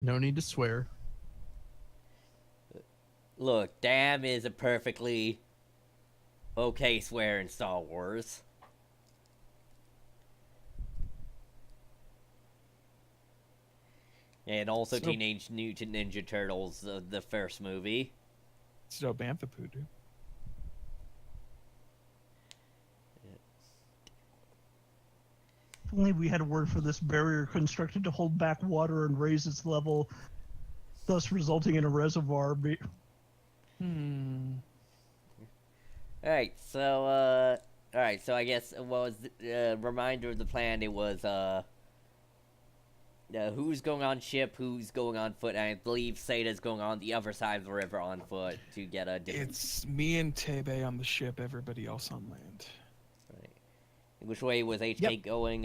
No need to swear. Look, damn is a perfectly okay swear in Star Wars. And also So, Teenage Mutant Ninja Turtles, the first movie. so Banthapood, dude. If only we had a word for this barrier constructed to hold back water and raise its level, thus resulting in a reservoir. Hmm. Alright, so I guess what was the reminder of the plan? It was, who's going on ship, who's going on foot, and I believe Seta's going on the other side of the river on foot to get a different. It's me and Tebe on the ship, everybody else on land. Right. Which way was HK going?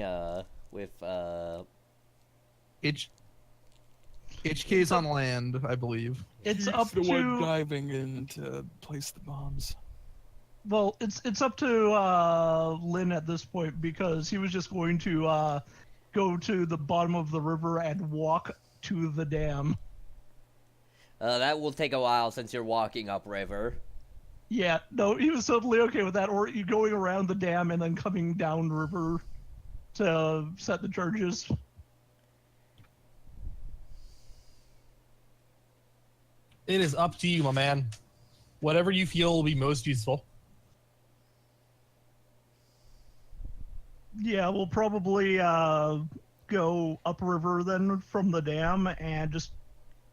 With H HK's on land, I believe. It's He's up the one to diving in to place the bombs. well, it's up to Lynn at this point because he was just going to go to the bottom of the river and walk to the dam. that will take a while since you're walking upriver. Yeah, no, he was totally okay with that. Or you going around the dam and then coming down river to set the charges. It is up to you, my man. Whatever you feel will be most useful. Yeah, we'll probably go upriver then from the dam and just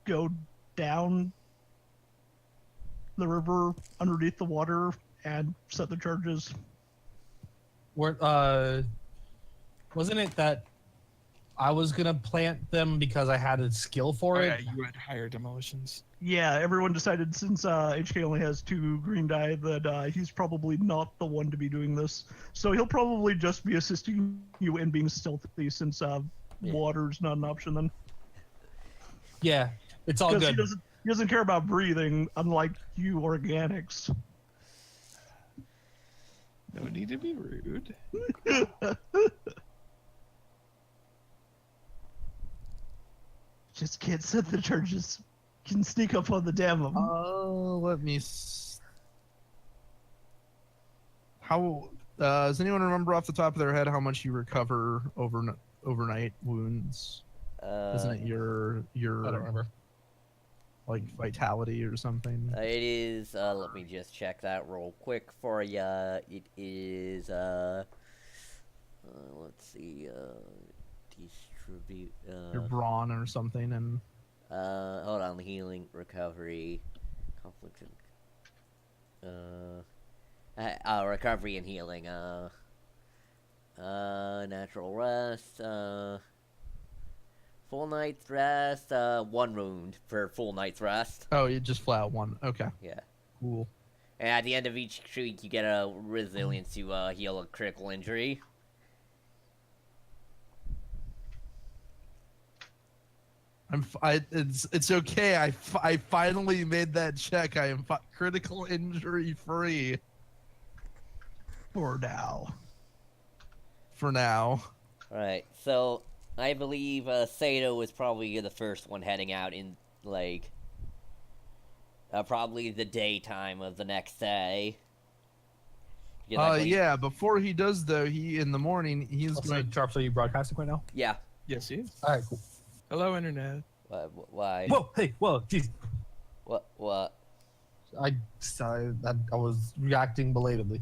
go down the river underneath the water and set the charges. Where wasn't it that I was gonna plant them because I had a skill for Oh, it? yeah, you had higher demolitions. Yeah, everyone decided since HK only has 2 green dye that he's probably not the one to be doing this. So he'll probably just be assisting you in being stealthy since water's not an option then. Yeah, it's all Because good. he doesn't care about breathing, unlike you organics. No need to be rude. Just can't set the charges. Can sneak up on the dam. Let me. How does anyone remember off the top of their head how much you recover overnight wounds? Isn't it your I don't remember. like vitality or something? It is. Let me just check that real quick for ya. It is. Let's see. Distribute. Your brawn or something, and Hold on. Healing, recovery, conflict, recovery and healing. Natural rest. Full night's rest. 1 wound for full night's rest. oh, you just flat out one. Okay, Yeah. cool. And at the end of each streak, you get a resilience to heal a critical injury. It's okay. I finally made that check. I am critical injury free For now. for now. Alright, so I believe Sato was probably the first one heading out in, like, probably the daytime of the next day. Yeah. Before he does though, in the morning he's Also, going. Sharp, so you broadcasting right now? Yeah. Yes, he is. All right, cool. Hello, Internet. Why? Whoa, hey, whoa, jeez. What? I was reacting belatedly.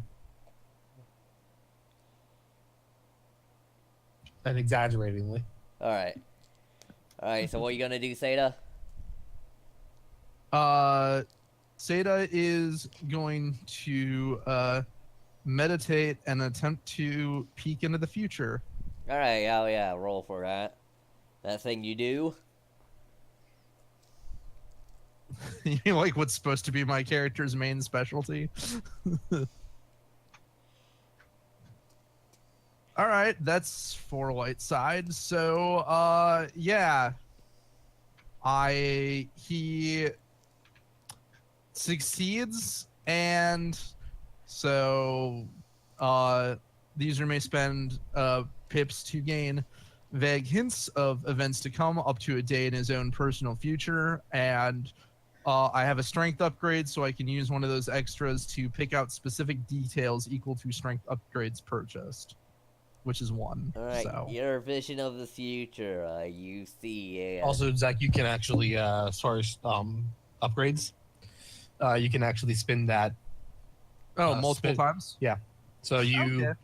And exaggeratingly. Alright, so what are you gonna do, Seda? Seda is going to meditate and attempt to peek into the future. Alright, oh yeah, roll for that. That thing you do? You know, like what's supposed to be my character's main specialty. All right, that's 4 white side. So, yeah, he succeeds, and so the user may spend pips to gain vague hints of events to come up to a day in his own personal future, and I have a strength upgrade, so I can use one of those extras to pick out specific details equal to strength upgrades purchased, which is 1. All right, So your vision of the future. You see a Also, Zach, you can actually, as far as upgrades, you can actually spin that. multiple spin- times. Yeah. So you Okay.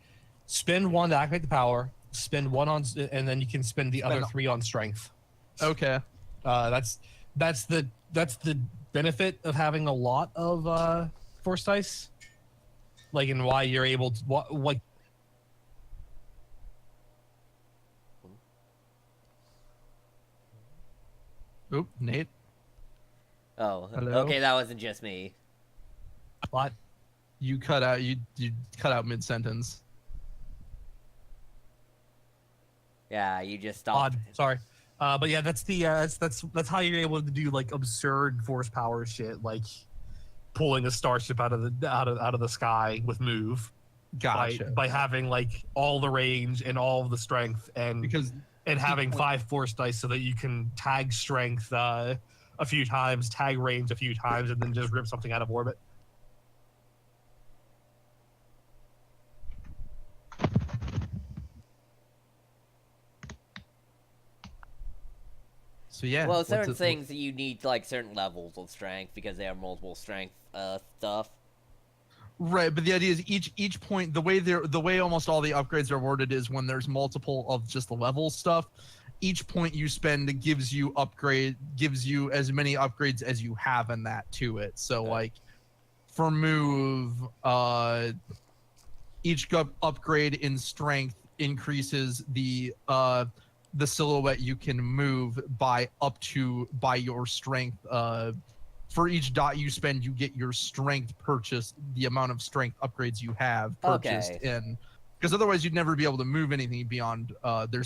spend 1 to activate the power, spend 1 on, and then you can spend the other 3 on strength. Okay. That's the benefit of having a lot of force dice, like, and why you're able to like. Oop, Nate. Oh, Hello? okay, that wasn't just me. What? You cut out. You cut out mid sentence. Yeah, you just stopped. Odd. Sorry. But yeah, that's the that's how you're able to do like absurd force power shit, like pulling a starship out of the sky with move. Gotcha. By having like all the range and all of the strength and having 5 force dice so that you can tag strength a few times, tag range a few times, and then just rip something out of orbit. So yeah. Well, certain things you need like certain levels of strength because they have multiple strength stuff. Right, but the idea is each point, the way almost all the upgrades are worded is when there's multiple of just the level stuff. Each point you spend gives you as many upgrades as you have in that to it. So like for move, each upgrade in strength increases the silhouette you can move by your strength. For each dot you spend, you get your strength purchased, the amount of strength upgrades you have purchased in, because otherwise you'd never be able to move anything beyond. There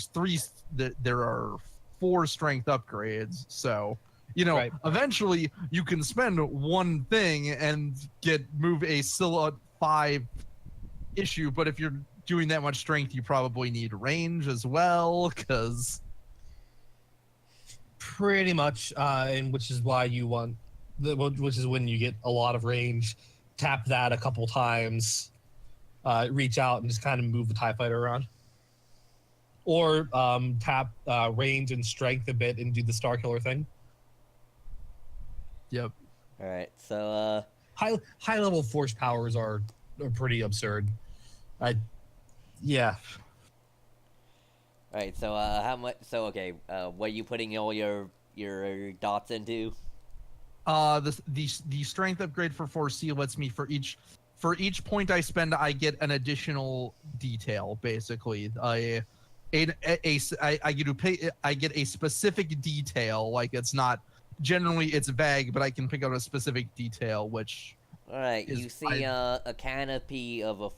are 4 strength upgrades, so eventually you can spend 1 thing and move a silhouette 5 issue. But if you're doing that much strength, you probably need range as well, because pretty much, and which is why you want. Which is when you get a lot of range, tap that a couple times, reach out and just kind of move the TIE fighter around. Or tap range and strength a bit and do the Star Killer thing. Yep. All right, so high level force powers are pretty absurd. Yeah. All right, so how much? So okay, what are you putting all your dots into? The strength upgrade for 4C lets me for each point I spend, I get an additional detail. Basically, I get a specific detail. Like it's not generally it's vague, but I can pick out a specific detail. Which all right, you see a canopy of a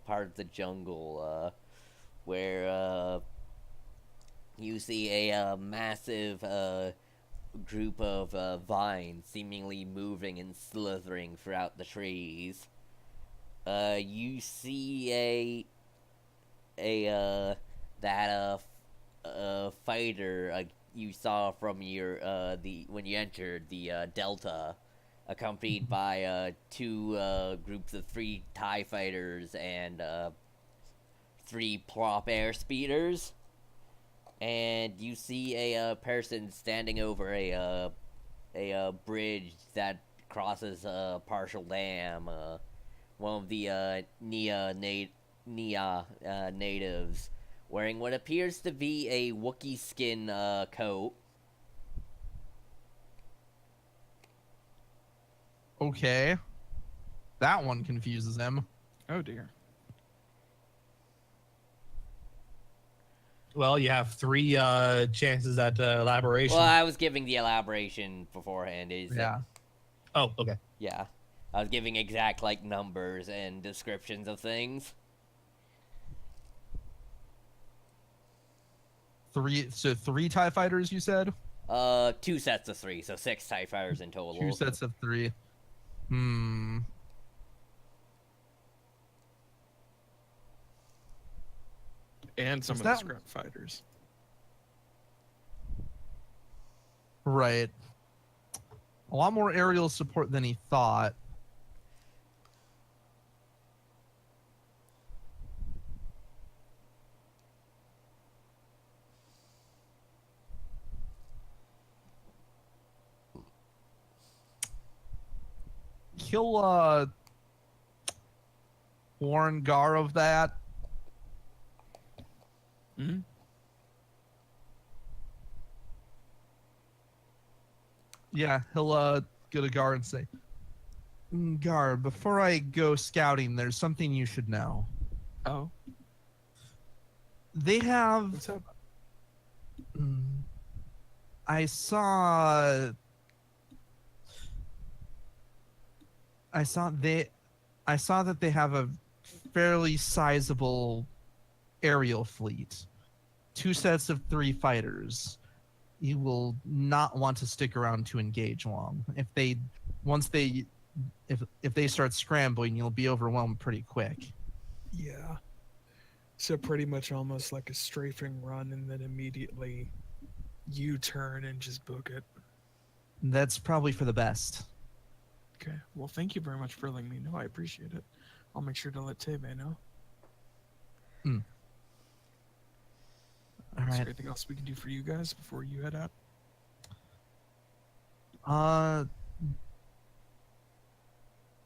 part of the jungle where you see a massive group of vines seemingly moving and slithering throughout the trees. You see that fighter you saw from your when you entered the Delta, accompanied by 2 groups of 3 TIE fighters and 3 plop air speeders. And you see a person standing over a bridge that crosses a partial dam. One of the Nia natives, wearing what appears to be a Wookiee skin coat. Okay, that one confuses him. Oh dear. Well, you have 3 chances at elaboration. Well, I was giving the elaboration beforehand. Oh, okay. Yeah, I was giving exact numbers and descriptions of things. 3 TIE fighters, you said? 2 sets of 3, so 6 TIE fighters in total. 2 sets of 3. And some of the scrap fighters. Right. A lot more aerial support than he thought. He'll warn Gar of that. Mm-hmm. Yeah, he'll go to Gar and say, Gar, before I go scouting, there's something you should know. Oh, They have what's up? I saw that they have a fairly sizable aerial fleet. 2 sets of 3 fighters. You will not want to stick around to engage long. If they start scrambling, you'll be overwhelmed pretty quick. Yeah. So pretty much almost like a strafing run, and then immediately U-turn and just book it. That's probably for the best. Okay. Well, thank you very much for letting me know. I appreciate it. I'll make sure to let Tebe know. All Is there right. anything else we can do for you guys before you head out?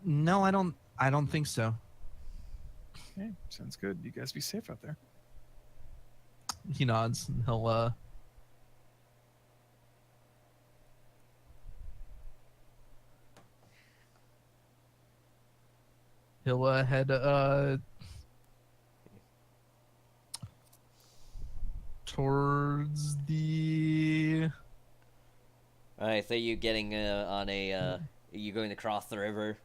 No, I don't think so. Okay, sounds good. You guys be safe out there. He nods and he'll head towards the Alright, so you getting on a are you going to cross the river?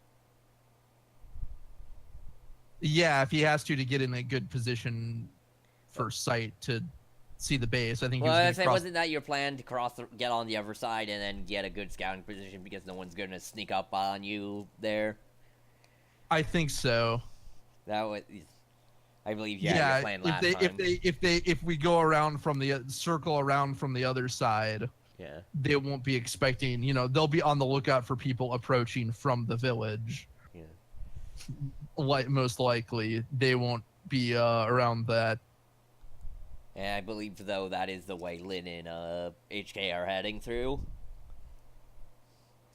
yeah, if he has to get in a good position for sight to see the base. I think Well, he I was say, gonna cross. wasn't that your plan to get on the other side and then get a good scouting position because no one's gonna sneak up on you there? I think so. That was, I believe, your plan last time. if we go around from the circle around from the other side, Yeah. they won't be expecting. They'll be on the lookout for people approaching from the village. Yeah. Most likely, they won't be around that. And I believe, though, that is the way Lynn and HK are heading through.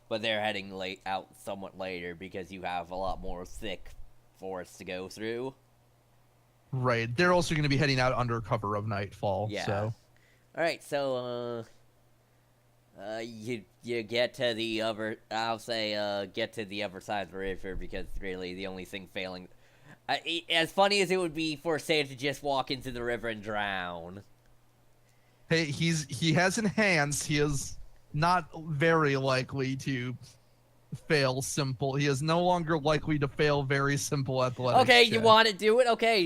But they're heading out somewhat later because you have a lot more thick forest to go through. Right. They're also going to be heading out under cover of nightfall. Yeah. So. All right. So, you get to the other. I'll say get to the other side of the river because really the only thing failing. As funny as it would be for Sage to just walk into the river and drown. Hey, he has enhanced. He is not very likely to fail simple. He is no longer likely to fail very simple athletics. Okay, check. you want to do it? Okay,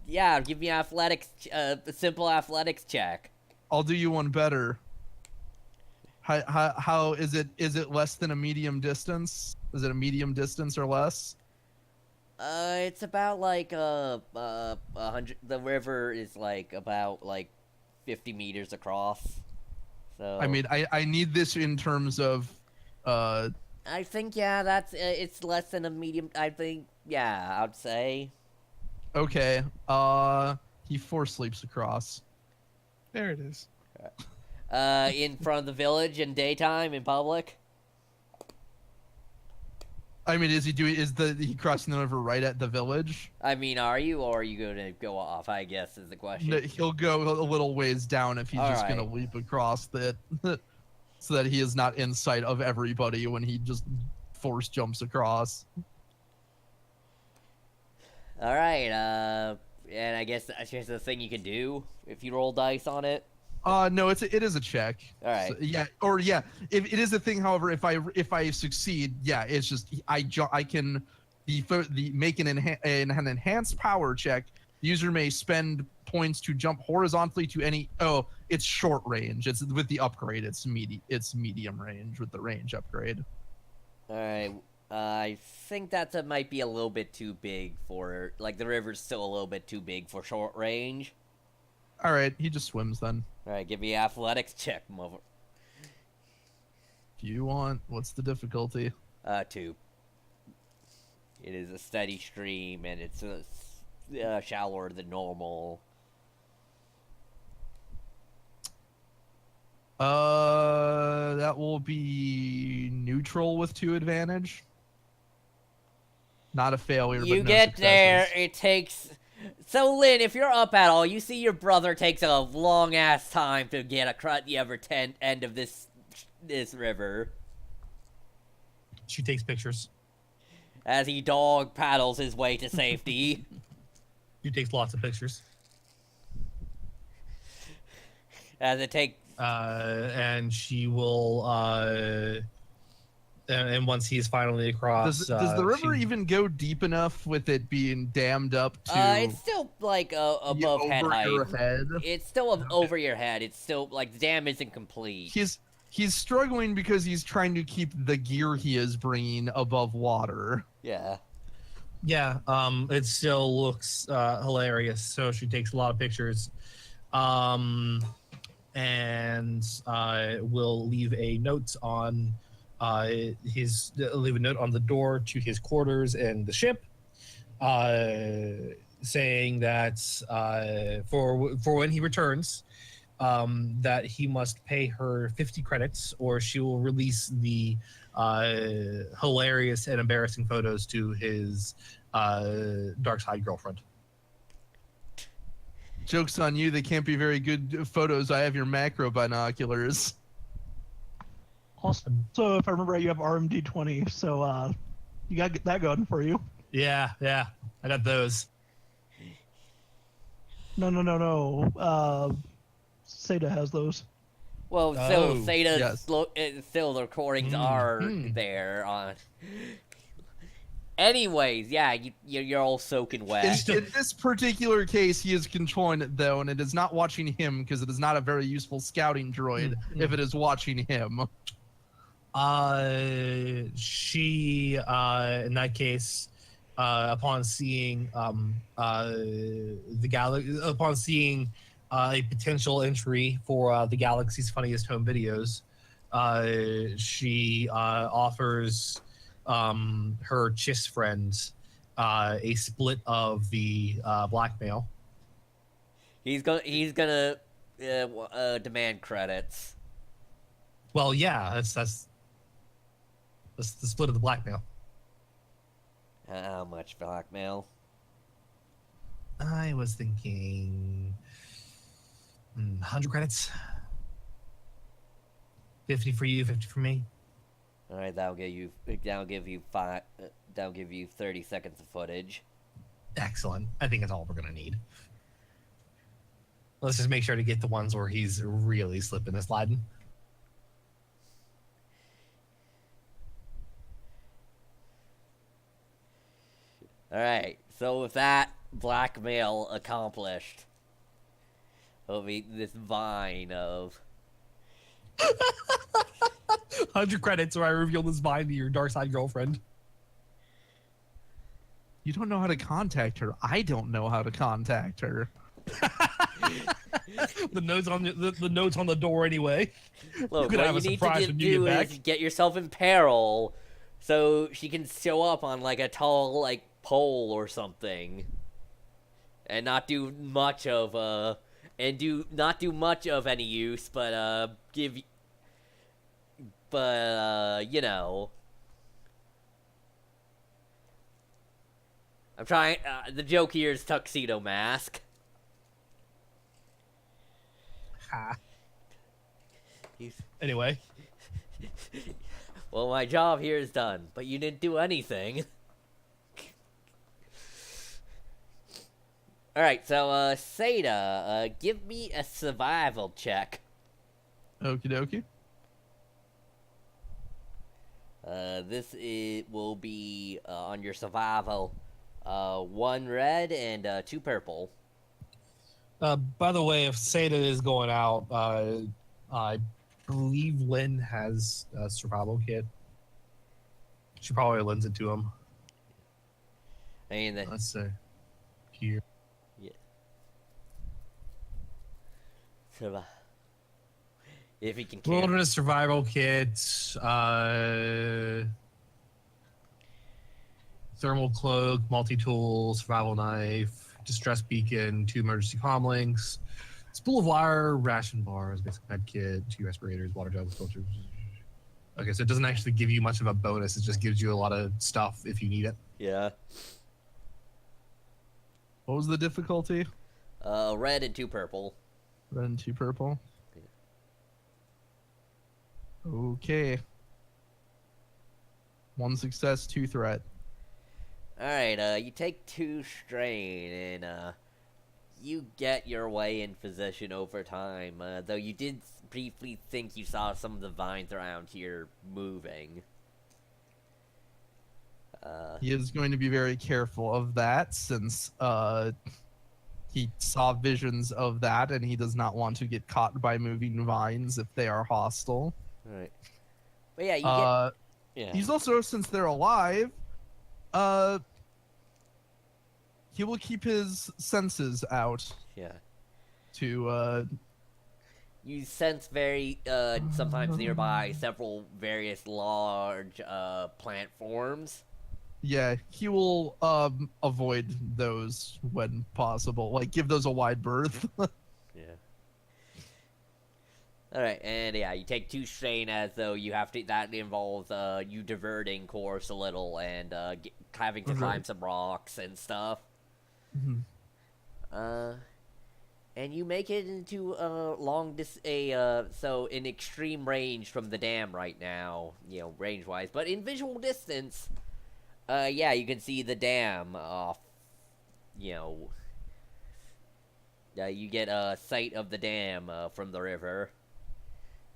yeah, give me athletics, a simple athletics check. I'll do you one better. How is it? Is it less than a medium distance? Is it a medium distance or less? It's about like 100. The river is like about 50 meters across. So I mean, I need this in terms of I think that's it's less than a medium. I think I'd say. Okay. He force sleeps across. There it is. In front of the village in daytime in public. I mean, is he crossing the river right at the village? I mean, are you going to go off? I guess is the question. No, he'll go a little ways down if he's All just right. gonna leap across that, so that he is not in sight of everybody when he just force jumps across. All right. And I guess that's just the thing you can do if you roll dice on it. No, it is a check. All right. So, if it is a thing, however, if I succeed, it's just I can make an enhanced power check. The user may spend points to jump horizontally to any. Oh, it's short range. It's with the upgrade. It's medium range with the range upgrade. All right. I think that might be a little bit too big for the river's still a little bit too big for short range. All right, he just swims then. All right, give me an athletics check, mother. you want. What's the difficulty? 2. It is a steady stream, and it's shallower than normal. That will be neutral with 2 advantage. Not a failure, You but no get there, successes. it takes... So, Lynn, if you're up at all, you see your brother takes a long-ass time to get across the other end of this river. She takes pictures. As he dog paddles his way to safety. She takes lots of pictures. As it takes... And she will, and once he's finally across, Does the river she- even go deep enough with it being dammed up to it's still, like, above head over height. your head? It's still over your head. It's still, like, the dam isn't complete. He's struggling because he's trying to keep the gear he is bringing above water. Yeah. Yeah, it still looks hilarious. So she takes a lot of pictures, and will leave a note on leave a note on the door to his quarters in the ship, saying that for when he returns, that he must pay her 50 credits, or she will release the hilarious and embarrassing photos to his dark side girlfriend. Joke's on you, they can't be very good photos. I have your macro binoculars. Also, if I remember right, you have RMD 20, so you got that going for you. Yeah, I got those. No. Seda has those. Well, still, Oh, Theta's yes. still the recordings are there on. Anyways, yeah, you're all soaking wet. In this particular case, he is controlling it, though, and it is not watching him because it is not a very useful scouting droid if it is watching him. She, in that case, upon seeing upon seeing a potential entry for the Galaxy's Funniest Home Videos, she offers her Chiss friend a split of the blackmail. He's gonna demand credits. Well, yeah, that's the split of the blackmail. How much blackmail? I was thinking 100 credits. 50 for you, 50 for me. All right, that'll give you 30 seconds of footage. Excellent. I think that's all we're gonna need. Let's just make sure to get the ones where he's really slipping and sliding. All right, so with that blackmail accomplished, it'll be this vine of 100 credits, or I reveal this vine to your dark side girlfriend. You don't know how to contact her. I don't know how to contact her. The notes on the notes on the door anyway. look. Could What have you a need surprise to when you do get back. is get yourself in peril, so she can show up on like a tall like pole or something, and not do much of not do much of any use, but you know. I'm trying. The joke here is tuxedo mask. Ha. Anyway, Well, my job here is done, but you didn't do anything. Alright, so, Seda, give me a survival check. Okie dokie. Will be, on your survival, 1 red and, 2 purple. by the way, if Seda is going out, I believe Lynn has a survival kit. She probably lends it to him. I mean, Let's say here. If he can carry. Wilderness survival kit, thermal cloak, multi-tool, survival knife, distress beacon, 2 emergency comm links, spool of wire, ration bars, basic med kit, 2 respirators, water jugs, filters. Okay, so it doesn't actually give you much of a bonus. It just gives you a lot of stuff if you need it. Yeah. What was the difficulty? Red and 2 purple. Red and 2 purple. Okay. 1 success, 2 threat. Alright, you take 2 strain, and, you get your way in position over time, though you did briefly think you saw some of the vines around here moving. He is going to be very careful of that since he saw visions of that and he does not want to get caught by moving vines if they are hostile. Alright. But yeah, you get... Yeah. He's also, since they're alive, he will keep his senses out Yeah. to You sense very, sometimes nearby, several various large, plant forms. yeah, he will avoid those when possible. Like, give those a wide berth. Yeah. Alright, and yeah, you take 2 strain as though you have to, that involves, you diverting course a little and, having to climb some rocks and stuff. And you make it into a so in extreme range from the dam right now, you know, range-wise, but in visual distance, yeah, you can see the dam off, you know, you get a sight of the dam from the river.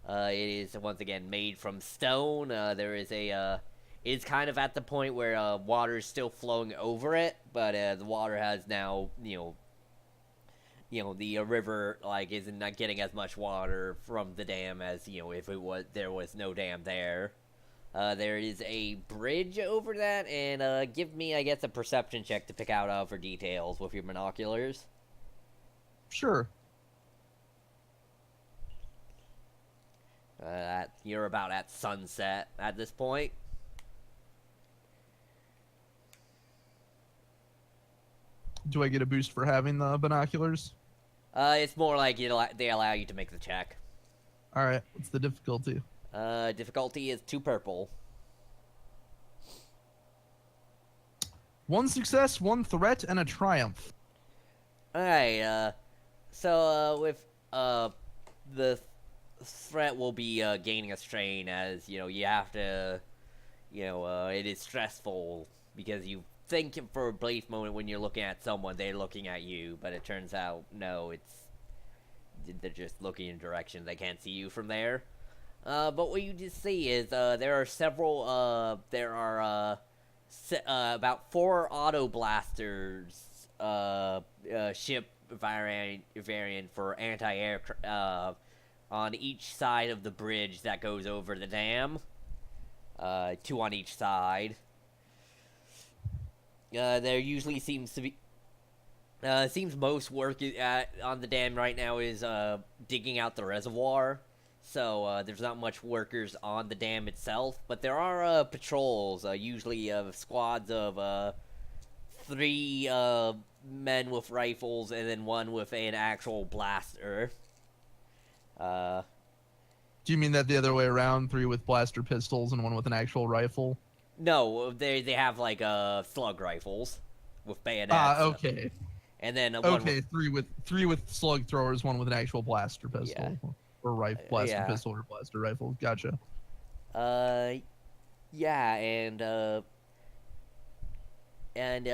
It is, once again, made from stone. There is it's kind of at the point where water is still flowing over it, but the water has now, the river, like, isn't not getting as much water from the dam as, if there was no dam there. There is a bridge over that, and give me, I guess, a perception check to pick out for details with your binoculars. Sure. You're about at sunset at this point. Do I get a boost for having the binoculars? It's more like they allow you to make the check. All right. What's the difficulty? Difficulty is 2 purple. 1 success, 1 threat, and a triumph. Alright, with, the threat will be, gaining a strain as, you have to, it is stressful because you think for a brief moment when you're looking at someone, they're looking at you, but it turns out, no, they're just looking in a direction, they can't see you from there. But what you just see is, there are several, about 4 auto blasters, ship variant for anti-air, on each side of the bridge that goes over the dam. 2 on each side. There usually seems to be, seems most work on the dam right now is, digging out the reservoir. So, there's not much workers on the dam itself, but there are, patrols, usually, squads of, 3, men with rifles, and then 1 with an actual blaster. Do you mean that the other way around? 3 with blaster pistols and 1 with an actual rifle? No, they have, like, slug rifles with bayonets. Okay. And then, okay, 3 with slug throwers, 1 with an actual blaster pistol. Yeah. Or blaster yeah. pistol or blaster rifle. Gotcha. Yeah,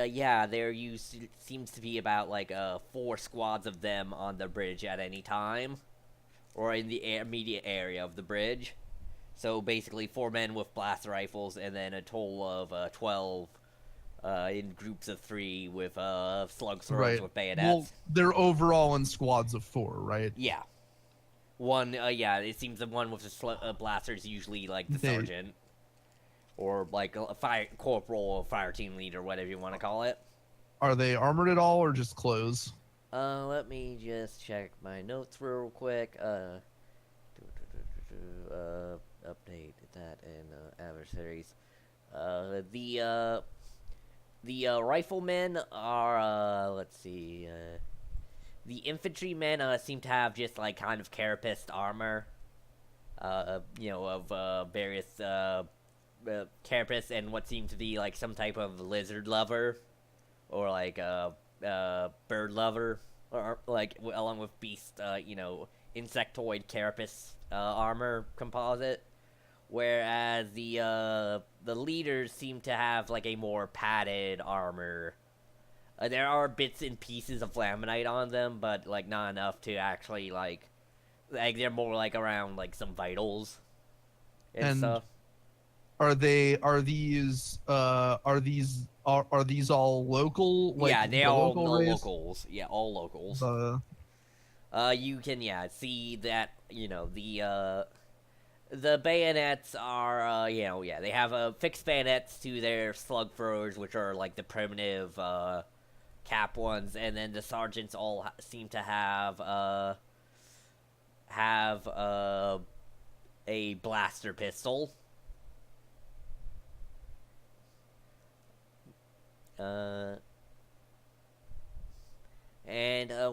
yeah, there seems to be about, like, 4 squads of them on the bridge at any time. Or in the immediate area of the bridge. So, basically, 4 men with blaster rifles, and then a total of, 12, in groups of 3 with, slug throwers with bayonets. Well, they're overall in squads of 4, right? Yeah. Yeah, it seems the one with the blaster is usually, like, the sergeant. Or, like, a corporal or fire team leader, whatever you want to call it. Are they armored at all, or just clothes? Let me just check my notes real quick. update that in adversaries. The riflemen are, let's see, the infantrymen seem to have just like kind of carapaced armor, of various carapace and what seemed to be like some type of lizard lover, or like bird lover, or like along with beast, insectoid carapace armor composite. Whereas the leaders seem to have like a more padded armor. There are bits and pieces of laminite on them, but like not enough to actually like they're more like around like some vitals and stuff. Are these all local? Like, yeah, they the all local race? locals. Yeah, all locals. You can see that the bayonets are they have fixed bayonets to their slug throwers, which are like the primitive cap ones, and then the sergeants all seem to have a blaster pistol. And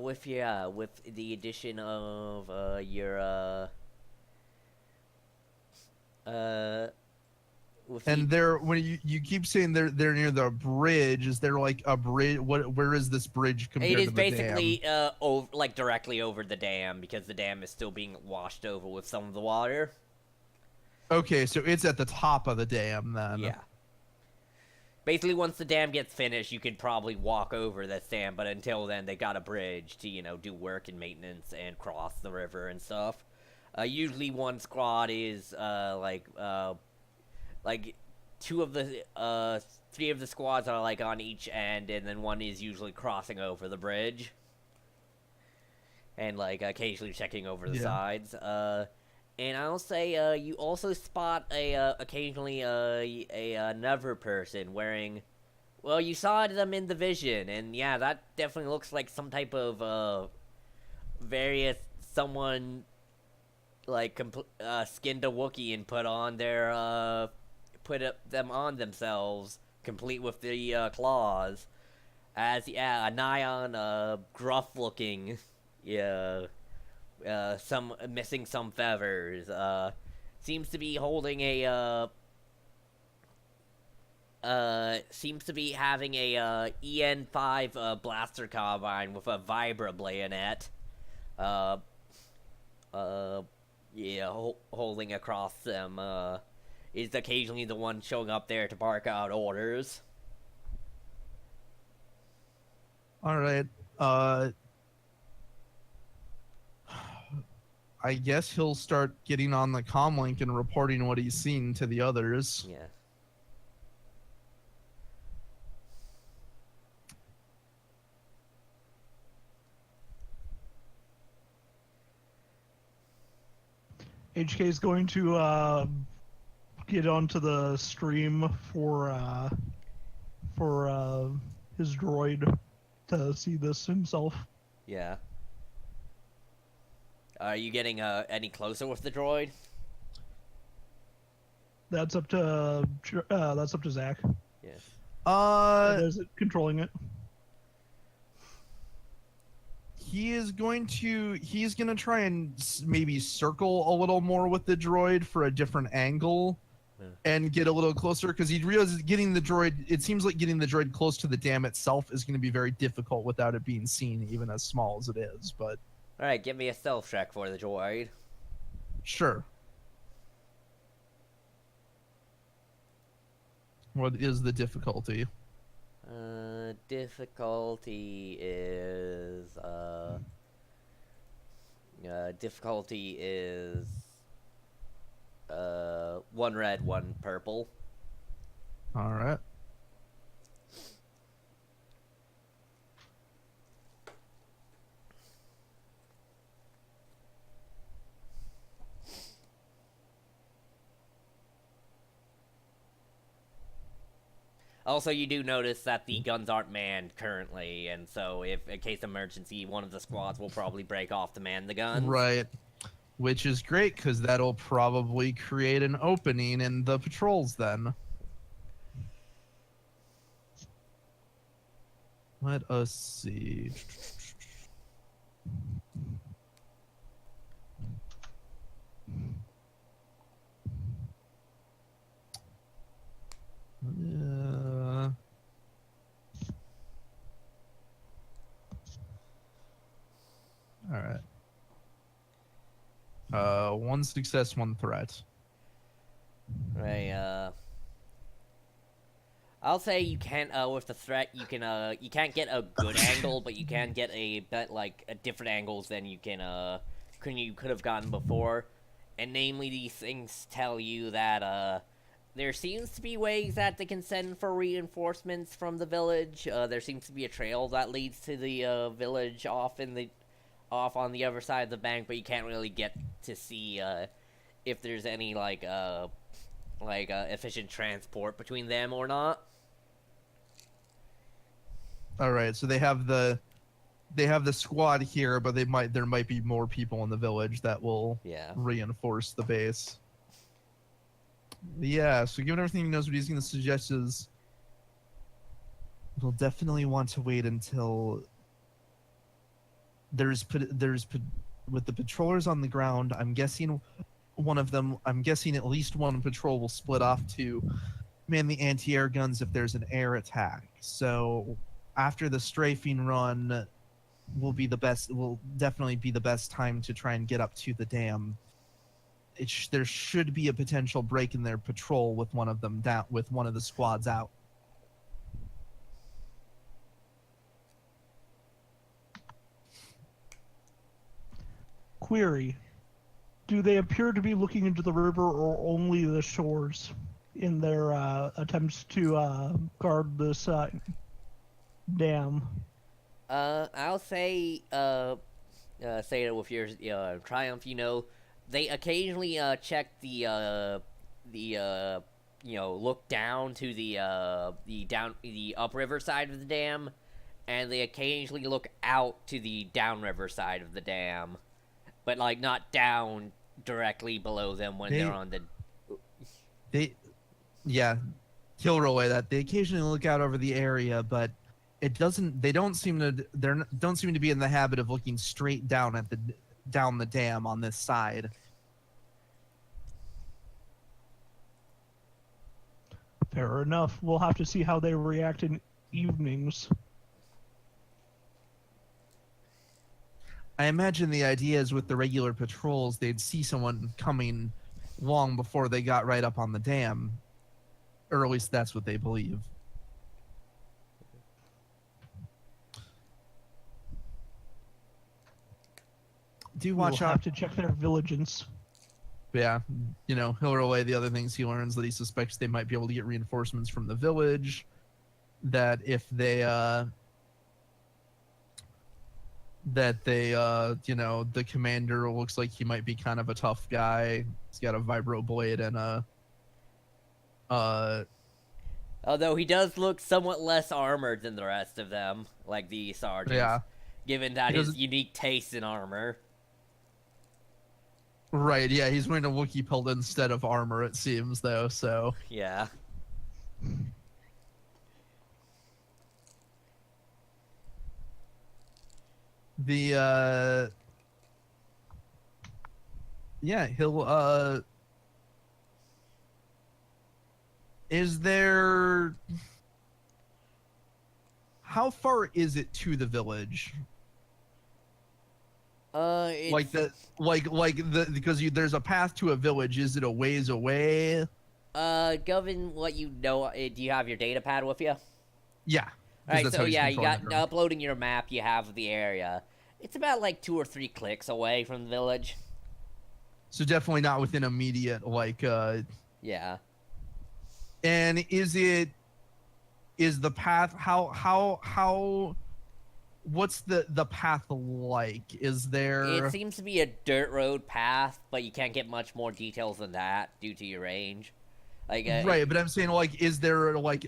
with the addition of when you keep saying they're near the bridge, is there like a bridge? Where is this bridge compared it to is the basically dam? directly over the dam, because the dam is still being washed over with some of the water. Okay, so it's at the top of the dam then. Yeah. Basically, once the dam gets finished, you could probably walk over this dam, but until then, they got a bridge to, do work and maintenance and cross the river and stuff. Usually one squad is, three of the squads are, like, on each end, and then one is usually crossing over the bridge. And, like, occasionally checking over the sides. And I'll say, you also spot occasionally another person wearing, well, you saw them in the vision, and yeah, that definitely looks like some type of someone like skinned a Wookiee and put them on themselves, complete with the claws, as a nigh on gruff looking, some missing some feathers. Seems to be holding seems to be having a EN5 blaster carbine with a Vibra bayonet. Holding across them. Is occasionally the one showing up there to bark out orders. All right. I guess he'll start getting on the comlink and reporting what he's seen to the others. Yeah. HK is going to get onto the stream for his droid to see this himself. Yeah. Are you getting any closer with the droid? That's up to Zach. Yeah. Is it controlling it? He's gonna try and maybe circle a little more with the droid for a different angle, and get a little closer, because he realizes it seems like getting the droid close to the dam itself is going to be very difficult without it being seen, even as small as it is. But alright, give me a stealth check for the droid. sure. What is the difficulty? Difficulty is one red, one purple. All right. Also, you do notice that the guns aren't manned currently, and so if in case of emergency, one of the squads will probably break off to man the guns. Right. which is great because that'll probably create an opening in the patrols then. Let us see. All right. One success, one threat. Right, I'll say you can't, with the threat, you can't get a good angle, but you can get a different angles than you could have gotten before. And namely, these things tell you that, there seems to be ways that they can send for reinforcements from the village. There seems to be a trail that leads to the, village off on the other side of the bank, but you can't really get to see, if there's any, efficient transport between them or not. All right, so they have the squad here, but there might be more people in the village that will reinforce the base. Yeah, so given everything he knows, what he's going to suggest is we'll definitely want to wait until there's with the patrollers on the ground. I'm guessing at least one patrol will split off to man the anti-air guns if there's an air attack. So after the strafing run will definitely be the best time to try and get up to the dam. There should be a potential break in their patrol with one of them down, with one of the squads out. Query: do they appear to be looking into the river or only the shores in their attempts to guard this dam? I'll say it with your triumph. They occasionally check the look down to the upriver side of the dam, and they occasionally look out to the downriver side of the dam, but not down directly below them when they're on the. He'll relay that they occasionally look out over the area, but they don't seem to be in the habit of looking straight down at down the dam on this side. Fair enough. We'll have to see how they react in evenings. I imagine the idea is with the regular patrols, they'd see someone coming long before they got right up on the dam, or at least that's what they believe. Do watch We'll out. have to check their vigilance. Yeah, he'll relay the other things he learns, that he suspects they might be able to get reinforcements from the village, that if they the commander looks like he might be kind of a tough guy. He's got a vibro blade and Although he does look somewhat less armored than the rest of them, like the sergeants. Yeah. Given that his unique taste in armor. Right, yeah, he's wearing a Wookiee pelt instead of armor, it seems, though, so. Yeah. He'll, is there... How far is it to the village? It's... because there's a path to a village. Is it a ways away? Given what you know, do you have your data pad with you? Yeah. Alright, so yeah, you got uploading your map, you have the area. It's about 2 or 3 clicks away from the village. So definitely not within immediate, Yeah. And is the path, what's the path like? Is there... It seems to be a dirt road path, but you can't get much more details than that due to your range. Like Right, but I'm saying, like,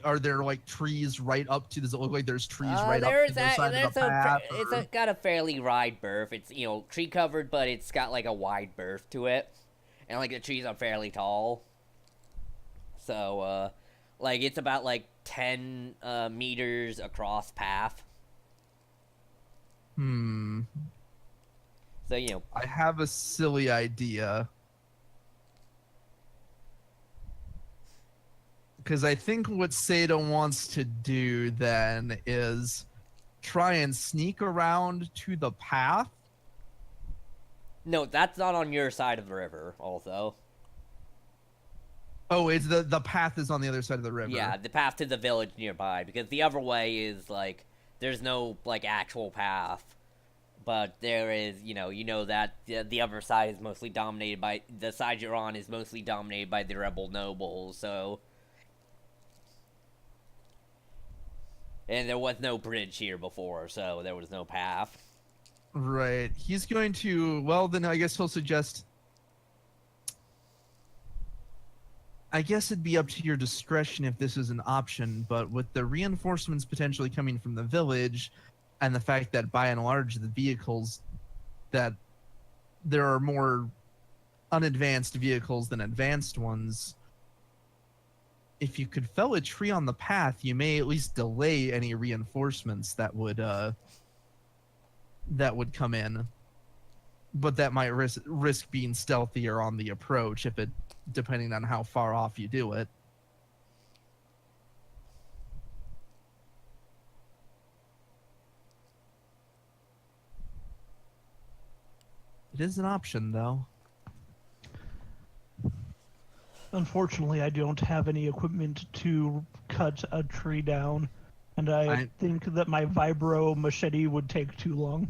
are there like trees right up to? Does it look like there's trees right up there's to the side of the path? Or- got a fairly wide berth. It's tree covered, but it's got like a wide berth to it, and like the trees are fairly tall. So like it's about like 10 meters across path. Hmm. So I have a silly idea. Because I think what Seda wants to do then is try and sneak around to the path. no, that's not on your side of the river. Also, Oh, it's the path is on the other side of the river. yeah, the path to the village nearby, because the other way is like there's no like actual path, but there is that the other side is mostly dominated by the side you're on is mostly dominated by the rebel nobles. So. And there was no bridge here before, so there was no path. Right. He's going to. Well, then I guess he'll suggest. I guess it'd be up to your discretion if this is an option, but with the reinforcements potentially coming from the village, and the fact that by and large the vehicles that there are more unadvanced vehicles than advanced ones. If you could fell a tree on the path, you may at least delay any reinforcements that would come in. But that might risk being stealthier on the approach depending on how far off you do it. It is an option, though. Unfortunately, I don't have any equipment to cut a tree down, and I think that my vibro machete would take too long.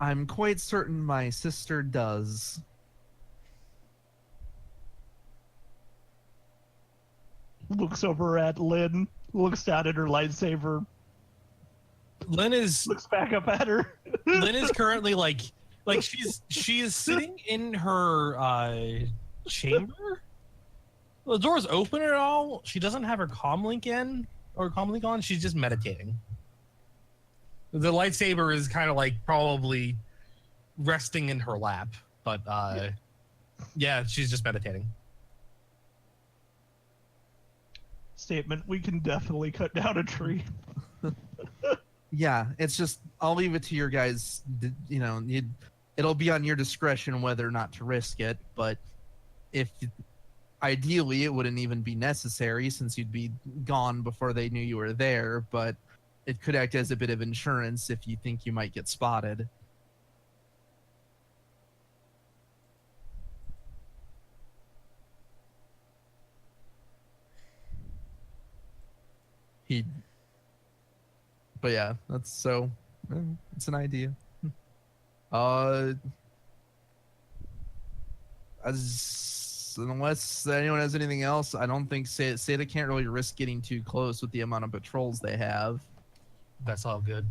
I'm quite certain my sister does. Looks over at Lynn, looks down at her lightsaber, Lynn is looks back up at her. Lynn is currently like she is sitting in her chamber. The door's open at all. She doesn't have her comlink in or comlink on. She's just meditating. The lightsaber is kind of like probably resting in her lap, but yeah, she's just meditating. Statement: we can definitely cut down a tree. Yeah, it's just I'll leave it to your guys. It'll be on your discretion whether or not to risk it. But ideally, it wouldn't even be necessary since you'd be gone before they knew you were there. But it could act as a bit of insurance if you think you might get spotted. But yeah, it's an idea. Unless anyone has anything else, I don't think Seda can't really risk getting too close with the amount of patrols they have. That's all good.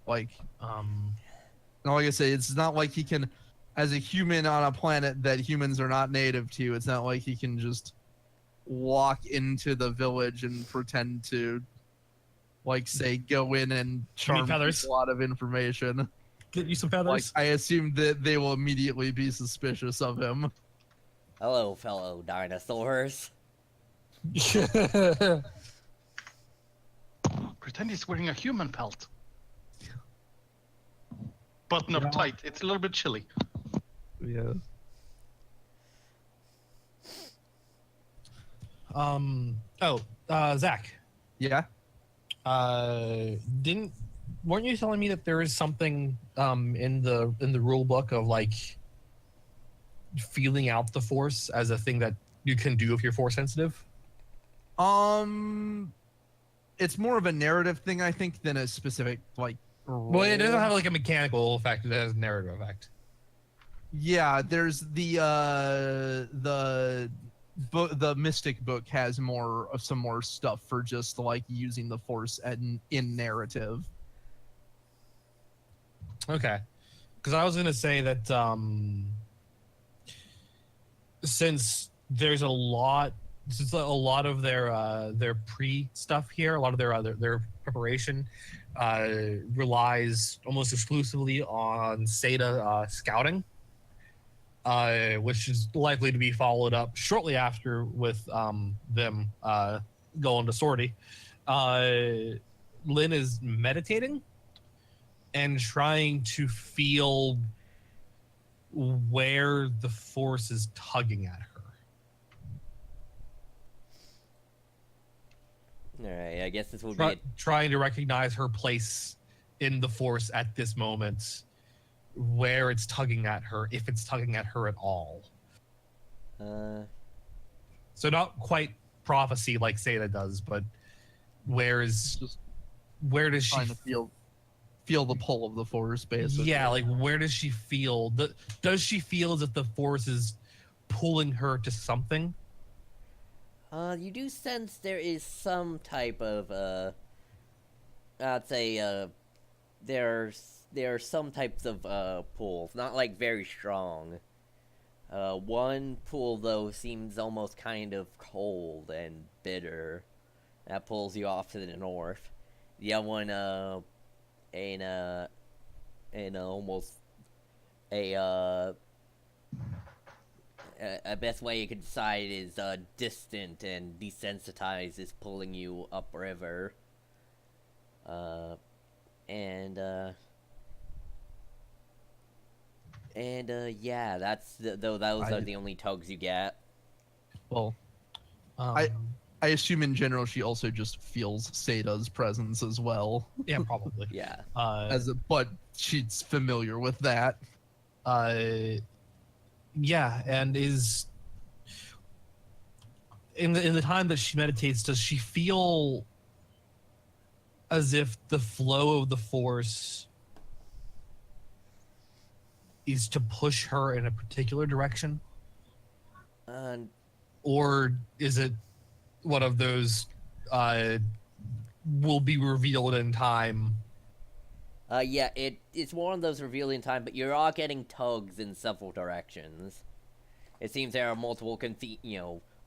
Like I say, it's not like he can, as a human on a planet that humans are not native to, it's not like he can just walk into the village and pretend to, like, say, go in and charm a lot of information. Get you some feathers. Like, I assume that they will immediately be suspicious of him. Hello, fellow dinosaurs. Pretend he's wearing a human pelt. Button up tight. It's a little bit chilly. Yeah. Zach. Yeah. Weren't you telling me that there is something in the rule book of like feeling out the force as a thing that you can do if you're force sensitive? It's more of a narrative thing, I think, than a specific like role. Well, it doesn't have like a mechanical effect, it has a narrative effect. Yeah, there's the Mystic book has some more stuff for just like using the force in narrative. Okay, because I was gonna say that since there's a lot since a lot of their pre stuff here, a lot of their preparation relies almost exclusively on Seda scouting, which is likely to be followed up shortly after with them going to sortie. Lynn is meditating and trying to feel where the force is tugging at her. All right, I guess this will be Trying to recognize her place in the force at this moment, where it's tugging at her, if it's tugging at her at all. So not quite prophecy like Seda does, but where does she Trying to feel the pull of the force, basically. Yeah, like where does she feel? Does she feel as if the force is pulling her to something? You do sense there is some type of I'd say there are some types of pulls, not like very strong. One pull though seems almost kind of cold and bitter. That pulls you off to the north. The other one almost a best way you could decide is distant and desensitized is pulling you upriver. Yeah, those are the only tugs you get. Well, I assume in general she also just feels Seda's presence as well. Yeah, probably. Yeah. But she's familiar with that. Yeah, and is in the time that she meditates, does she feel as if the flow of the force is to push her in a particular direction? Or is it one of those will be revealed in time? Yeah, it's one of those revealed in time, but you're all getting tugs in several directions. It seems there are multiple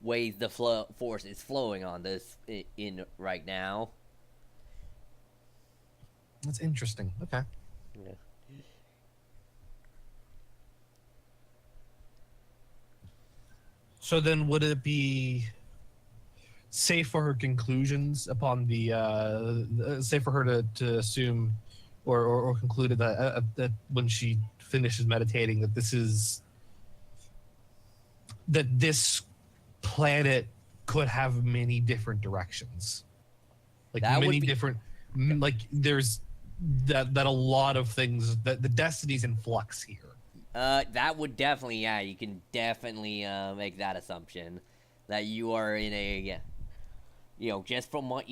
ways the force is flowing on this in right now. That's interesting. Okay. Yeah. So then would it be safe for her conclusions upon safe for her to assume or concluded that when she finishes meditating that this planet could have many different directions, like That many would be- different, like there's that a lot of things that the destiny's in flux here. That would definitely, yeah, you can definitely make that assumption that you are in a, just from what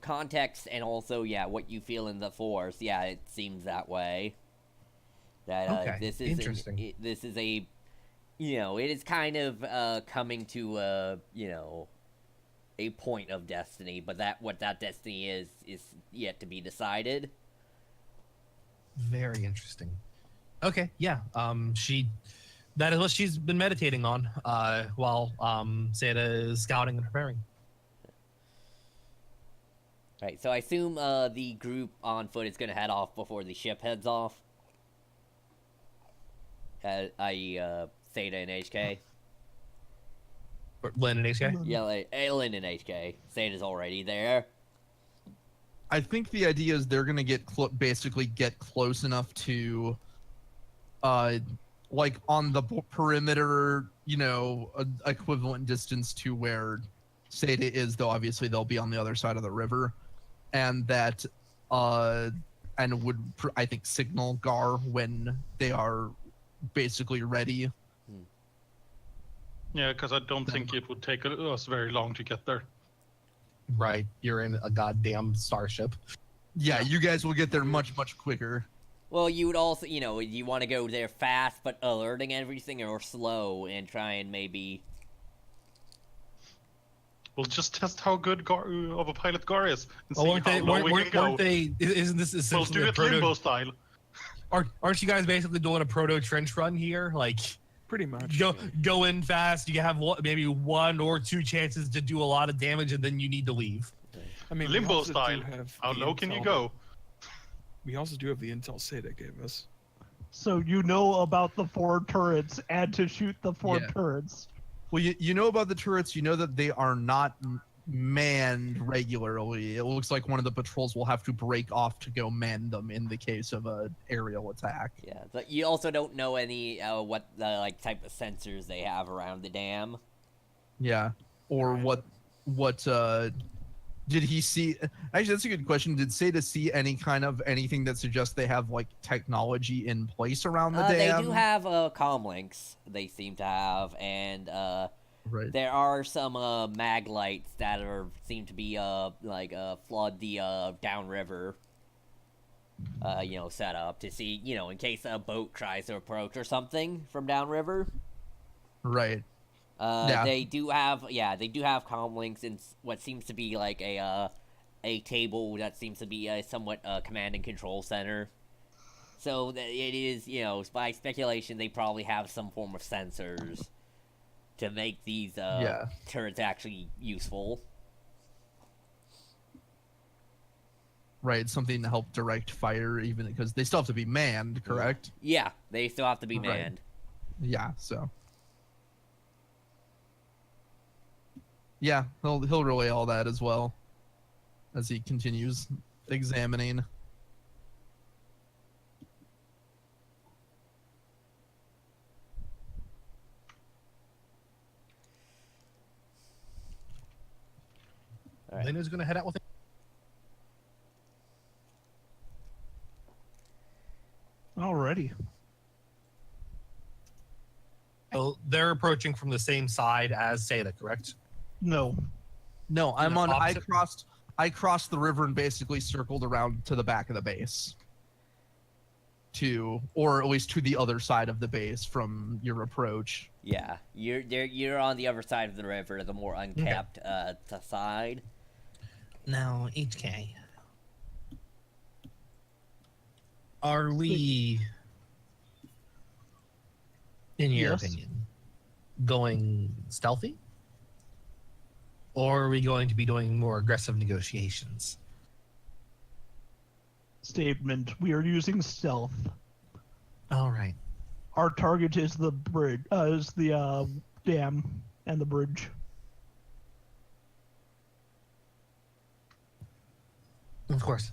context and also, what you feel in the force, it seems that way. That Okay, this is interesting. this is a, it is kind of coming to a point of destiny, but what that destiny is yet to be decided. Very interesting. Okay, yeah. That is what she's been meditating on while Seda is scouting and preparing. Right, so I assume the group on foot is going to head off before the ship heads off. I.e., Theta and HK. Lynn and HK? Yeah, like Lynn and HK. Theta's already there. I think the idea is they're gonna basically get close enough to, like on the perimeter, equivalent distance to where Seda is. Though obviously they'll be on the other side of the river, and that, and would I think signal Gar when they are basically ready. Yeah, because I don't think it would take us very long to get there. Right. You're in a goddamn starship. Yeah, you guys will get there much, much quicker. Well, you would also, you want to go there fast, but alerting everything, or slow and try and maybe. We'll just test how good of a pilot Gar is and see Weren't how low we can go. isn't this We'll essentially do a it limbo proto? style. Aren't you guys basically doing a proto trench run here? Like, Pretty much. Go in fast. You have maybe 1 or 2 chances to do a lot of damage, and then you need to leave. I mean, we Limbo also do style. have How the low can you intel go? We also do have the intel Seda gave us. So you know about the 4 turrets and to shoot the 4 Yeah. turrets. Well, you know about the turrets. You know that they are not manned regularly. It looks like one of the patrols will have to break off to go man them in the case of a aerial attack. Yeah, but you also don't know any what like type of sensors they have around the dam. Yeah. Or what did he see? Actually, that's a good question. Did Seda see any kind of anything that suggests they have like technology in place around the dam? They do have comm links. They seem to have, and Right. there are some mag lights that seem to be flood the downriver. Set up to see, in case a boat tries to approach or something from downriver. Right. Yeah. They do have comm links in what seems to be like a table that seems to be a somewhat command and control center. So it is, by speculation, they probably have some form of sensors to make these turrets actually useful. Right. Something to help direct fire, even because they still have to be manned, correct? Yeah, they still have to be Right. manned. Yeah. So. Yeah, he'll relay all that as well as he continues examining. All right. Lynn is going to head out with it. Alrighty. So they're approaching from the same side as Seda, correct? No. No, I'm No, on. opposite? I crossed the river and basically circled around to the back of the base. Or at least to the other side of the base from your approach. Yeah, you're on the other side of the river, the more unkept side. Now, HK. Are we, in your Yes. opinion, going stealthy? Or are we going to be doing more aggressive negotiations? Statement. We are using stealth. All right. Our target is the bridge. Is the dam and the bridge. Of course.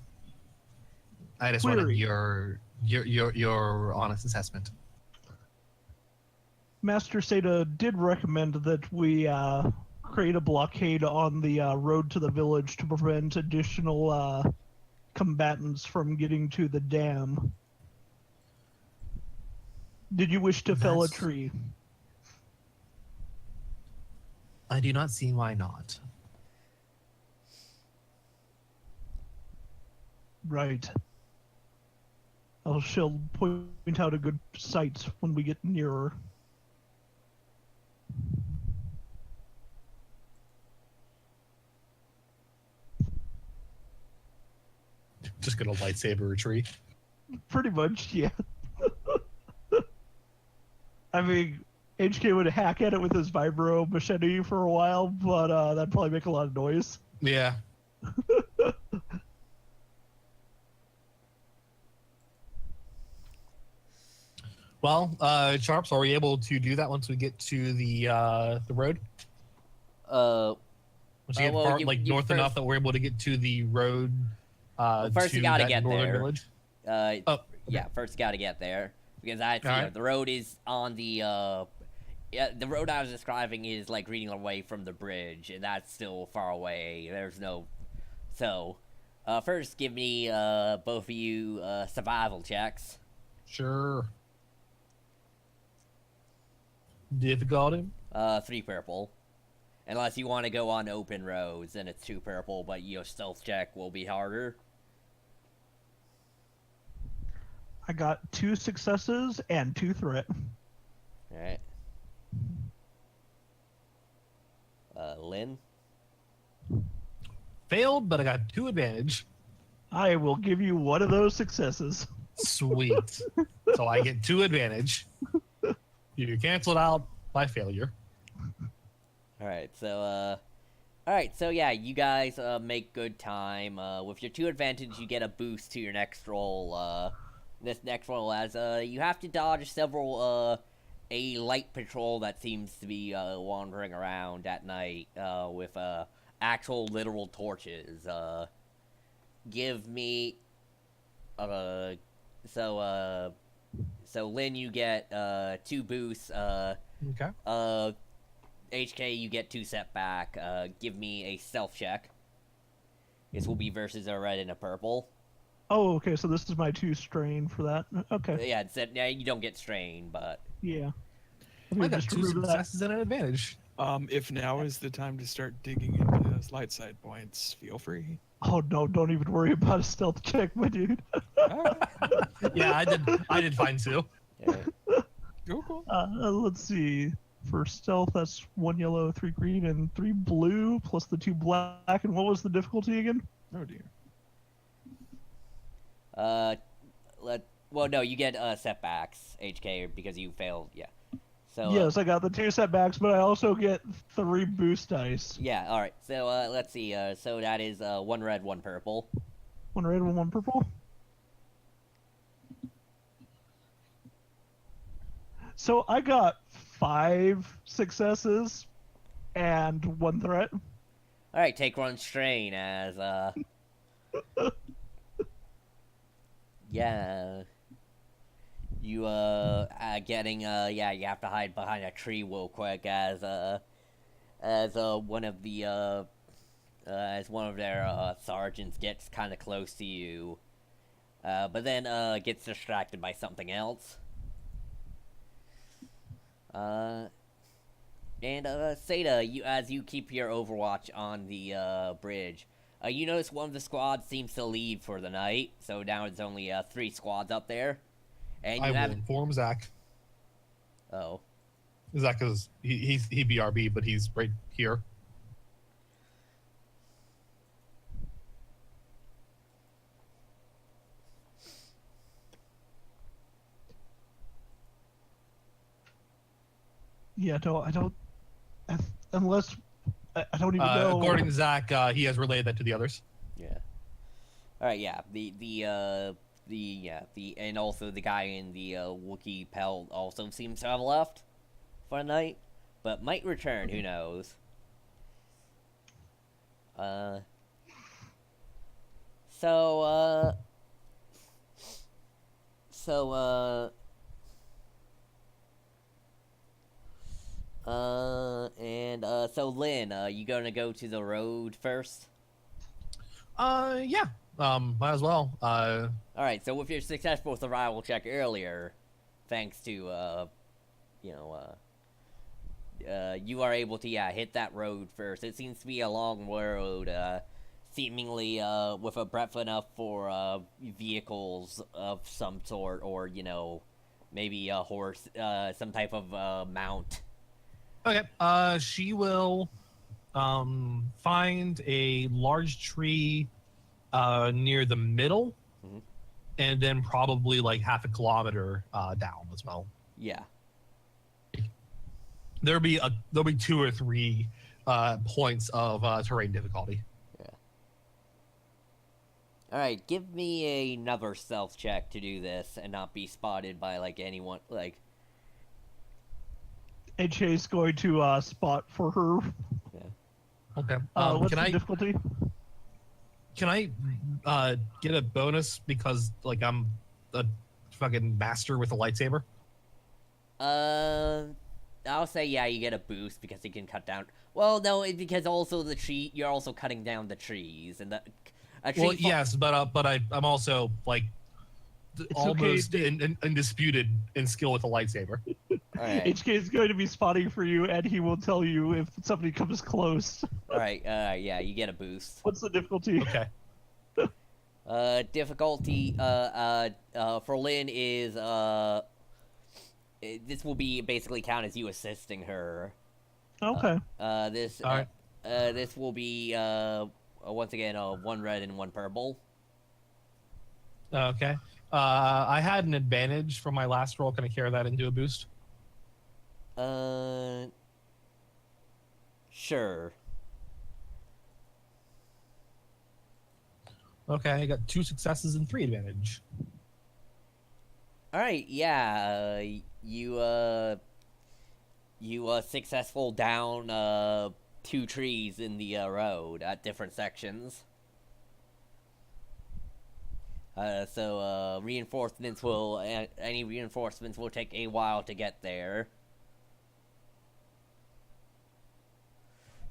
I just wanted Query. your honest assessment. Master Seda did recommend that we create a blockade on the road to the village to prevent additional combatants from getting to the dam. Did you wish to fell a That's- tree? I do not see why not. Right. I shall point out a good site when we get nearer. Just gonna lightsaber a tree. Pretty much, yeah. I mean, HK would hack at it with his vibro machete for a while, but that'd probably make a lot of noise. Yeah. Well, Sharps, are we able to do that once we get to the road? Uh, Once we get well, far, you- like you north first- enough that we're able to get to the road. first to you gotta that get northern there. village? yeah, first you gotta get there because Alright. the road is on the the road I was describing is like reading away from the bridge, and that's still far away. There's no, so first give me both of you survival checks. Sure. Difficulty? 3 purple. Unless you want to go on open roads, then it's 2 purple, but your stealth check will be harder. I got 2 successes and 2 threat. Alright. Lynn? Failed, but I got 2 advantage. I will give you one of those successes. Sweet. So I get 2 advantage. You cancel it out by failure. Alright, so yeah, you guys make good time. With your 2 advantage, you get a boost to your next roll. This next roll, as you have to dodge several a light patrol that seems to be wandering around at night with actual literal torches. Give me so Lynn, you get 2 boosts. Okay. HK, you get 2 setback. Give me a stealth check. This will be versus a red and a purple. Oh, okay. So this is my 2 strain for that. Okay. Yeah, you don't get strain, but Yeah. I got 2 successes and an advantage. If now is the time to start digging into those light side points, feel free. Oh no! Don't even worry about a stealth check, my dude. Yeah, I did fine too. Cool. Let's see. For stealth, that's 1 yellow, 3 green, and 3 blue, plus the 2 black. And what was the difficulty again? Oh dear. Well, no, you get setbacks, HK, because you failed. Yeah. So Yes, I got the 2 setbacks, but I also get 3 boost dice. yeah. All right. So let's see. So that is 1 red, 1 purple. 1 red and 1 purple. So I got 5 successes and 1 threat. All right. Take 1 strain as yeah. You getting yeah, you have to hide behind a tree real quick as one of the as one of their sergeants gets kind of close to you, but then gets distracted by something else. And Seda, as you keep your overwatch on the bridge, you notice one of the squads seems to leave for the night, so now it's only 3 squads up there. And you I will inform Zach. Oh. Zach is he BRB, but he's right here. Yeah, no, I don't. Unless I don't even know. According to Zach, he has relayed that to the others. Yeah. All right. Yeah. And also the guy in the Wookiee pelt also seems to have left for the night, but might return. Who knows? So Lynn, you gonna go to the road first? Yeah. Might as well. All right. So with your successful survival check earlier, thanks to you are able to hit that road first. It seems to be a long road, seemingly with a breadth enough for vehicles of some sort, or maybe a horse, some type of mount. Okay. She will find a large tree near the middle, and then probably like half a kilometer down as well. Yeah. There'll be 2 or 3 points of terrain difficulty. Yeah. All right, give me another stealth check to do this and not be spotted by anyone. And Chase going to spot for her. Okay. What's can the I difficulty? can I get a bonus because I'm a fucking master with a lightsaber? I'll say you get a boost because you can cut down. Well, no, because also you're also cutting down the trees and a tree. Well, yes, but I'm also almost okay. undisputed in skill with a lightsaber. All right. HK is going to be spotting for you, and he will tell you if somebody comes close. All right. You get a boost. What's the difficulty? Okay. Difficulty for Lynn is this will be basically count as you assisting her. Okay. This will be once again 1 red and 1 purple. Okay. I had an advantage from my last roll. Can I carry that into a boost? Sure. Okay, I got 2 successes and 3 advantage. Alright, yeah, you successful down, 2 trees in the, road at different sections. So reinforcements will, any reinforcements will take a while to get there.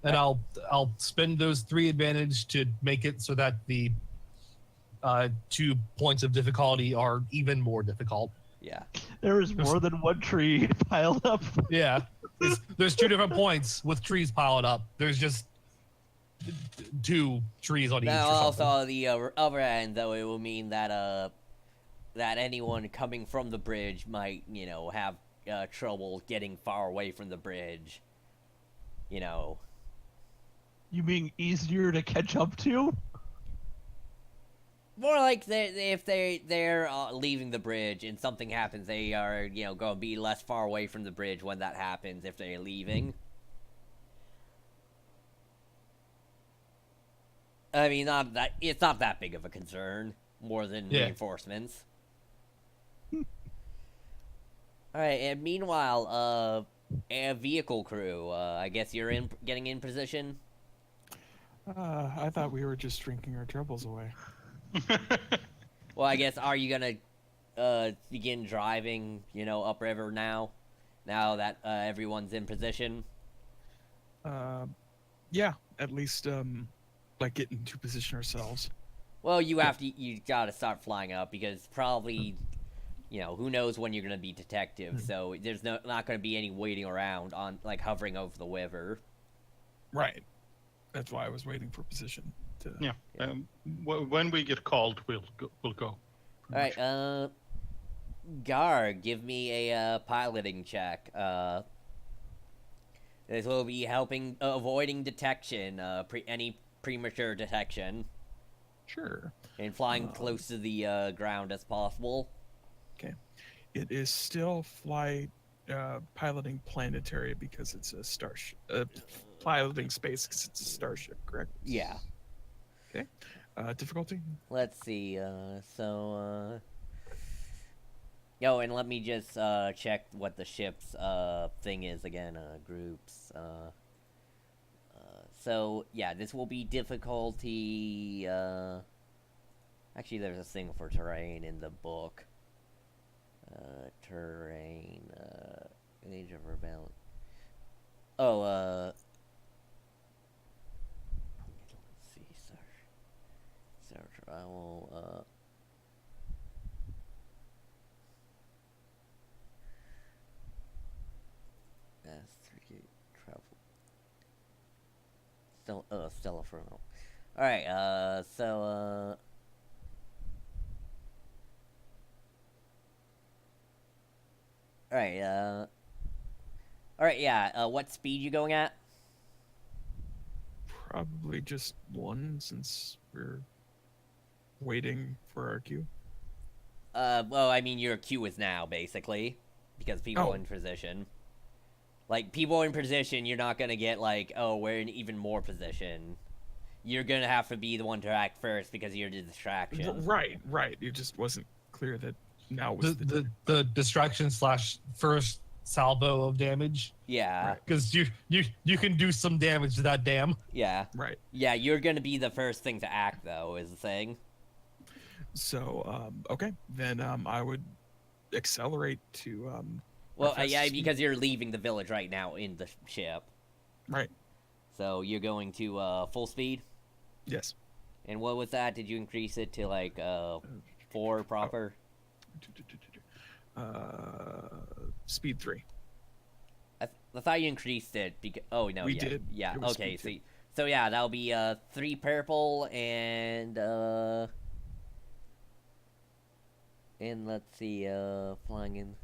And I'll spend those 3 advantage to make it so that the 2 points of difficulty are even more difficult. Yeah. There is more than one tree piled up. Yeah, there's 2 different points with trees piled up. There's just 2 trees on each. Now, Or also something. on the other end, though, it will mean that that anyone coming from the bridge might, have trouble getting far away from the bridge. You mean easier to catch up to? More like if they're leaving the bridge and something happens, they are going to be less far away from the bridge when that happens if they're leaving. I mean, it's not that big of a concern. More than reinforcements. All right, and meanwhile, a vehicle crew. I guess you're getting in position. I thought we were just drinking our troubles away. Well, I guess are you gonna begin driving, upriver now? Now that everyone's in position. Yeah, at least like get into position ourselves. Well, you gotta start flying up because probably, who knows when you're gonna be detective. So there's not gonna be any waiting around on like hovering over the river. Right. That's why I was waiting for position. Yeah. When we get called, we'll go. All right. Gar, give me a piloting check. This will be helping avoiding detection. Any premature detection. Sure. And flying close to the ground as possible. Okay. It is still piloting planetary because it's a starship. Piloting space because it's a starship, correct? Yeah. Okay. Difficulty? Let's see. And let me just check what the ship's thing is again. Groups. So yeah, this will be difficulty. Actually, there's a thing for terrain in the book. Terrain. Age of Rebellion. Oh. Let's see. Search. I will. S3 travel. Stella Ferno. Alright, Alright, yeah, what speed you going at? Probably just 1 since we're waiting for our queue. Well, I mean, your queue is now, basically. Because people in position. Like, people in position, you're not gonna get, like, oh, we're in even more position. You're gonna have to be the one to act first because you're the distraction. Right. It just wasn't clear that now was the distraction / first salvo of damage. Yeah. Because you can do some damage to that dam. Yeah. Right. Yeah, you're gonna be the first thing to act, though, is the thing. So, okay. Then I would accelerate to... Well, yeah, because you're leaving the village right now in the ship. Right. So you're going to full speed? Yes. And what was that? Did you increase it to, like, 4 proper? Speed 3. I thought you increased it because... Oh, no, We yeah. did. Yeah, It was okay, speed so yeah, that'll be 3 purple and let's see, flying in...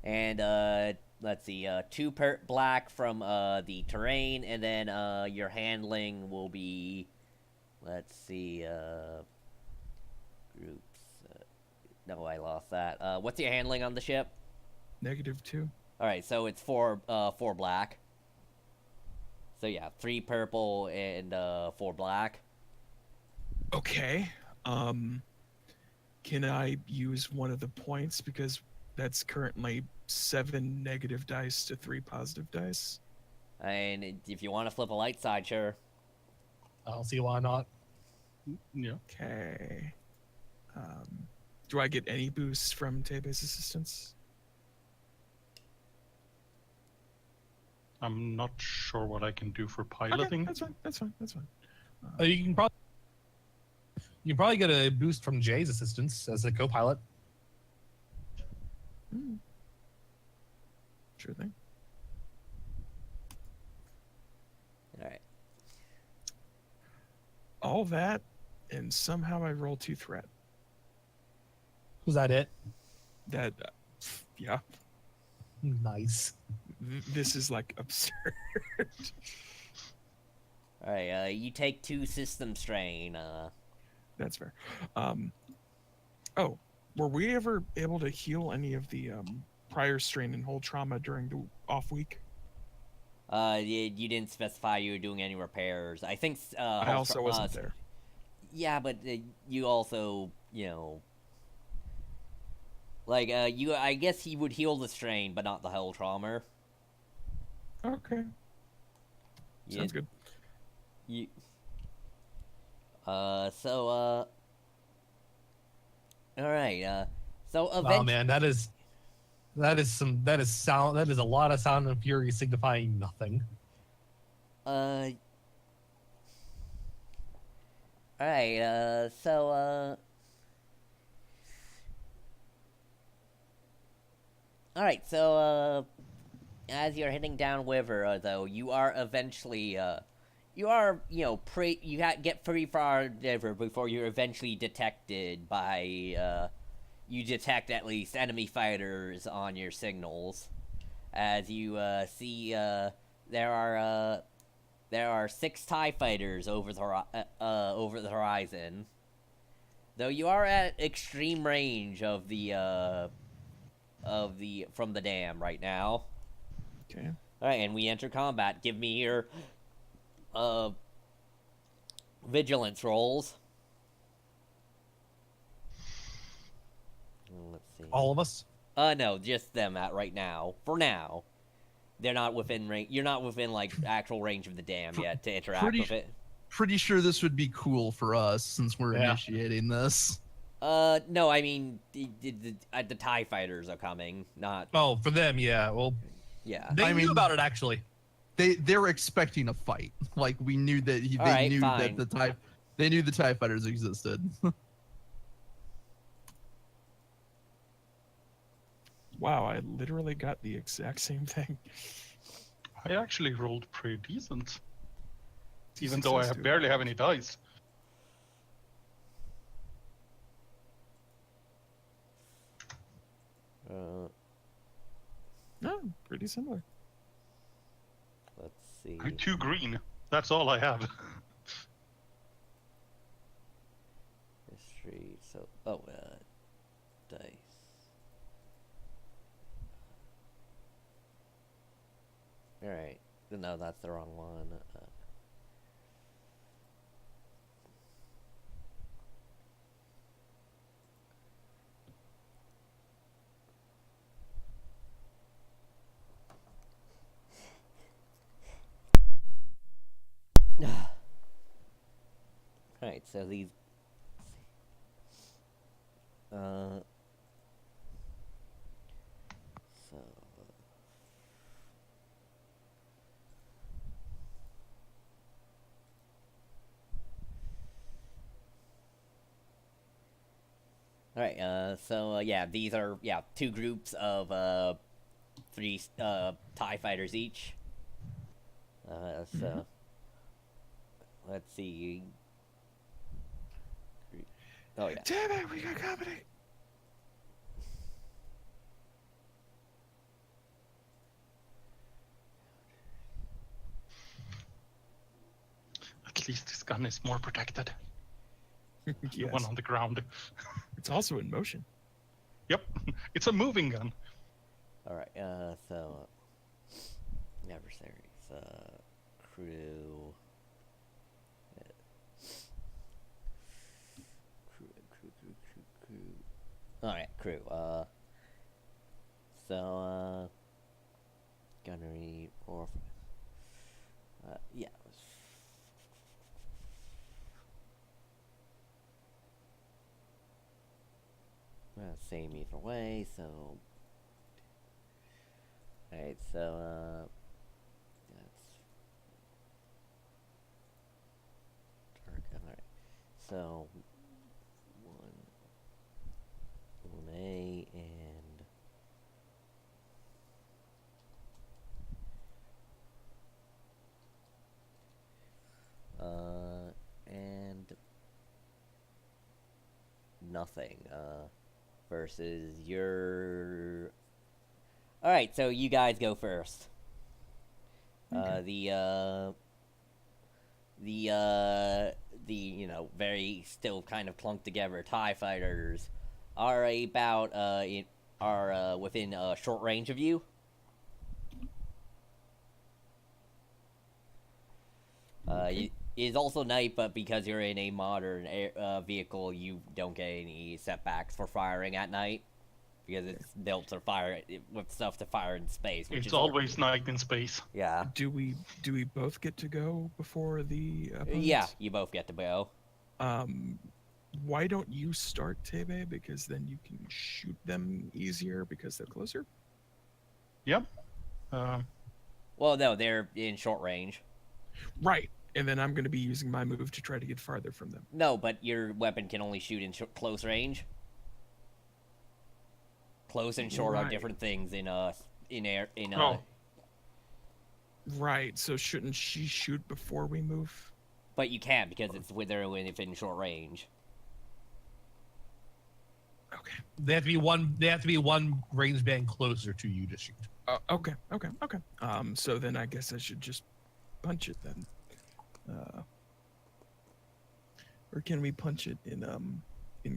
And, let's see, 2 black from, the terrain, and then, your handling will be, let's see, groups, No, I lost that. What's your handling on the ship? -2. All right, so it's 4 black. So yeah, 3 purple and 4 black. Okay. Can I use one of the points because that's currently 7 negative dice to 3 positive dice? And if you want to flip a light side, sure. I don't see why not. Yeah. Okay. Do I get any boosts from Tebe's assistance? I'm not sure what I can do for Okay, piloting. that's fine. That's fine. That's fine. You can probably get a boost from Jay's assistance as a co-pilot. Sure thing. All right. All that, and somehow I roll 2 threat. Was that it? That, yeah. Nice. This is like absurd. All right. You take 2 system strain. That's fair. Oh, were we ever able to heal any of the prior strain and hold trauma during the off week? You didn't specify you were doing any repairs. I think. I also wasn't there. Yeah, but you also, like I guess he would heal the strain, but not the hull trauma. Okay. Sounds good. You. All right. So eventually. Oh man, that is a lot of sound and fury signifying nothing. All right. All right. So as you're heading down river, though, you are eventually get pretty far river before you're eventually detected by you detect at least enemy fighters on your signals, as you see there are 6 TIE fighters over the horizon. Though you are at extreme range from the dam right now. Okay. All right, and we enter combat. Give me your vigilance rolls. Let's see. All of us? No, just them at right now. For now, they're not within range. You're not within like actual range of the dam yet to interact with it. Pretty sure this would be cool for us since we're initiating this. No, I mean the TIE fighters are coming. Not. Oh, for them, yeah. Well, Yeah. they knew about it actually. They're expecting a fight. Like we knew that they knew fine. that they knew the TIE fighters existed. Wow, I literally got the exact same thing. I actually rolled pretty decent. Two Even though I success, barely have any dice. No, pretty similar. Let's see. I'm 2 green. That's all I have. History. So, dice. All right. No, that's the wrong one. Alright, so these. So. Alright, yeah, these are, 2 groups of, 3, TIE fighters each. So. Let's see. Oh, yeah. Damn it, we got company. At least this gun is more protected. The Yes. one on the ground. It's also in motion. Yep, it's a moving gun. All right. So adversaries, crew. Crew. All right, crew. So gunnery or yeah. Same either way. So. Alright, so, that's dark, alright. So, one A and nothing, versus your... Alright, so you guys go first. The, you know, very still kind of clunked together TIE fighters are about, within, short range of you. It is also night, but because you're in a modern vehicle, you don't get any setbacks for firing at night. Because it's built to fire with stuff to fire in space. Which It's is always night in space. Yeah. Do we both get to go before the opponents? Yeah, you both get to go. Why don't you start, Tebe? Because then you can shoot them easier because they're closer. Yep. Well, no, they're in short range. Right. And then I'm going to be using my move to try to get farther from them. No, but your weapon can only shoot in close range. Close and short are different things in air. Right. So shouldn't she shoot before we move? But you can't because it's within short range. Okay. They have to be one. They have to be one range band closer to you to shoot. Okay. So then I guess I should just punch it then. Or can we punch it in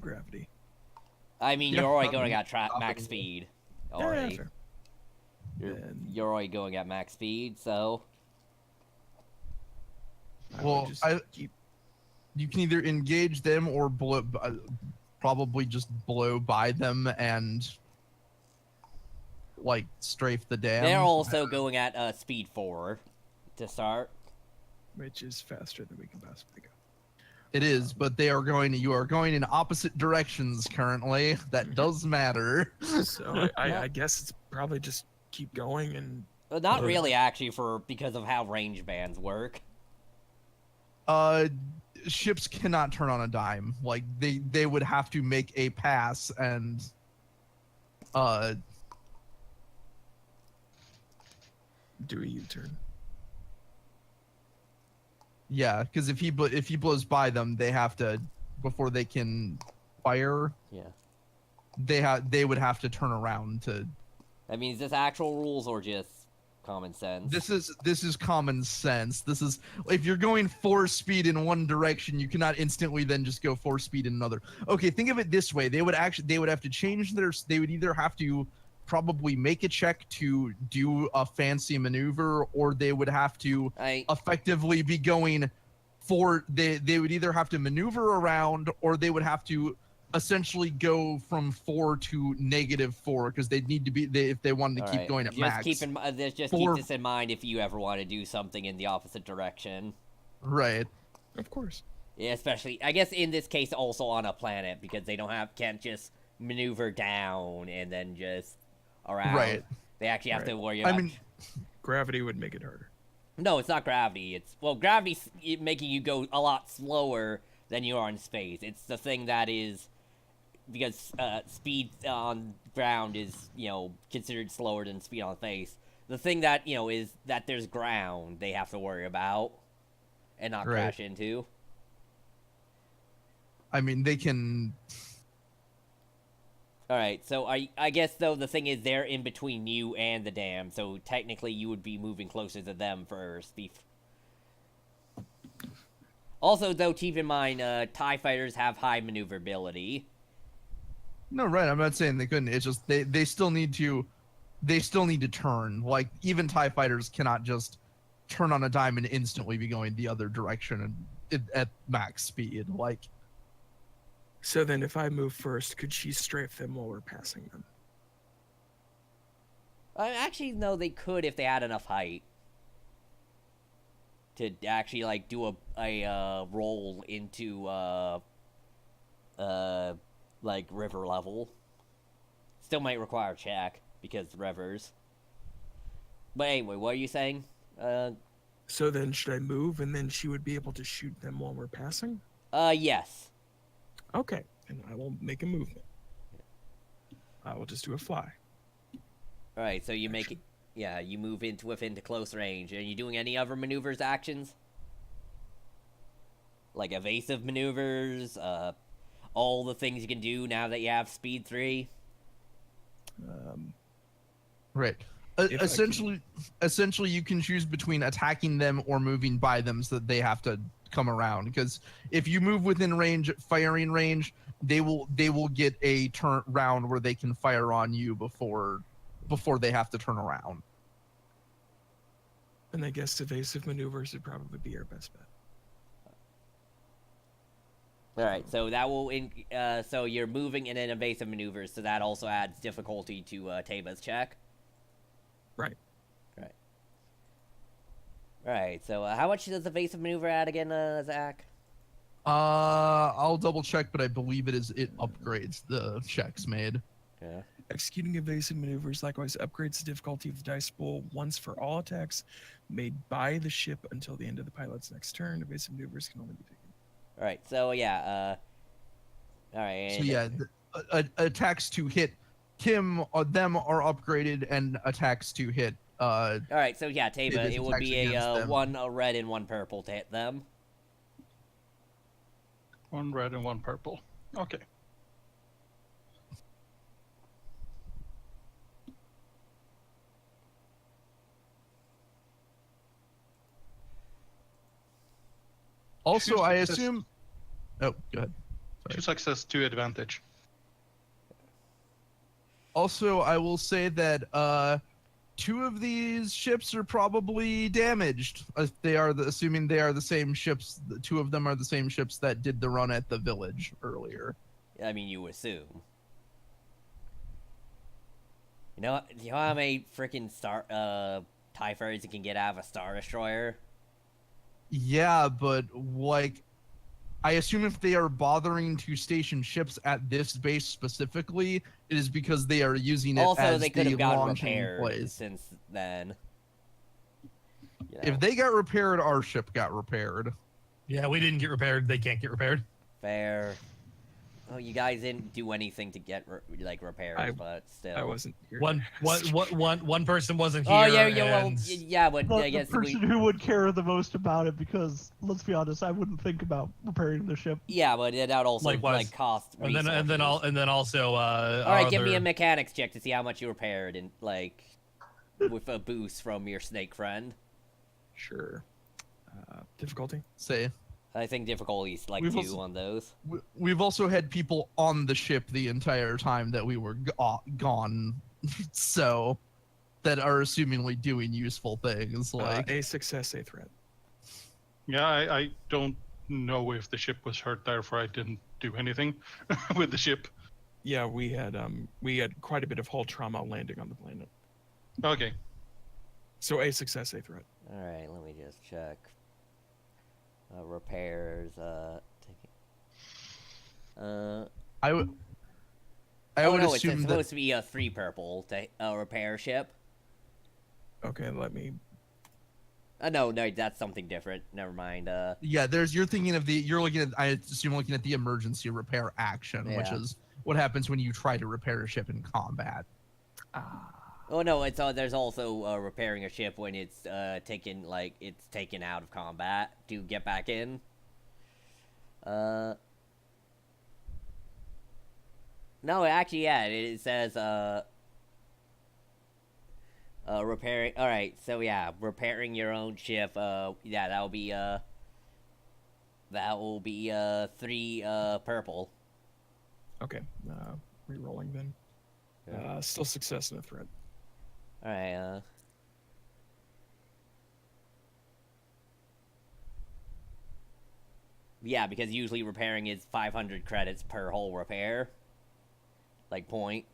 gravity? I mean, Yeah, you're already going at max probably. speed. Yeah, Already. fair. Then You're already going at max speed, so. I will Well, just keep. You can either engage them or probably just blow by them and like strafe the dam. They're also going at speed 4 to start. Which is faster than we can possibly go. It is, but you are going in opposite directions currently. That does matter. So I guess it's probably just keep going and. Not really, actually, because of how range bands work. Ships cannot turn on a dime. Like they would have to make a pass and do a U-turn. yeah, because if he blows by them, they have to, before they can fire. Yeah. They would have to turn around to. I mean, is this actual rules or just common sense? This is common sense. This is, if you're going 4 speed in one direction, you cannot instantly then just go 4 speed in another. Okay, think of it this way: they would have to change they would either have to probably make a check to do a fancy maneuver, or they would have to effectively be going they would either have to maneuver around, or they would have to essentially go from 4 to -4, because they'd need to be if they wanted to keep going at max. Keep this in mind if you ever want to do something in the opposite direction. Right. Of course. Yeah, especially I guess in this case also on a planet, because they can't just maneuver down and then just around. Right. They actually have to worry about. I mean, Gravity would make it harder. No, it's not gravity. Gravity's making you go a lot slower than you are in space. It's the thing that is, because speed on ground is, considered slower than speed on space. The thing that, is that there's ground they have to worry about and not crash into. I mean, they can. Alright, so I guess, though, the thing is they're in between you and the dam, so technically you would be moving closer to them first. Also, though, keep in mind, TIE fighters have high maneuverability. No, right. I'm not saying they couldn't. It's just they still need to turn. Like even TIE fighters cannot just turn on a dime and instantly be going the other direction and at max speed. Like So then, if I move first, could she strafe them while we're passing them? Actually, no, they could if they had enough height to actually like do a roll into like river level. Still might require a check because rivers. But anyway, what are you saying? So then, should I move, and then she would be able to shoot them while we're passing? Yes. Okay, and I will make a movement. I will just do a fly. All right, so you make it. Yeah, you move into within close range. Are you doing any other maneuvers, actions? Like evasive maneuvers, all the things you can do now that you have speed 3? right. If I Essentially, you can choose between attacking them or moving by them, so that they have to come around. Because if you move within range, firing range, they will get a turn round where they can fire on you before they have to turn around. And I guess evasive maneuvers would probably be our best bet. All right, so that will so you're moving in an evasive maneuvers, so that also adds difficulty to Taba's check. Right. Right. All right. So how much does evasive maneuver add again, Zach? I'll double check, but I believe it upgrades the checks made. Yeah. Executing evasive maneuvers likewise upgrades the difficulty of the dice pool once for all attacks made by the ship until the end of the pilot's next turn. Evasive maneuvers can only be taken. All right. So yeah. All right. So yeah, attacks to hit Tim or them are upgraded, and attacks to hit. All right. So yeah, Taba, it would attacks be against them. one red and one purple to hit them. 1 red and 1 purple. Okay. Also, Choose I success- assume. Oh, go ahead. Two success, 2 advantage. Also, I will say that 2 of these ships are probably damaged. Assuming they are the same ships. The 2 of them are the same ships that did the run at the village earlier. I mean, you assume. You know how many freaking TIE fighters you can get out of a Star Destroyer? Yeah, but like, I assume if they are bothering to station ships at this base specifically, it is because they are using it Also, as they could have the gotten launching repaired place. since then. You know, If they got repaired, our ship got repaired. Yeah, we didn't get repaired. They can't get repaired. fair. Oh, you guys didn't do anything to get repairs, but still. I wasn't here. One person wasn't here. Oh yeah, well, and- yeah, but I The guess person who would care the most about it, because let's be honest, I wouldn't think about repairing the ship. yeah, but that would also Likewise. cost. and then resources. also. All right, give me a mechanics check to see how much you repaired, and with a boost from your snake friend. Sure. Difficulty? Say, I think difficulty's like We've 2 also- on those. we've also had people on the ship the entire time that we were gone, so that are assumingly doing useful things. Like, A success, a threat. Yeah, I don't know if the ship was hurt, therefore I didn't do anything with the ship. Yeah, we had quite a bit of hull trauma landing on the planet. Okay. So a success, a threat. All right, let me just check. Repairs. I would It's assume that. supposed to be a 3 purple to repair ship. Okay, let me. No, that's something different. Never mind. Yeah, you're looking at the emergency repair action, which Yeah. is what happens when you try to repair a ship in combat. Oh no, it's there's also repairing a ship when it's taken out of combat to get back in. No, actually, yeah, it says repairing. All right, so yeah, repairing your own ship. Yeah, that will be 3 purple. Okay. Rerolling then. Yeah. Still success and a threat. All right. Yeah, because usually repairing is 500 credits per whole repair. Like point.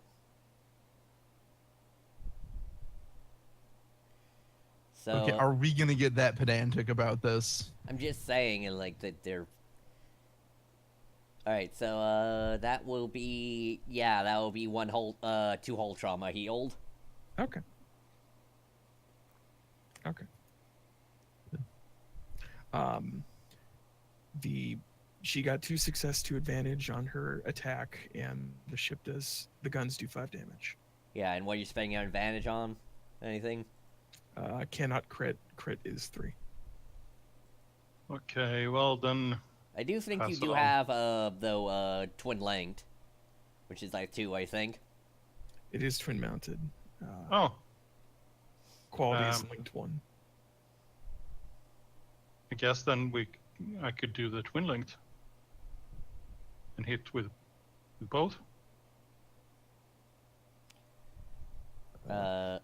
So Okay, are we gonna get that pedantic about this? I'm just saying, and like that they're. All right, so that will be that will be 2 whole trauma healed. Okay. Okay. She got 2 success, 2 advantage on her attack, and the guns do 5 damage. Yeah, and what you're spending your advantage on? Anything? Cannot crit. Crit is 3. Okay, well then. I do think you Pass it do on. have though twin linked, which is like 2, I think. It is twin mounted. Oh, Quality is linked 1. I guess then I could do the twin linked and hit with both. I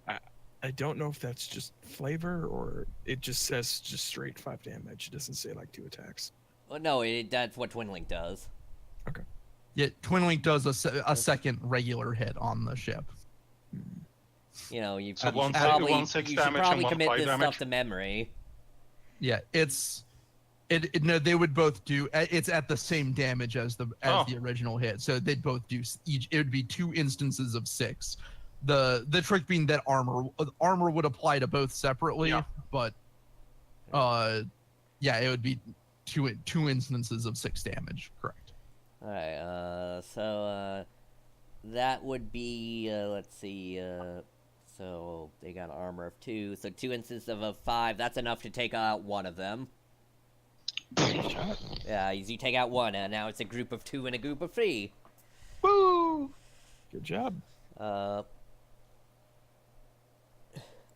don't know if that's just flavor or it just says just straight 5 damage. It doesn't say like 2 attacks. Well, no, that's what twin link does. Yeah, Twin Link does a second regular hit on the ship. You know, you So should one probably, 6 you should damage and probably 1 commit 5 this damage. stuff to memory. Yeah, no, they would both do. It's at the same damage as the original hit, so they'd both do each. It would be 2 instances of 6. The trick being that armor would apply to both separately, Yeah. but it would be two instances of 6 damage. Correct. All right. So that would be let's see. So they got armor of 2. So 2 instances of a 5. That's enough to take out one of them. Shot. Yeah, you take out one, and now it's a group of 2 and a group of 3. Woo! Good job. Alright,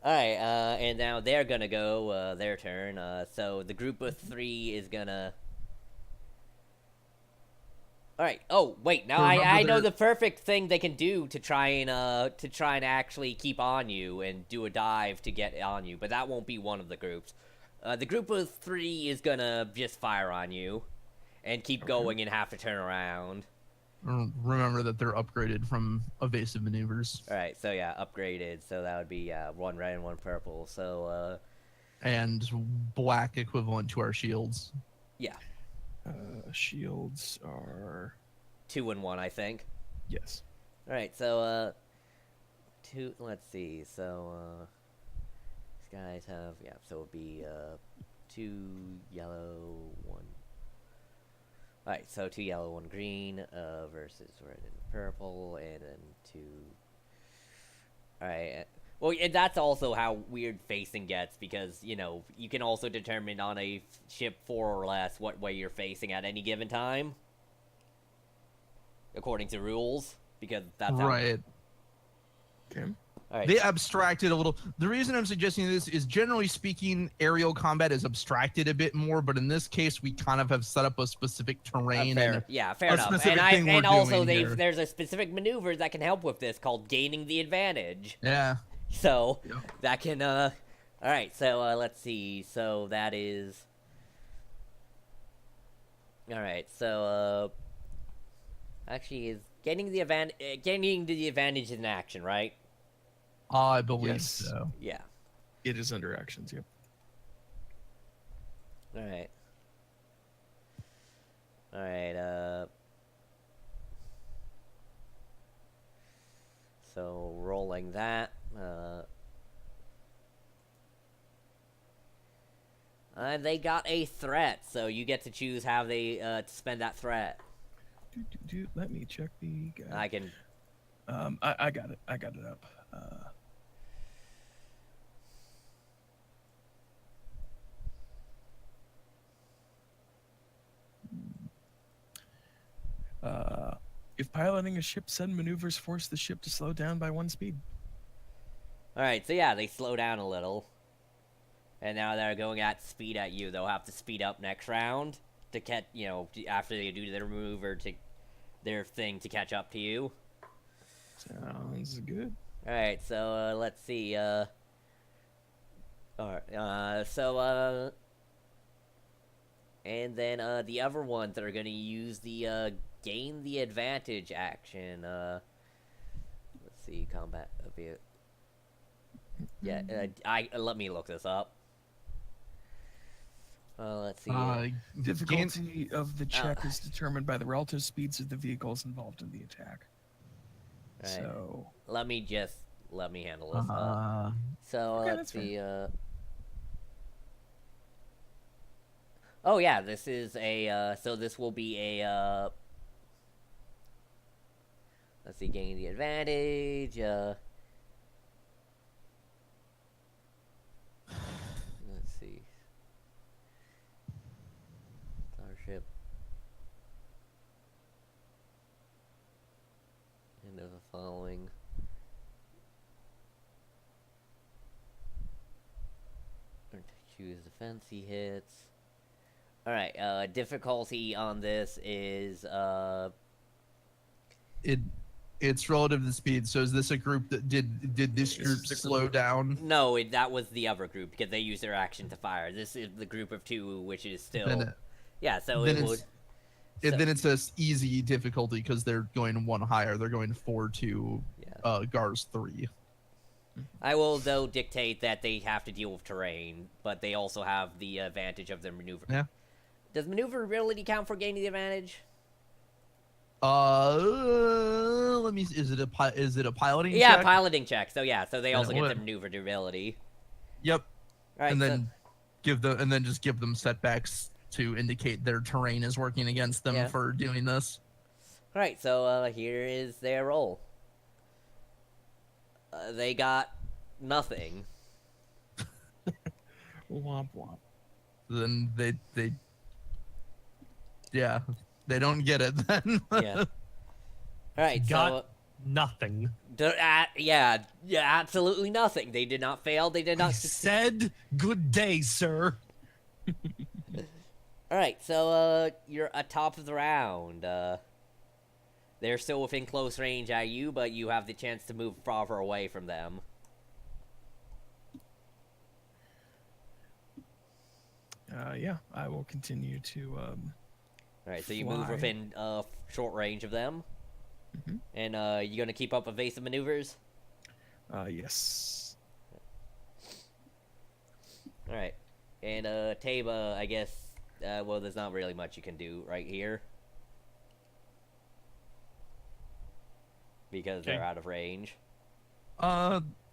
and now they're gonna go, their turn. So the group of 3 is gonna... Alright, oh, wait, now Remember I know their- the perfect thing they can do to try and actually keep on you and do a dive to get on you, but that won't be one of the groups. The group of 3 is gonna just fire on you and keep going and have to turn around. Remember that they're upgraded from evasive maneuvers. Alright, so yeah, upgraded, so that would be 1 red and 1 purple, so And black equivalent to our shields. yeah, Shields are 2 and 1, I think. yes. Alright, so 2, let's see, so these guys have, so it'll be 2 yellow, 1. Alright, so 2 yellow, 1 green, versus red and purple, and then 2. Alright, well, and that's also how weird facing gets, because, you know, you can also determine on a ship 4 or less what way you're facing at any given time. According to rules, because that's how... Right. Okay. Alright, They abstracted a little. The reason I'm suggesting this is, generally speaking, aerial combat is abstracted a bit more, but in this case, we kind of have set up a specific terrain. fair a enough. specific And thing we're and also doing here. there's a specific maneuver that can help with this called gaining the advantage. Yeah. So Yep. that can all right, so let's see. So that is all right. So actually is gaining the advantage in action, right? I believe Yes. so. Yeah. It is under actions, yep. All right. All right. So rolling that. They got a threat, so you get to choose how they to spend that threat. Let me check the guy. I can. I got it. I got it up. If piloting a ship, sudden maneuvers force the ship to slow down by 1 speed. All right, so yeah, they slow down a little, and now they're going at speed at you. They'll have to speed up next round to catch, after they do their maneuver to their thing to catch up to you. Sounds good. All right, so let's see. All right. And then the other ones that are gonna use the gain the advantage action. Let's see, combat a bit. Yeah, I let me look this up. Let's see. Difficulty of the check is determined by the relative speeds of the vehicles involved in the attack. Right. So Let me handle this. So Okay, let's that's fair. see. Oh yeah, this is a. So this will be a. Let's see, gain the advantage. Let's see. Starship. End of the following. Choose defense he hits. Alright, difficulty on this is It's relative to speed. So is this a group that did this group slow down? no, that was the other group because they used their action to fire. This is the group of two, which is still yeah. So then it would. then it's a easy difficulty because they're going one higher. They're going 4 to Gars 3. I will though dictate that they have to deal with terrain, but they also have the advantage of their maneuver. Yeah. Does maneuverability count for gaining the advantage? Let me. Is it a piloting? Yeah, check? piloting check. So yeah, so they also get what- the maneuverability. Yep. All right, And then just give them setbacks to indicate their terrain is working against them Yeah. for doing this. all right. So here is their roll. They got nothing. Womp womp. Then they they don't get it then. Yeah. All right. Got nothing. Yeah, absolutely nothing. They did not fail. They did I not. said good day, sir. All right, so you're atop of the round. They're still within close range at you, but you have the chance to move farther away from them. Yeah, I will continue to. All right, so you move Fly. within short range of them, Mhm. and you gonna keep up evasive maneuvers. Yes. All right, and Taba, I guess. Well, there's not really much you can do right here because they're Okay. out of range.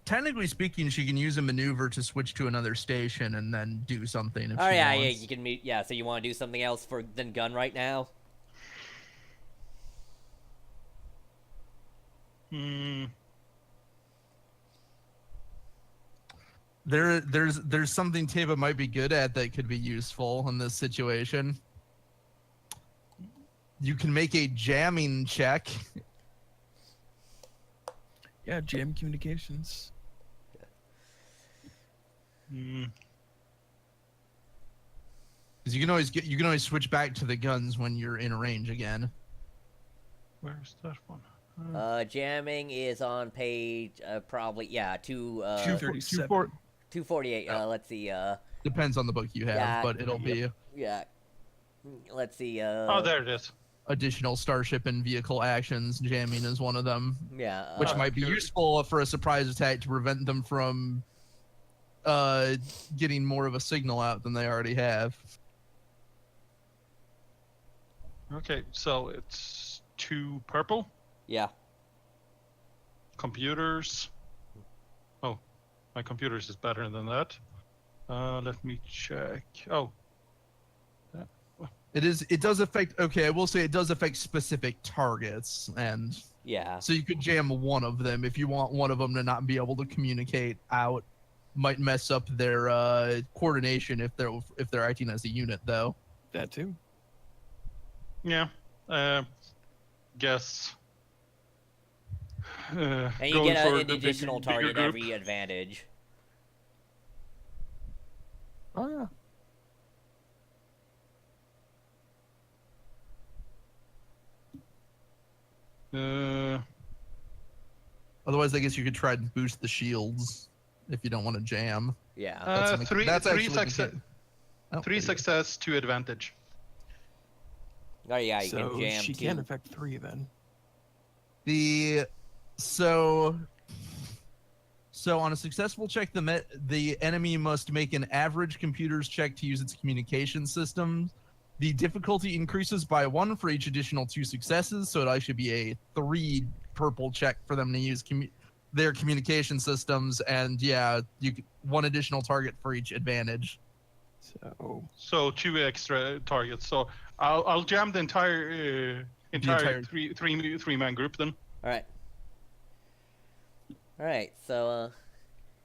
Technically speaking, she can use a maneuver to switch to another station and then do something. If Oh she yeah, wants. yeah, you can meet. Yeah, so you want to do something else than gun right now? Hmm. There's something Taba might be good at that could be useful in this situation. You can make a jamming check. Yeah, jam communications. Hmm. Because you can always switch back to the guns when you're in range again. Where's that one? Jamming is on page probably 237. 248. Let's see. Depends on the book you have, Yeah. but it'll be Yeah. Let's see. Oh, there it is. additional starship and vehicle actions. Jamming is one of them, Yeah. which might be good. useful for a surprise attack to prevent them from getting more of a signal out than they already have. Okay, so it's 2 purple Yeah. computers. Oh, my computers is better than that. Let me check. Oh, It does affect. Okay, I will say it does affect specific targets, and Yeah. so you could jam one of them if you want one of them to not be able to communicate out. Might mess up their coordination if they're acting as a unit, though. That too. yeah. Guess. And you Going get for an the additional bigger target group. every advantage. Oh yeah. Otherwise, I guess you could try to boost the shields if you don't want to jam. Yeah. That's Three actually success. Oh, Three there you go. success, 2 advantage. Oh yeah, you So can jam she too. can affect 3 then. So on a successful check, the enemy must make an average computer's check to use its communication systems. The difficulty increases by 1 for each additional 2 successes, so it actually be a 3 purple check for them to use their communication systems, and yeah, 1 additional target for each advantage. So 2 extra targets. So I'll jam the entire entire- three-man group then. All right. All right. So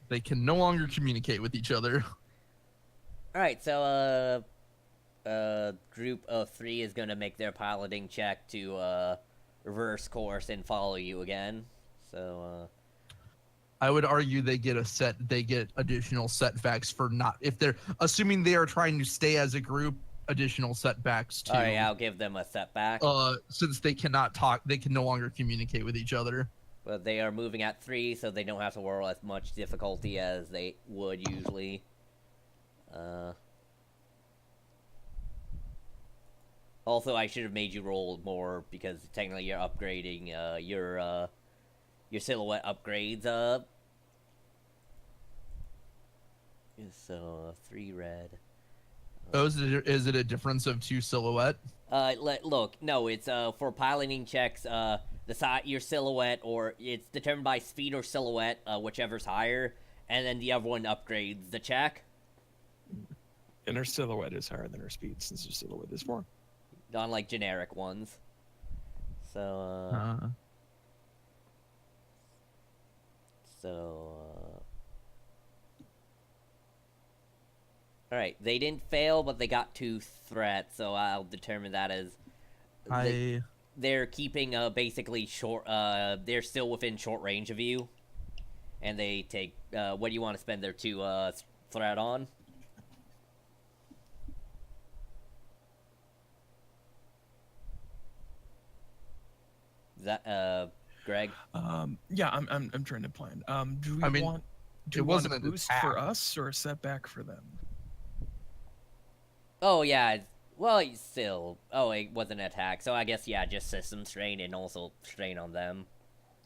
They can no longer communicate with each other. all right. So group of 3 is gonna make their piloting check to reverse course and follow you again. So I would argue they get additional setbacks for not, if they're assuming they are trying to stay as a group, additional setbacks too. all right, I'll give them a setback. Since they cannot talk, they can no longer communicate with each other. But they are moving at 3, so they don't have to roll as much difficulty as they would usually. Also, I should have made you roll more because technically you're upgrading your silhouette upgrades. So 3 red. Oh, is it a difference of 2 silhouette? Look, no, it's for piloting checks. Your silhouette, or it's determined by speed or silhouette, whichever's higher, and then the other one upgrades the check. and her silhouette is higher than her speed since her silhouette is 4. On like generic ones. So all right, they didn't fail, but they got 2 threats, so I'll determine that as they're keeping basically short. They're still within short range of you, and they take. What do you want to spend their 2 threat on? Is that Greg? Yeah, I'm trying to plan. Do we I mean, want it wasn't a an boost attack. for us or a setback for them? Oh yeah. Well, still. Oh, it wasn't an attack, so I guess yeah, just system strain and also strain on them.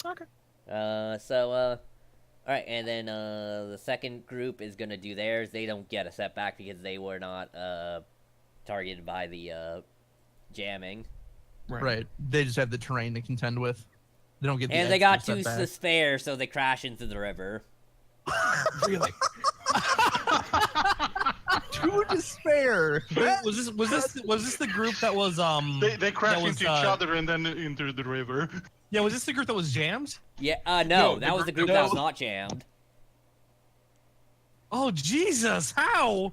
Okay. All right, and then the second group is gonna do theirs. They don't get a setback because they were not targeted by the jamming. Right. They just have the terrain to contend with. They don't get the And they got 2 extra to setback. spare, so they crash into the river. Really? 2 to spare. Wait, was this the group that was They crash that was, into each other and then into the river. Yeah, was this the group that was jammed? Yeah, No, no, the that was the group- group that no. was not jammed. Oh Jesus, how?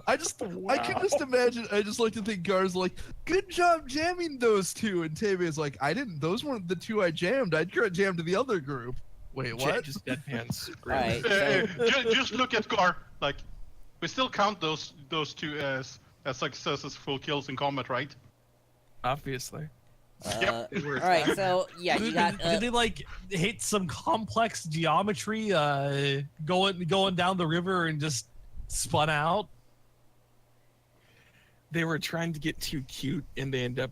I can just imagine. I just like to think Gar's like, good job jamming those 2, and Tavia's like, I didn't. Those weren't the 2 I jammed. I jammed to the other group. Wait, Jay what? just deadpans. Alright, so, Just look at Gar. Like, we still count those 2 as successful kills in combat, right? Obviously. Yep. alright, so, yeah, you got, did they like hit some complex geometry going down the river and just spun out? They were trying to get too cute and they end up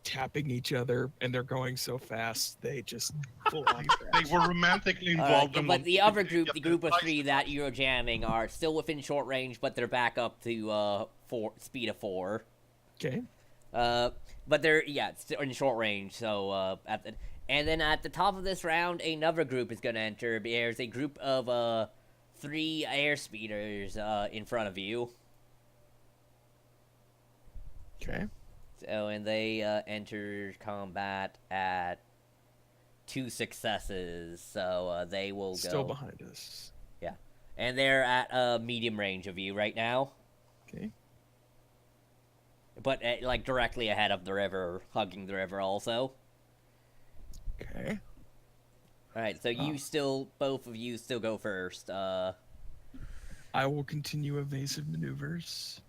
tapping each other and they're going so fast they just full on They were romantically alright, involved. in but one- the other group, Yeah, the group of nice. 3 that you're jamming are still within short range, but they're back up to, speed of 4. Okay. But they're, yeah, still in short range, so, and then at the top of this round, another group is gonna enter. There's a group of, 3 air speeders, in front of you. Okay. So, and they, enter combat at 2 successes, so, they will go. Still behind us. And they're at, medium range of you right now. Okay. But, like, directly ahead of the river, hugging the river also. Okay. Alright, so you still, both of you still go first. I will continue evasive maneuvers.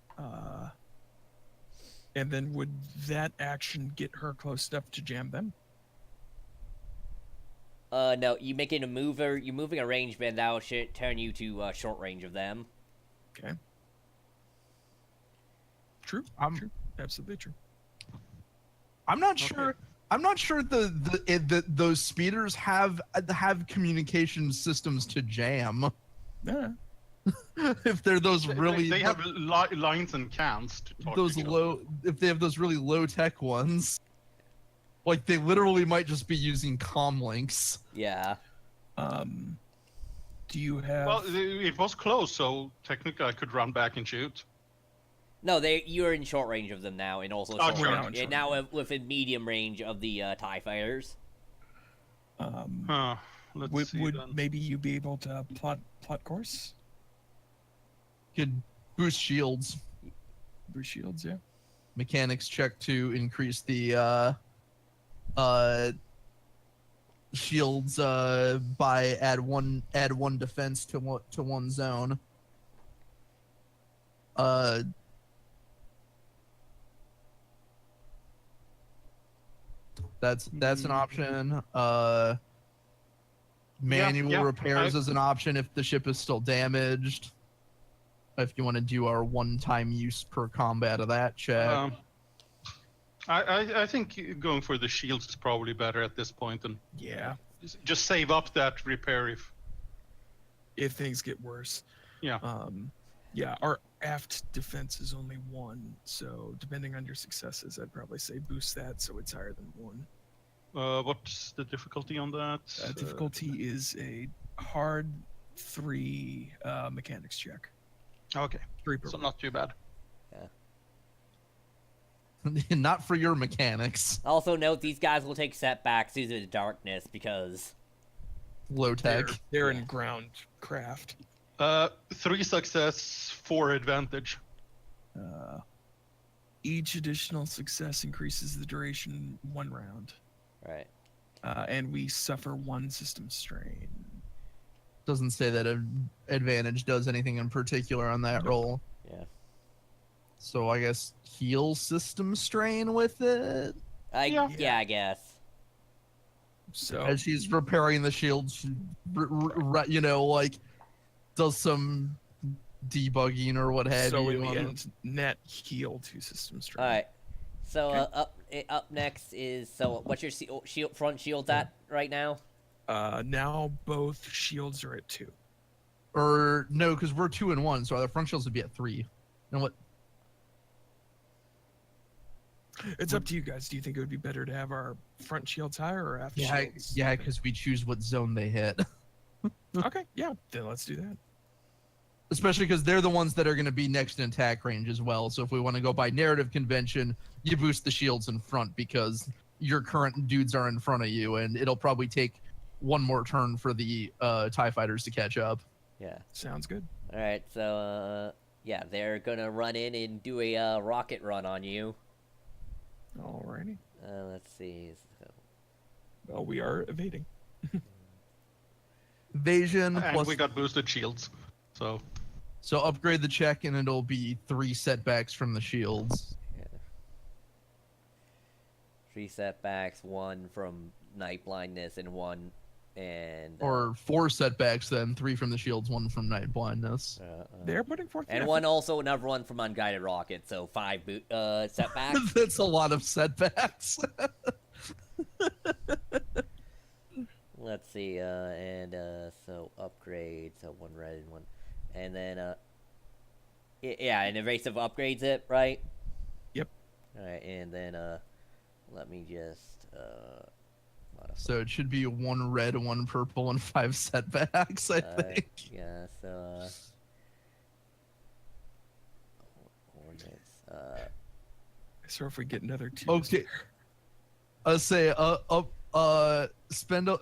And then would that action get her close enough to jam them? No, you making a mover. You're moving a range band. That'll turn you to short range of them. Okay. True. True. Absolutely true. I'm not sure. I'm not sure those speeders have communication systems to jam. Yeah. If they're those really they have lines and cans to talk those to each low other. if they have those really low tech ones, like they literally might just be using comm links. Yeah. Do you have? Well, it was close, so technically I could run back and shoot. No, you're in short range of them now, and also Oh, short sure. range. And now within medium range of the TIE fighters. Let's see would then. maybe you be able to plot course? Could boost shields. Bruce Shields, yeah. Mechanics check to increase the shields by add one defense to one zone. That's an option. Manual repairs is an option if the ship is still damaged. If you want to do our one-time use per combat of that check. I think going for the shields is probably better at this point, and Yeah. just save up that repair If things get worse. Yeah. Yeah, our aft defense is only 1, so depending on your successes, I'd probably say boost that so it's higher than 1. What's the difficulty on that? Difficulty is a hard 3 mechanics check. Okay, 3 per so roll. not too bad. Not for your mechanics. Also note, these guys will take setbacks due to the darkness because... Low tech. They're in ground craft. 3 success, 4 advantage. Each additional success increases the duration 1 round. Right. And we suffer 1 system strain. Doesn't say that advantage does anything in particular on that roll. Yeah. So I guess heal system strain with it. Yeah, I guess. So As she's repairing the shields, like does some debugging or what have so you. in the end, net heal 2 system strain. All right. So up next is what's your front shield at right now? Now both shields are at 2. Or no, because we're 2 and 1, so our front shields would be at 3. And what? It's up to you guys. Do you think it would be better to have our front shields higher or aft shields? Yeah, because we choose what zone they hit. Okay, yeah, then let's do that. Especially because they're the ones that are going to be next in attack range as well. So if we want to go by narrative convention, you boost the shields in front because your current dudes are in front of you, and it'll probably take 1 more turn for the TIE fighters to catch up. Yeah. Sounds good. All right. So yeah, they're gonna run in and do a rocket run on you. Alrighty. Let's see. So, Well, we are evading. Evasion And plus. we got boosted shields, so So upgrade the check, and it'll be 3 setbacks from the shields. 3 setbacks, 1 from night blindness, and 1 Or 4 setbacks, then 3 from the shields, 1 from night blindness. They're putting forth the and effort. another one from unguided rocket. So 5 setbacks. That's a lot of setbacks. Let's see. So upgrade. So 1 red and 1, and then yeah, and evasive upgrades it, right? Yep. All right, and then let me just modify. So it should be 1 red, 1 purple, and 5 setbacks, I think. Yeah. So ordnance. So if we get another 2. Okay. I'd say I'd spend a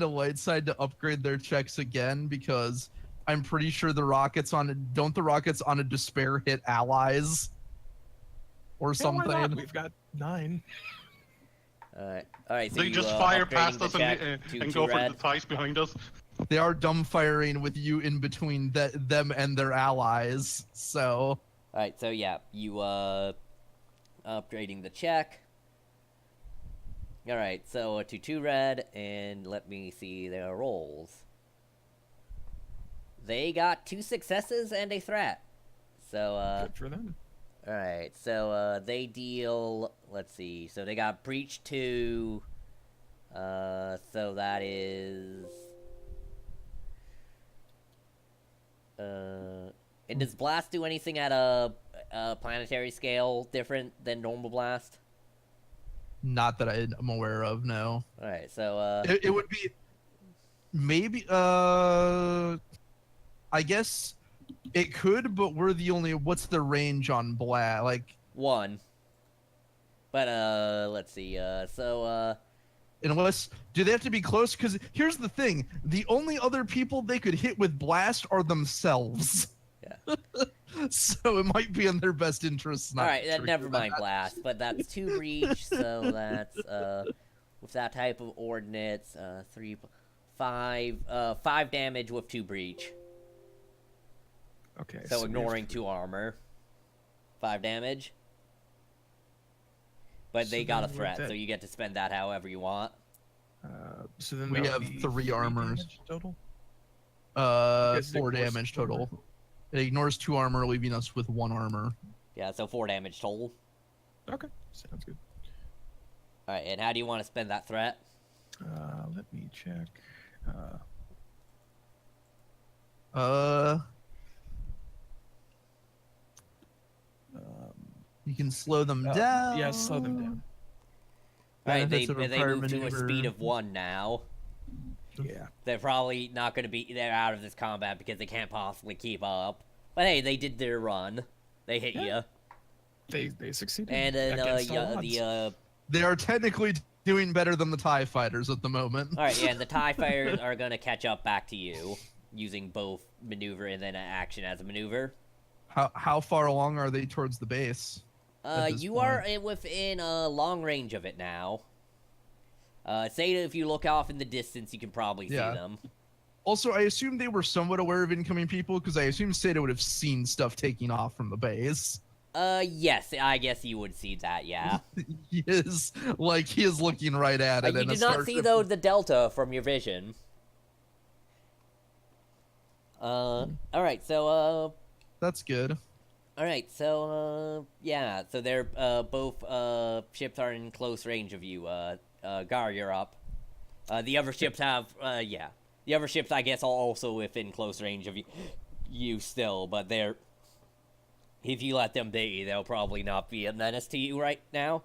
light side to upgrade their checks again, because I'm pretty sure the rockets on a despair hit allies or Yeah, why not? something. We've got 9. All right. So they you just fire upgrading past the us check and to go 2 for red? the ties behind us. They are dumb firing with you in between them and their allies. So All right. So yeah, you upgrading the check. Alright, so to 2 red, and let me see their rolls. They got 2 successes and a threat. So, Good for them. alright, so, they deal, let's see, so they got breach 2, so that is, and does blast do anything at a planetary scale different than normal blast? Not that I'm aware of. No. Alright, so, It would be maybe. I guess it could, but we're the only. What's the range on blast? Like 1. But, let's see, unless do they have to be close? Because here's the thing: the only other people they could hit with blast are themselves. Yeah. So it might be in their best interest. Not alright, to then trigger never mind that. blast, but that's 2 breach, so that's, with that type of ordnance, 5 damage with 2 breach. Okay. So we have ignoring 2 armor. 5 damage. But So they got a then with threat, that- so you get to spend that however you want. So then We that have would be 3 armors. damage total. 4 Because it ignores damage 2 armor. total. It ignores 2 armor, leaving us with 1 armor. Yeah, so 4 damage total. Okay, sounds good. Alright, and how do you want to spend that threat? Let me check. You can slow them Uh, down. Yeah, slow them down. Alright, they Benefits of move required to a maneuver. speed of 1 now. Yeah. They're probably not going to be... They're out of this combat because they can't possibly keep up. But hey, they did their run. They hit Yeah. you. They succeeded. And then, against all yeah, odds. They are technically doing better than the TIE fighters at the moment. Alright, yeah, and the TIE fighters are going to catch up back to you. Using both maneuver and then an action as a maneuver. How far along are they towards the base? at this You are within long range of it now. Say if you look off in the distance, you can probably see Yeah. them. Also, I assume they were somewhat aware of incoming people because I assume Seda would have seen stuff taking off from the base. Yes, I guess you would see that, yeah. He is looking right at it. You and a did not see, starship- though, the delta from your vision. Alright, so, That's good. alright, so, yeah, so they're, both, ships are in close range of you, Gar, you're up. The other ships have, yeah. The other ships, I guess, are also within close range of you still, but they're... If you let them be, they'll probably not be a menace to you right now.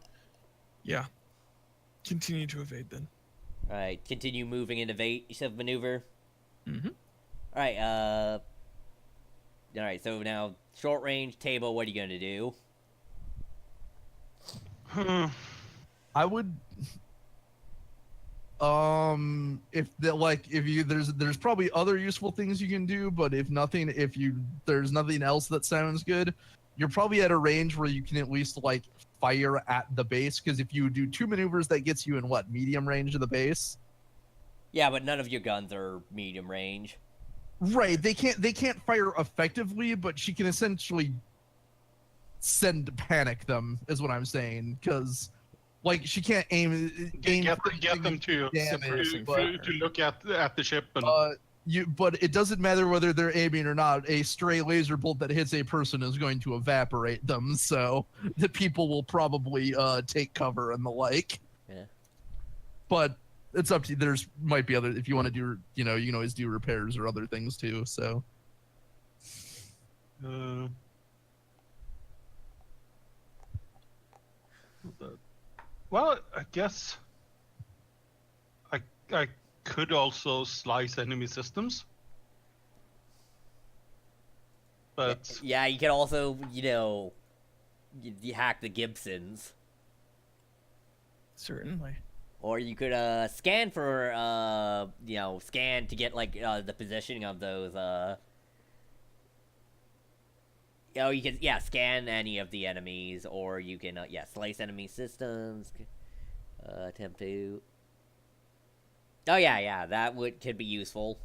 Yeah. Continue to evade then. Alright, continue moving and evade, you said maneuver. Mm-hmm. Alright, alright, so now, short range, table, what are you gonna do? I would. There's probably other useful things you can do, but there's nothing else that sounds good, you're probably at a range where you can at least like fire at the base, because if you do 2 maneuvers, that gets you in medium range of the base. Yeah, but none of your guns are medium range. Right, they can't fire effectively, but she can essentially panic them, is what I'm saying, because like she can't aim Get for them to damage, but, to look at the ship and but it doesn't matter whether they're aiming or not. A stray laser bolt that hits a person is going to evaporate them, so the people will probably take cover and the like. Yeah. But it's up to you. There's might be other, if you want to do, you can always do repairs or other things too. So. Well, I guess I could also slice enemy systems. But Yeah, you can also, you hack the Gibsons. Certainly. Or you could, scan for, scan to get, like, the positioning of those, you can, scan any of the enemies, or you can, slice enemy systems, attempt to... Oh, yeah, that could be useful.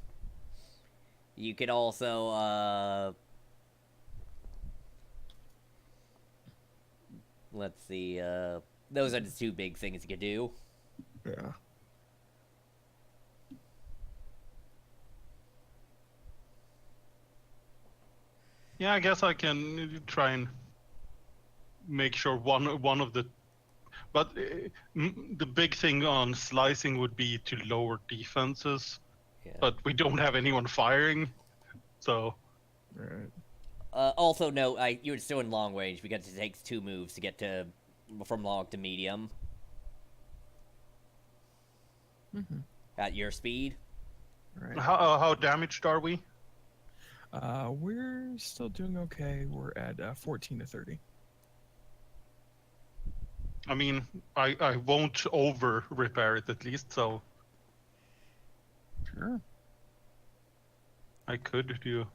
You could also, let's see, those are the 2 big things you could do. Yeah. Yeah, I guess I can try and make sure one of the. But the big thing on slicing would be to lower defenses, Yeah. but we don't have anyone firing, so. Right. Also, note, you're still in long range because it takes 2 moves to get to from long to medium Mm-hmm. at your speed. Right. How damaged are we? We're still doing okay. We're at 14 to 30. I mean, I won't over repair it at least, so Sure. I could do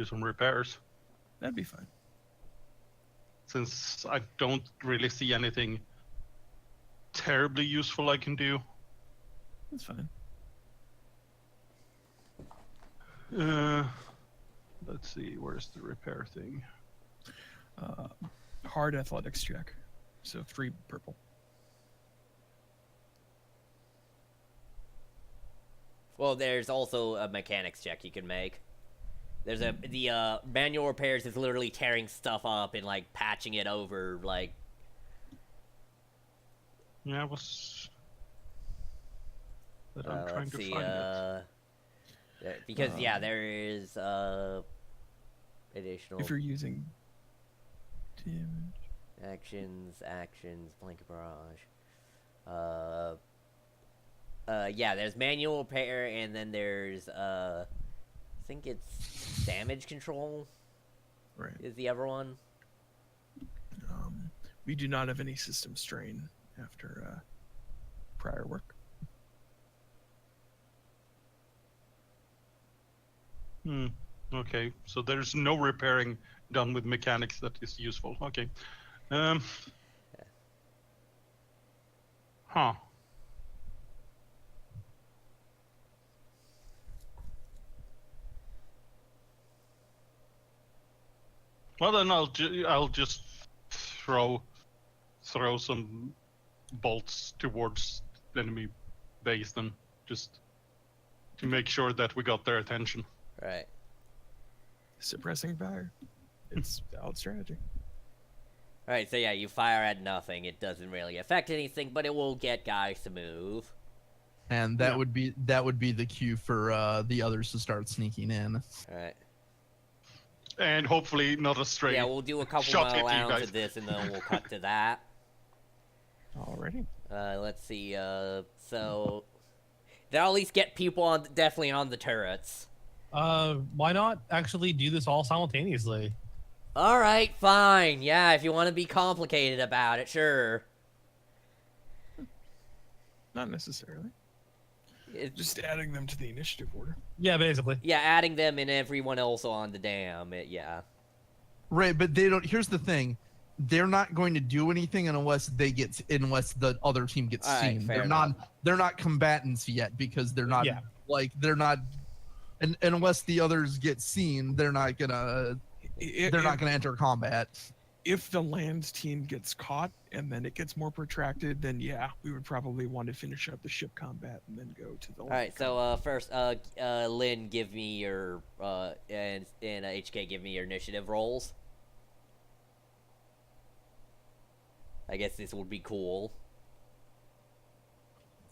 some repairs. That'd be fine. Since I don't really see anything terribly useful I can do. That's fine. Let's see, where's the repair thing? Hard athletics check. So 3 purple. Well, there's also a mechanics check you can make. There's the manual repairs is literally tearing stuff up and like patching it over, like. Yeah, but I'm trying Let's to see, find it. because there is additional If you're using damage. actions, blanket barrage. Yeah, there's manual repair, and then there's I think it's damage control Right. is the other one. We do not have any system strain after prior work. Okay, so there's no repairing done with mechanics that is useful. Okay. Huh. Well, then I'll just throw some bolts towards the enemy base then, just to make sure that we got their attention. Right. Suppressing fire. It's valid strategy. Alright, so yeah, you fire at nothing. It doesn't really affect anything, but it will get guys to move. And that would be the cue for the others to start sneaking in. Alright. And hopefully not a stray. Yeah, we'll do a couple shot more hit you rounds guys. of this, and then we'll cut to that. Alrighty. Let's see, so... They'll at least get people definitely on the turrets. Why not actually do this all simultaneously? Alright, fine. Yeah, if you want to be complicated about it, sure. Not necessarily. It's Just adding them to the initiative order. Yeah, basically. Yeah, adding them and everyone else on the dam, yeah. Right, but they don't. Here's the thing: they're not going to do anything unless the other team gets All right, seen. fair They're not combatants yet because they're not Yeah. and unless the others get seen, they're not gonna enter combat. If the land team gets caught and then it gets more protracted, then yeah, we would probably want to finish up the ship combat and then go to the. Alright, so first, Lynn, give me your and HK, give me your initiative rolls. I guess this would be cool.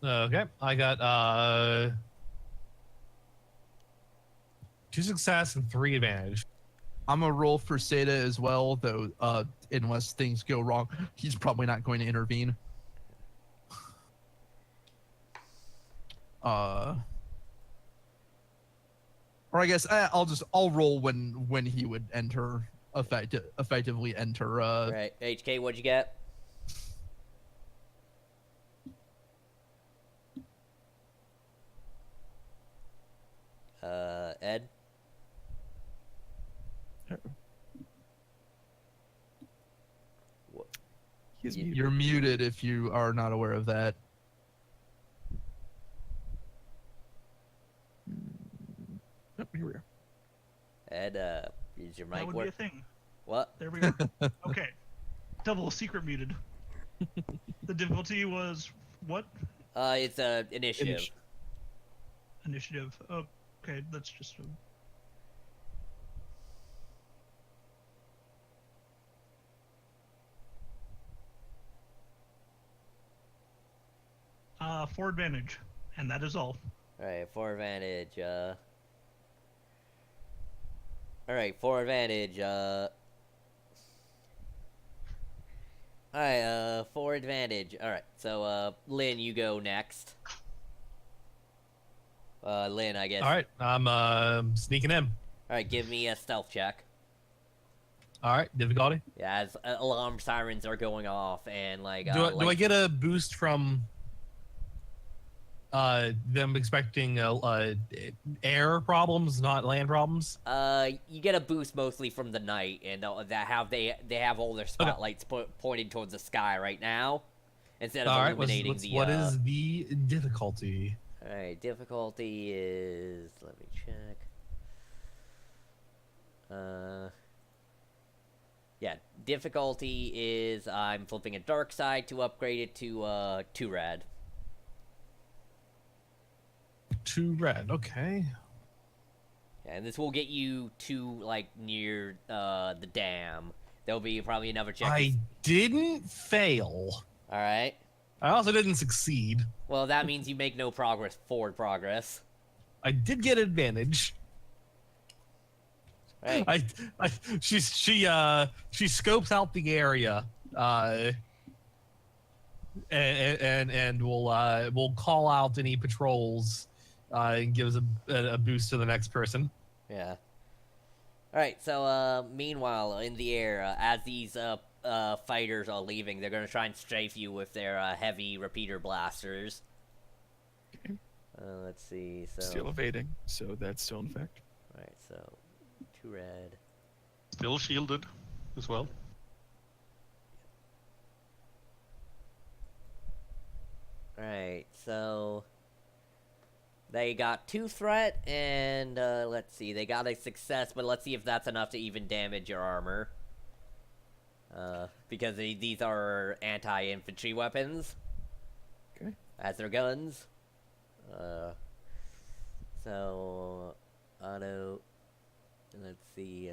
Okay, I got 2 success and 3 advantage. I'm a roll for Seda as well, though. Unless things go wrong, he's probably not going to intervene. Or I guess I'll roll when he would effectively enter. Right, HK, what'd you get? Ed? He's muted. You're muted if you are not aware of that. Oh, here we go. Ed, is your That mic would be a work? thing. What? There we go. Okay. Double secret muted. The difficulty was what It's initiative. Initi- initiative? Okay, that's just a... for advantage, and that is all. Alright, for advantage, Alright, for advantage, Alright, for advantage. Alright, so, Lynn, you go next. Lynn, I guess. All right, I'm sneaking in. Alright, give me a stealth check. All right, difficulty. Yeah, as alarm sirens are going off, and, like, Do I get a boost from them expecting air problems, not land problems? You get a boost mostly from the night, and they have all their spotlights pointing towards the sky right now, instead of All right, illuminating what is the difficulty? All right, difficulty is, let me check. Yeah, difficulty is I'm flipping a dark side to upgrade it to 2 red. 2 red. Okay. Yeah, and this will get you to like near the dam. There'll be probably another check. I didn't fail. All right. I also didn't succeed. Well, that means you make no forward progress. I did get advantage. Right. She scopes out the area, and we'll call out any patrols, and gives a boost to the next person. Yeah. All right. So, meanwhile, in the air, as these fighters are leaving, they're gonna try and strafe you with their heavy repeater blasters. Okay. Let's see. So. Still evading, so that's still in effect. All right. So, 2 red. Still shielded as well. Alright, so they got 2 threat, and let's see, they got a success, but let's see if that's enough to even damage your armor. Because these are anti-infantry weapons. Okay. As their guns. So, auto, let's see,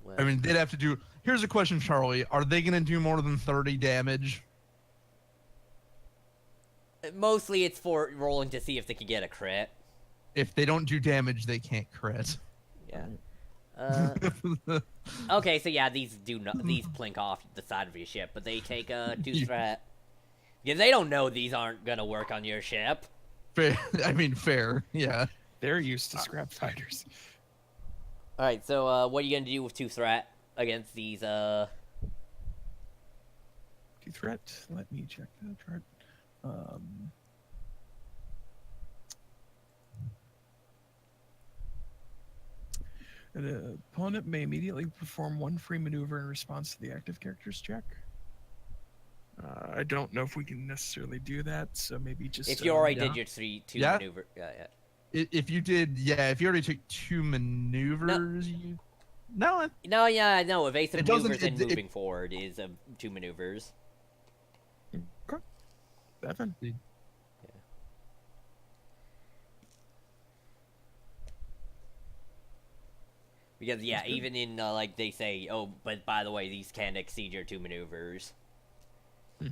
well, I mean, they'd have to do. Here's a question, Charlie. Are they going to do more than 30 damage? mostly it's for rolling to see if they can get a crit. If they don't do damage, they can't crit. Yeah. Okay, so yeah, these these plink off the side of your ship, but they take 2 threat. Yeah, they don't know these aren't gonna work on your ship. Fair. I mean, fair. Yeah. They're used to scrap fighters. All right, so what are you gonna do with 2 threat against these? 2 threat. Let me check that chart. An opponent may immediately perform 1 free maneuver in response to the active character's check. I don't know if we can necessarily do that, so maybe just If you already yeah. did your 2 Yeah. maneuver, yeah. If you did, yeah. If you already took 2 maneuvers, you. No. No, yeah, no. Evasive It doesn't- maneuvers and it- moving forward is 2 maneuvers. Okay. Evan. Because yeah, That's good. even in like they say, oh, but by the way, these can exceed your 2 maneuvers.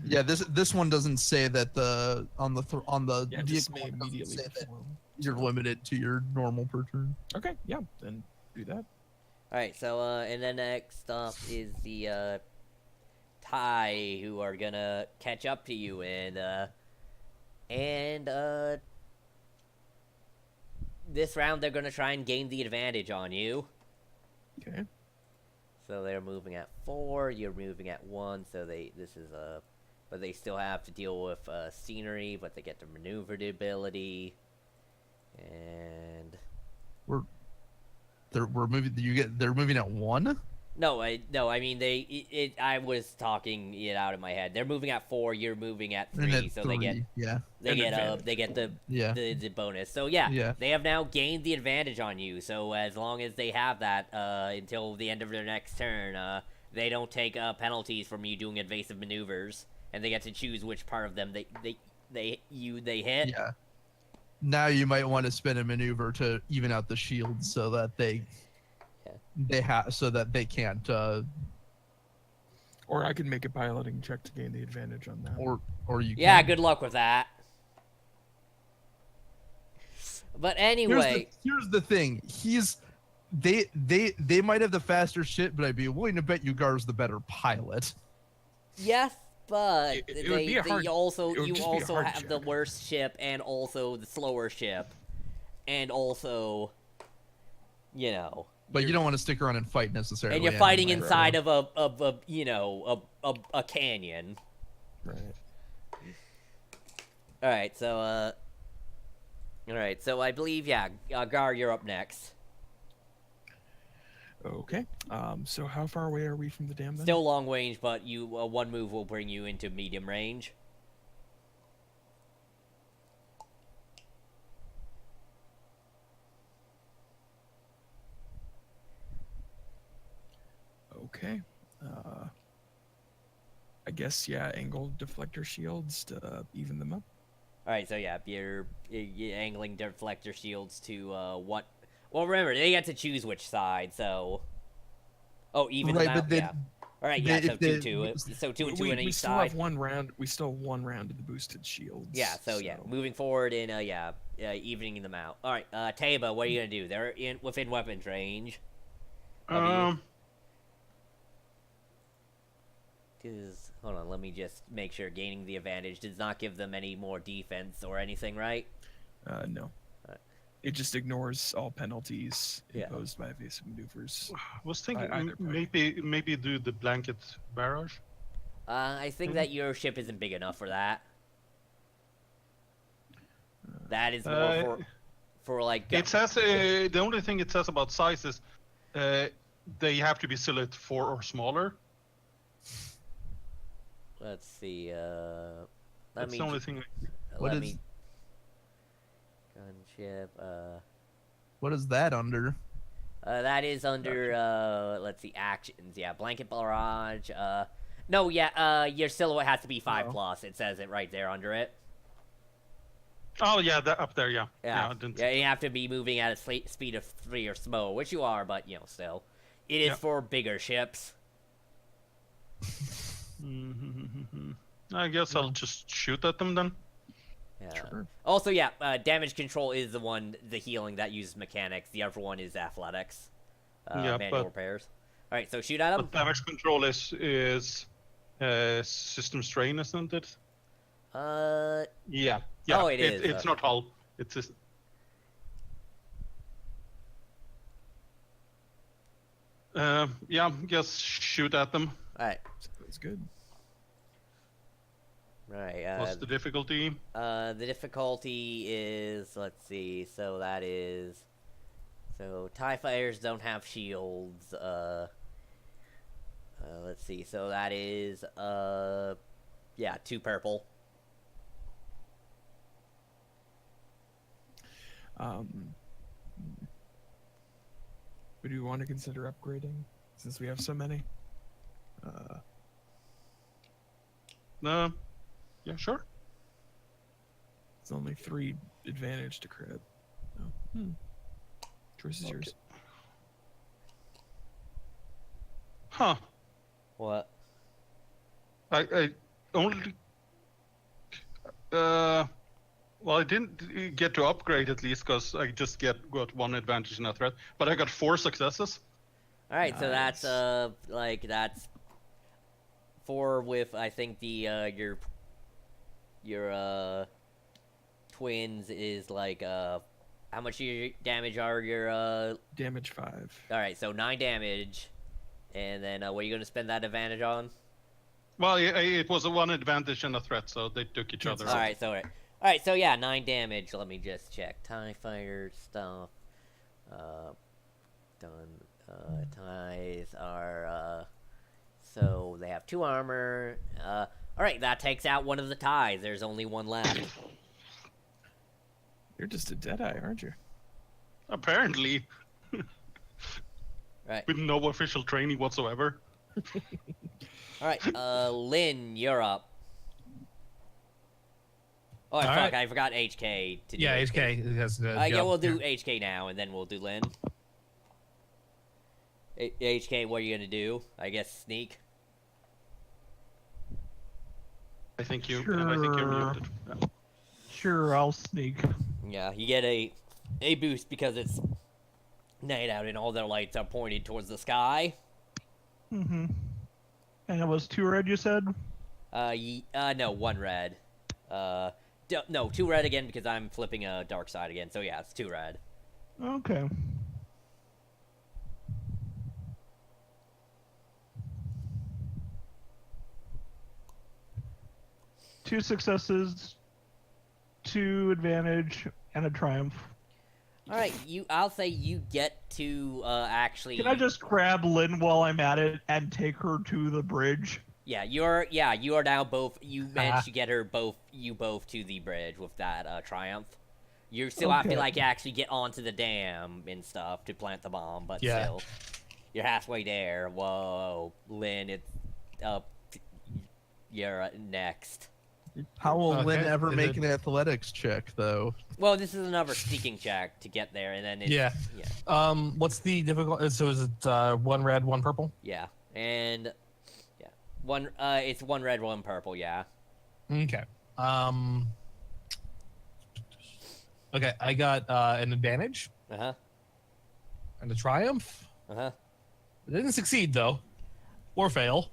Yeah. This one doesn't say that the Yeah, just vehicle may one doesn't immediately say that perform. you're limited to your normal per turn. Okay, yeah, then do that. All right, so and then next up is the Thai who are gonna catch up to you and this round they're gonna try and gain the advantage on you. Okay. So they're moving at 4, you're moving at 1, so but they still have to deal with scenery, but they get the maneuver ability, and They're moving at 1. no, I mean I was talking it out in my head. They're moving at 4, you're moving at 3, And at so 3, they get yeah. An advantage. they get the Yeah. the bonus. So yeah, Yeah. they have now gained the advantage on you. So as long as they have that until the end of their next turn, they don't take penalties from you doing evasive maneuvers, and they get to choose which part of them they hit. Yeah. Now you might want to spin a maneuver to even out the shields so that they can't Or I can make a piloting check to gain the advantage on that. or you Yeah, can. good luck with that. But anyway, Here's the thing. They might have the faster shit, but I'd be willing to bet you Gar's the better pilot. yes, but It would be a hard- you it would also just be a hard have the check. worst ship and also the slower ship, and also, you know, But you don't want to stick around and fight necessarily. and you're fighting anyway. inside of a canyon. Right. All right, so I believe Gar, you're up next. Okay. So how far away are we from the dam then? Still long range, but you one move will bring you into medium range. Okay. I guess angle deflector shields to even them up. All right, so yeah, you're angling deflector shields to what? Well, remember they get to choose which side. So, even Right, them but out, then yeah. All right, they- yeah, so if they- 2-2. So 2 and 2 we, on we each still side. have one round. We still have one round of the boosted shields. Yeah, so moving forward and evening them out. All right, Taba, what are you gonna do? They're within weapons range. Hold on, let me just make sure. Gaining the advantage does not give them any more defense or anything, right? No. Alright. It just ignores all penalties Yeah. imposed by evasive maneuvers. I was thinking Either party. maybe do the blanket barrage. I think that your ship isn't big enough for that. That is more for like. It says the only thing it says about size is they have to be silhouette 4 or smaller. Let's see. That's the only thing. What let is- me. Gunship. What is that under? That is under. Let's see. Actions. Yeah. Blanket barrage. No. Yeah. Your silhouette has to be 5+. It says it right there under it. Oh yeah, that up there. Yeah. Yeah. I didn't- Yeah. You have to be moving at a speed of 3 or slower, which you are, but still, it is Yeah. for bigger ships. I guess I'll just shoot at them then. Yeah. Sure. Also, damage control is the healing that uses mechanics. The other one is athletics. Yeah, Manual but- repairs. All right, so shoot at them. But damage control is system strain, isn't it? Yeah. Yeah. Oh, it is, It's not hull. It's just. Yeah. Just shoot at them. All right, That's good. right. What's the difficulty? The difficulty is, let's see. So that is, TIE fighters don't have shields. Let's see. So that is, 2 purple. Would you want to consider upgrading since we have so many? Yeah, sure. It's only 3 advantage to crit. Oh. Choice is yours. Huh. What? I only. Well, I didn't get to upgrade at least because I just got 1 advantage in that threat, but I got 4 successes. All right, so that's Nice. that's 4 with I think the your twins is like how much your damage are your Damage 5. all right, so 9 damage, and then what are you gonna spend that advantage on? Well, it was a 1 advantage and a threat, so they took each other. All right, so 9 damage. Let me just check. TIE fighter stuff. Done. TIEs are so they have 2 armor. All right, that takes out one of the TIEs. There's only 1 left. You're just a deadeye, aren't you? Apparently, Right. with no official training whatsoever. All right, Lynn, you're up. Oh, fuck, Alright. I forgot HK to do Yeah, HK. Has to Yeah, go. we'll do HK now, and then we'll do Lynn. HK, what are you gonna do? I guess sneak? I think you're Sure. muted. Yeah. Sure, I'll sneak. Yeah, you get a boost because it's night out and all their lights are pointed towards the sky. Mm-hmm. And it was 2 red, you said? No, 1 red. No, 2 red again because I'm flipping a dark side again. So yeah, it's 2 red. Okay. Two successes, 2 advantage, and a triumph. All right, I'll say you get to actually. Can I just grab Lynn while I'm at it and take her to the bridge? Yeah, you are now both. You managed to get you both to the bridge with that triumph. You still have to Okay. like actually get onto the dam and stuff to plant the bomb, but Yeah. still, you're halfway there. Whoa, Lynn, it's up. You're next. How will Lynn Okay, ever is make it- an athletics check, though? Well, this is another sneaking check to get there, and then it's, Yeah. yeah, What's the difficult? So is it 1 red, 1 purple? yeah, and yeah, one. It's 1 red, 1 purple. Yeah. Okay. Okay, I got an advantage Uh huh. and a triumph. Uh huh. I didn't succeed though, or fail.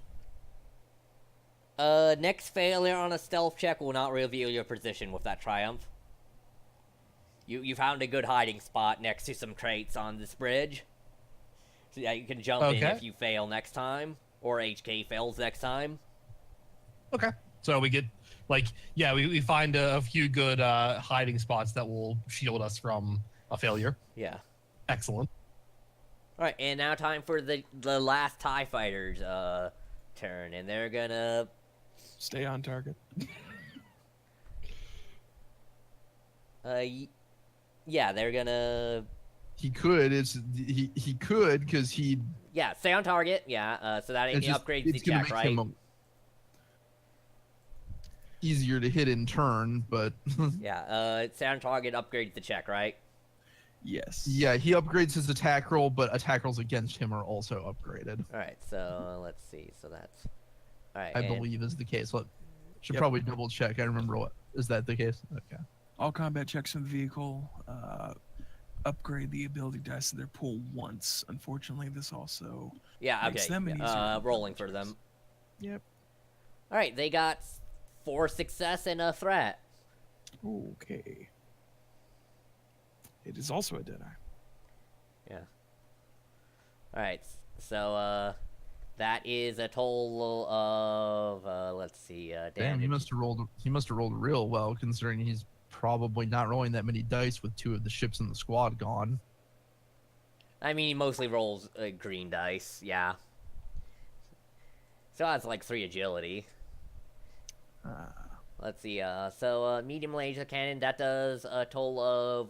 Next failure on a stealth check will not reveal your position with that triumph. You found a good hiding spot next to some crates on this bridge. So yeah, you can jump in Okay. if you fail next time, or HK fails next time. Okay. So we get we find a few good hiding spots that will shield us from a failure. Yeah. Excellent. All right, and now time for the last TIE fighters turn, and they're gonna. Stay on target. Yeah, they're gonna. He could. He could because he. Yeah, stay on target. Yeah, so that It's just- upgrades the it's gonna check, make right? him easier to hit in turn, but Yeah, stay on target upgrades the check, right? Yes. yeah, he upgrades his attack roll, but attack rolls against him are also upgraded. All right, so let's see. So that's. All right. I and- believe is the case. Should Yep. probably double check. I remember what is that the case? Okay. All combat checks on the vehicle upgrade the ability dice to their pool once. Unfortunately, this also Yeah, makes okay. them an easier Rolling for checks. them. Yep. All right, they got 4 success and a threat. Okay. It is also a Deadeye. Yeah. All right, so that is a total of let's see, Damn, damage. he must have rolled. He must have rolled real well, considering he's probably not rolling that many dice with 2 of the ships in the squad gone. I mean, he mostly rolls green dice. Yeah. So that's like 3 agility. Let's see. So medium laser cannon that does a total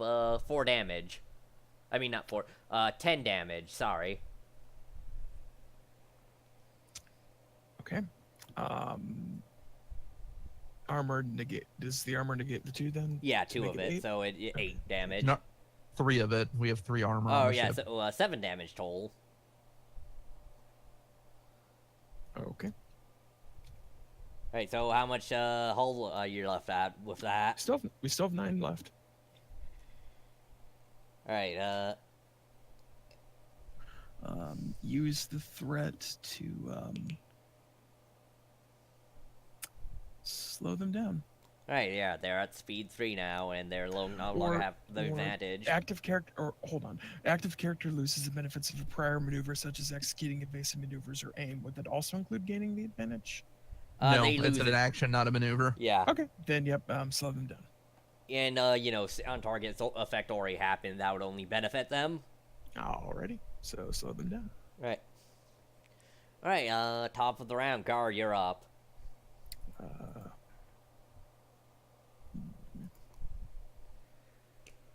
of 4 damage. I mean, not 4. 10 damage. Sorry. Okay. Armor negate. Does the armor negate the 2 then? Yeah, To 2 make of it it. 8? So it 8 damage. No, 3 of it. We have 3 armor. on Oh the yeah, ship. so 7 damage total. Okay. Alright, so how much hull are you left at with that? We still have 9 left. Alright, Use the threat to slow them down. alright, yeah, they're at speed 3 now, and they're no longer Or- have the or advantage. Active character, or hold on. Active character loses the benefits of a prior maneuver, such as executing evasive maneuvers or aim. Would that also include gaining the advantage? No, They it's lose an it. action, not a maneuver. Yeah, Okay, then yep. Slow them down. and on target effect already happened. That would only benefit them. Alrighty. So slow them down. Right. Alright, top of the round, Gar, you're up.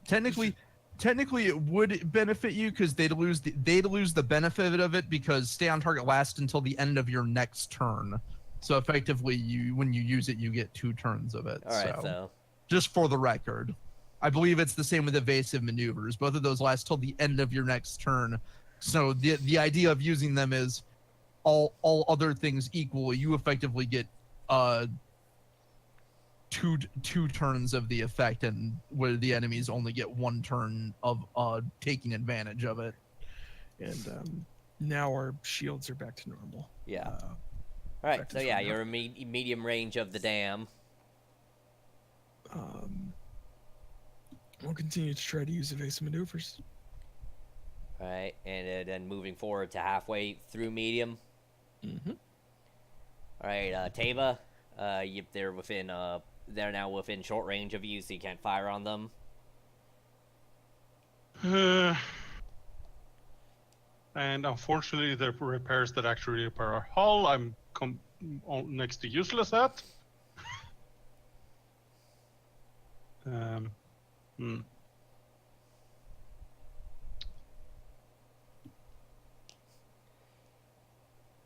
Technically, it would benefit you because they'd lose the benefit of it because stay on target lasts until the end of your next turn. So effectively, when you use it, you get 2 turns of it. Alright, so just for the record. I believe it's the same with evasive maneuvers. Both of those last till the end of your next turn. So the idea of using them is all other things equal, you effectively get two turns of the effect, and where the enemies only get one turn of taking advantage of it. And now our shields are back to normal. Yeah. All right. So effective yeah, right now. you're medium range of the dam. We'll continue to try to use evasive maneuvers. All right, and then moving forward to halfway through medium. Mm-hmm. All right, Tava, they're now within short range of you, so you can't fire on them. And unfortunately, the repairs that actually repair our hull, I'm next to useless at.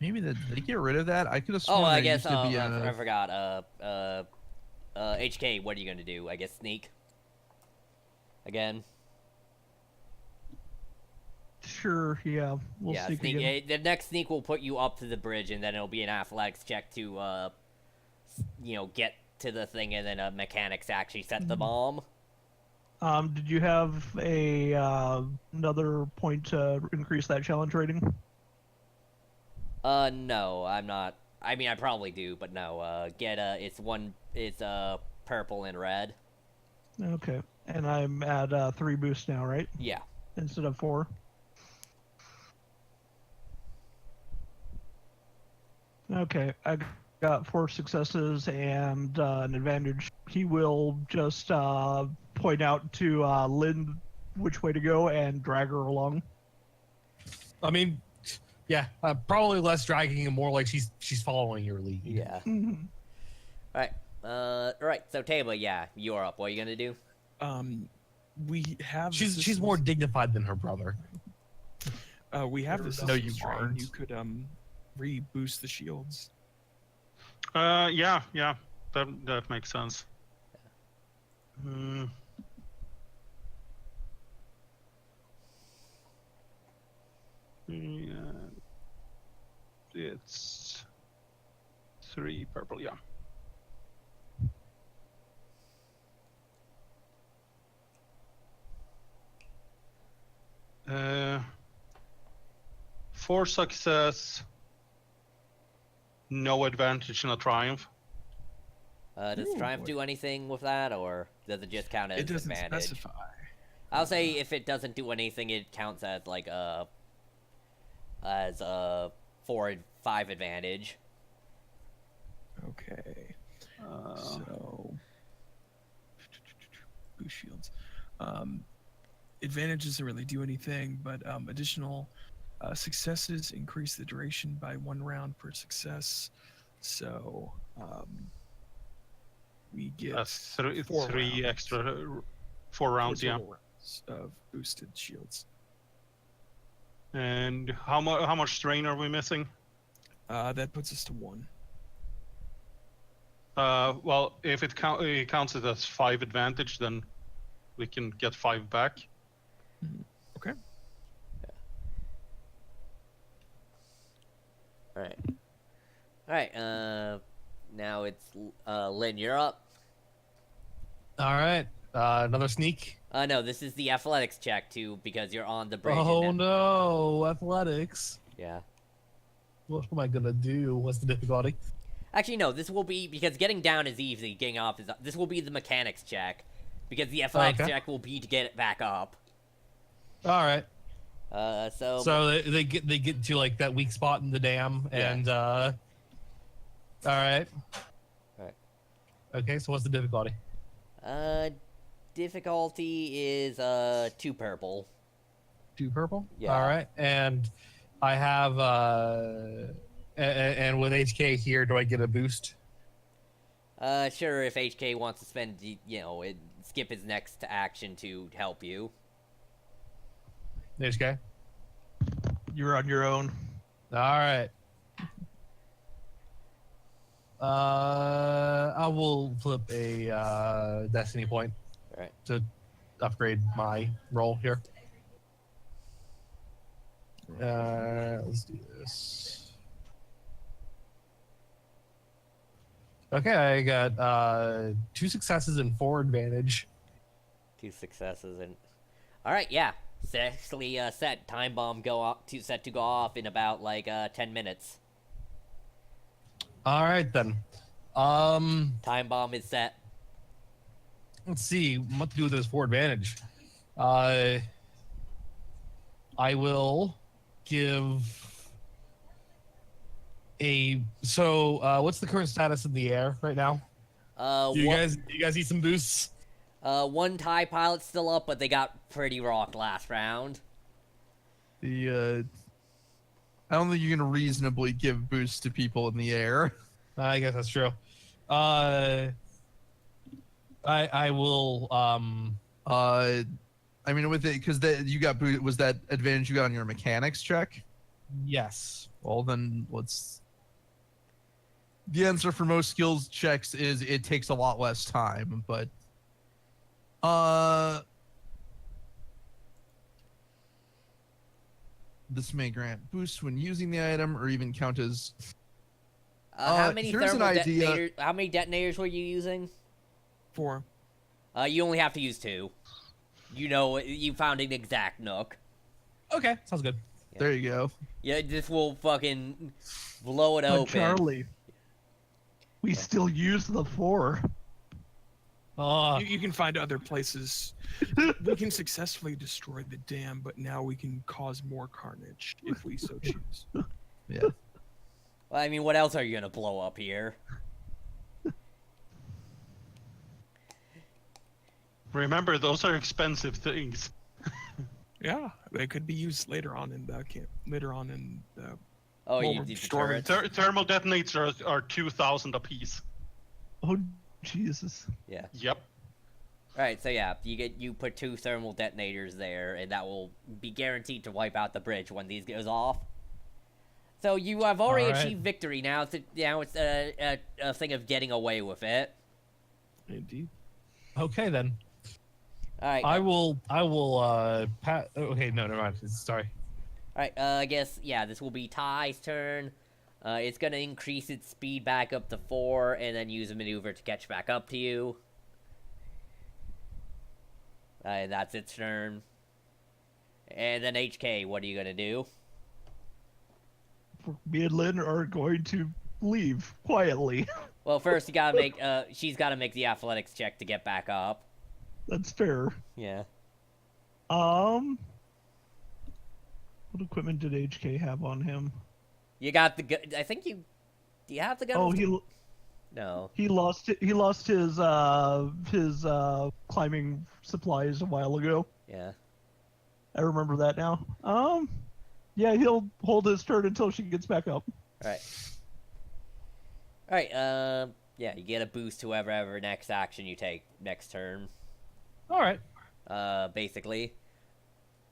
Maybe did they get rid of that? I could have Oh, sworn I there guess used to be I forgot. HK, what are you gonna do? I guess sneak. Again. Sure, yeah. We'll Yeah, sneak sneak. again. The next sneak will put you up to the bridge, and then it'll be an athletics check to, get to the thing, and then a mechanics to actually set the bomb. Did you have another point to increase that challenge rating? No, I'm not. I mean, I probably do, but no. It's purple and red. Okay. And I'm at 3 boosts now, right? Yeah. Instead of 4. Okay, I got 4 successes and an advantage. He will just point out to Lynn which way to go and drag her along. I mean, yeah, probably less dragging and more like she's following your lead. Yeah. Mhm. All right. So Taba, yeah, you're up. What are you gonna do? We have. She's more dignified than her brother. We have this. No, you train. aren't. You could reboost the shields. Yeah, that makes sense. Yeah, it's 3 purple, yeah. For success, no advantage in a triumph. Does Ooh, Triumph boy. do anything with that, or does it just count as It doesn't advantage? specify. I'll say if it doesn't do anything, it counts as like a 4-5 advantage. Okay. So boost shields. Advantage doesn't really do anything, but additional successes increase the duration by 1 round per success. So we get That's 4 three rounds, extra, 4 rounds, 4 yeah. total rounds of boosted shields. And how much strain are we missing? That puts us to 1. Well, if it counts it as 5 advantage, then we can get 5 back. Okay. All right. Now it's Lynn. You're up. All right, another sneak. No, this is the athletics check too, because you're on the bridge. Oh and no, athletics. Yeah. What am I gonna do? What's the difficulty? Actually, no. This will be because getting down is easy. Getting up is. This will be the mechanics check, because the athletics Okay. check will be to get it back up. All right. So they get to like that weak spot in the dam, and all right. All right. Okay, so what's the difficulty? Difficulty is 2 purple. 2 purple. Yeah. All right, and I have and with HK here, do I get a boost? Sure. If HK wants to spend, skip his next action to help you. HK. You're on your own. All right. I will flip a destiny point Alright. to upgrade my roll here. Let's do this. Okay, I got 2 successes and 4 advantage. 2 successes and. Alright, yeah. Actually set. Time bomb set to go off in about like 10 minutes. All right then. Time bomb is set. Let's see what to do with this 4 advantage. I will give a. So, what's the current status in the air right now? You guys need some boosts? One TIE pilot's still up, but they got pretty rocked last round. I don't think you can reasonably give boosts to people in the air. I guess that's true. I will. I mean, with it, because you got boot. Was that advantage you got on your mechanics check? Yes. Well, then let's. The answer for most skills checks is it takes a lot less time, but. This may grant boosts when using the item, or even count as. How many here's an thermal idea. detonators? How many detonators were you using? 4. You only have to use 2. You know, you found an exact nook. Okay, sounds good. There you go. Yeah, this will fucking blow it But open. Charlie, we still use the 4. You can find other places. We can successfully destroy the dam, but now we can cause more carnage if we so choose. Yeah. Well, I mean, what else are you gonna blow up here? Remember, those are expensive things. Yeah, they could be used later on in the camp. Later on in the. Oh, Well, you we're did the storming turrets? Thermal detonators are 2,000 apiece. Oh, Jesus. Yeah. Yep. Alright, so yeah, you put 2 thermal detonators there, and that will be guaranteed to wipe out the bridge when these goes off. So you have already Alright. achieved victory. Now it's a thing of getting away with it. Indeed. Okay then. Alright. I will. Okay, no, never mind. Sorry. Alright, I guess, yeah, this will be Ty's turn. It's gonna increase its speed back up to 4, and then use a maneuver to catch back up to you. That's its turn. And then HK, what are you gonna do? Me and Lynn are going to leave quietly. Well, first you gotta make, she's gotta make the athletics check to get back up. That's fair. Yeah. What equipment did HK have on him? You got the gun. I think you. Do you have the gun? Oh, No. he lost his climbing supplies a while ago. Yeah. I remember that now. Yeah, he'll hold his turn until she gets back up. Alright. Alright, yeah, you get a boost to whoever next action you take next turn. All right. Basically.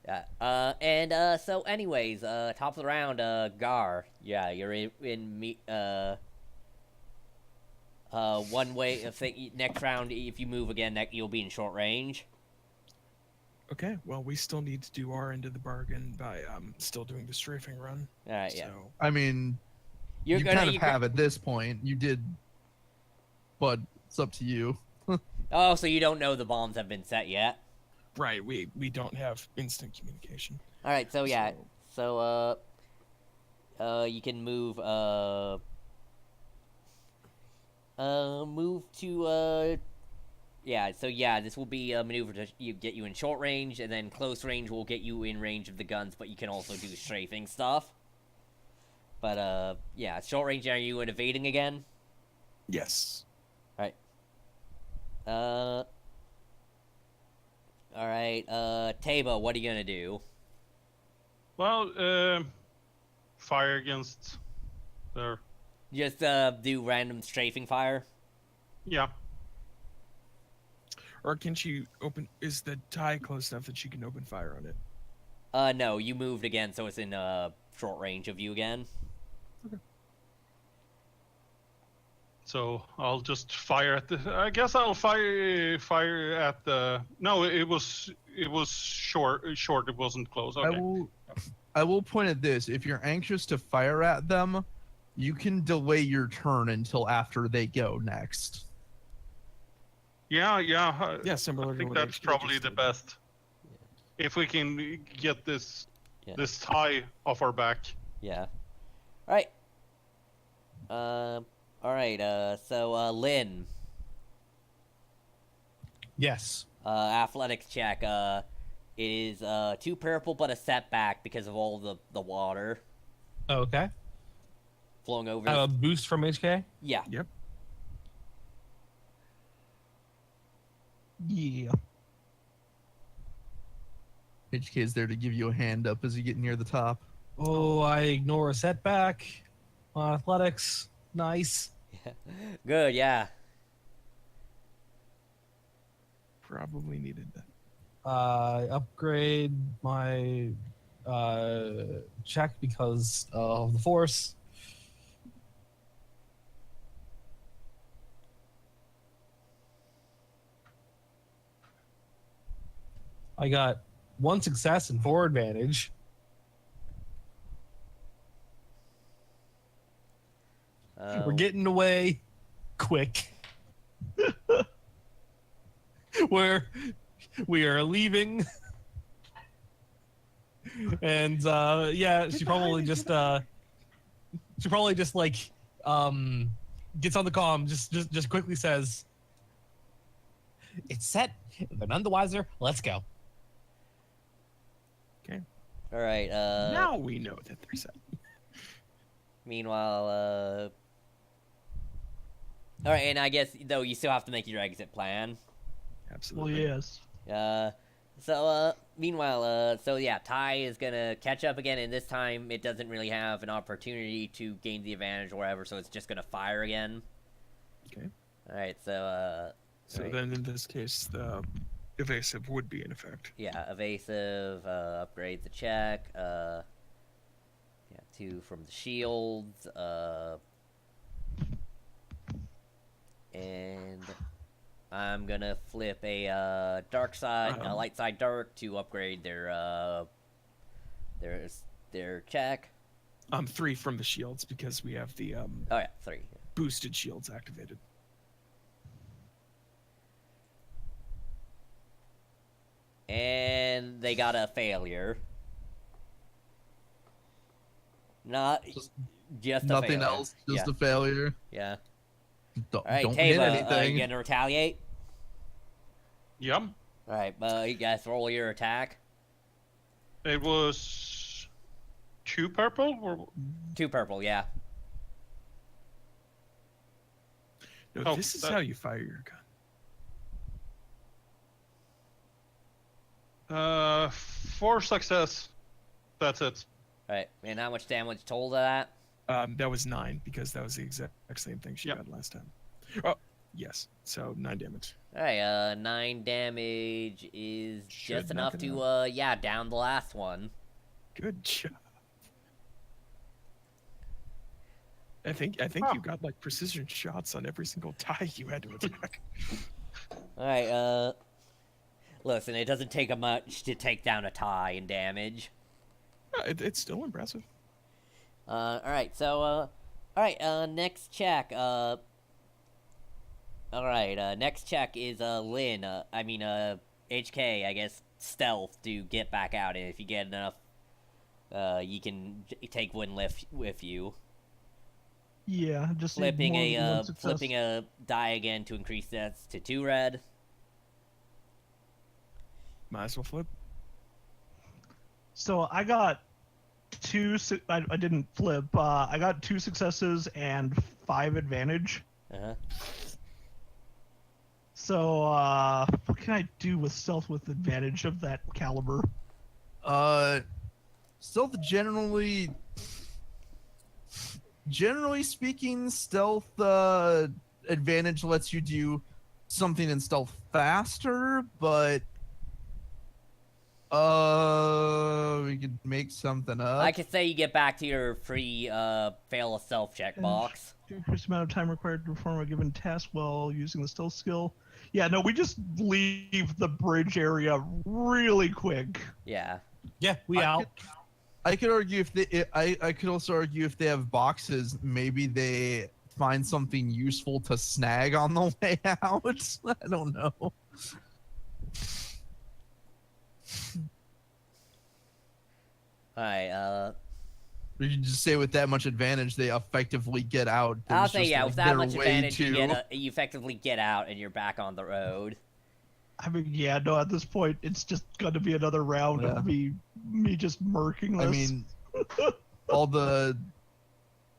Yeah. So anyways, top of the round, Gar. Yeah, you're in one way. Next round, if you move again, you'll be in short range. Okay, well, we still need to do our end of the bargain by still doing the strafing run. Alright, yeah. So, I mean, You're you gonna kind of have at this point. You did, but it's up to you. Oh, so you don't know the bombs have been set yet? right, we don't have instant communication. Alright, so yeah. So, you can move, move to, yeah, so yeah, this will be a maneuver to get you in short range, and then close range will get you in range of the guns, but you can also do strafing stuff. But, yeah, short range, are you evading again? Yes. Alright. Alright, Taba, what are you gonna do? Well, fire against their. Just, do random strafing fire? Yeah. Or can she open? Is the tie close enough that she can open fire on it? No, you moved again, so it's in, short range of you again. So I'll just fire at the. I guess I'll fire at the. No, it was short. Short. It wasn't close. Okay. I will point at this. If you're anxious to fire at them, you can delay your turn until after they go next. Yeah. Yeah, similar I to think what that's HK probably just the did. best. If we can get this Yeah. this tie off our back. Yeah. All right. All right. So Lynn, Yes. athletics check. It is 2 purple, but a setback because of all the water Okay. flowing over. A boost from HK. Yeah. Yep. Yeah. HK is there to give you a hand up as you get near the top. Oh, I ignore a setback on athletics. Nice. Good. Yeah. Probably needed that. Upgrade my check because of the force. I got 1 success and 4 advantage. We're getting away quick. We are leaving. And yeah, she probably just like gets on the comm, just quickly says, "It's set. They're none the wiser. Let's go." All right. Now we know that they're set. Meanwhile, all right, and I guess though you still have to make your exit plan. Well, Absolutely. yes. Meanwhile, so yeah, Ty is gonna catch up again, and this time it doesn't really have an opportunity to gain the advantage or whatever, so it's just gonna fire again. Okay. All right, so So right. then in this case, the evasive would be in effect. Yeah, evasive, upgrade the check, yeah, 2 from the shields, and I'm gonna flip a dark side, a light side dark to upgrade their check. 3 from the shields because we have the Oh yeah, 3. boosted shields activated. And they got a failure. Not just a Nothing failure. else, just yeah. a failure. Yeah. Don't, All right, don't hit Tava, anything. you gonna retaliate? Yep. All right, you guys roll your attack. It was 2 purple or 2 purple, yeah. No, Oh, this is that- how you fire your gun. 4 success. That's it. All right, and how much damage total of that? That was 9 because that was the exact same thing she Yep. had last time. Oh, yes. So 9 damage. All right, 9 damage is Should just knock enough it to yeah, down the last one. Good job. I think Oh. you got like precision shots on every single tie you had to attack. All right, listen, it doesn't take a much to take down a tie in damage. It's still impressive. All right, so all right, next check. All right, next check is Lynn. I mean HK. I guess stealth to get back out, and if you get enough, you can take one lift with you. Yeah, just need Flipping more than one success. flipping a die again to increase that to 2 red. Might as well flip. So I got I didn't flip. I got 2 successes and 5 advantage. Uh-huh. So what can I do with stealth with advantage of that caliber? Stealth generally speaking, stealth advantage lets you do something in stealth faster, but We could make something up. I could say you get back to your free fail a self check box. Increased amount of time required to perform a given task while using the stealth skill. Yeah, no, we just leave the bridge area really quick. Yeah. Yeah, we out. I could argue if they. I could also argue if they have boxes, maybe they find something useful to snag on the way out. I don't know. Alright, Or you just say with that much advantage, they effectively get out. I'll There's say just, yeah, like, with that their much way advantage, to- you effectively get out and you're back on the road. I mean, yeah, no, at this point, it's just going to be another round Yeah. of me just murking this. I mean, all the.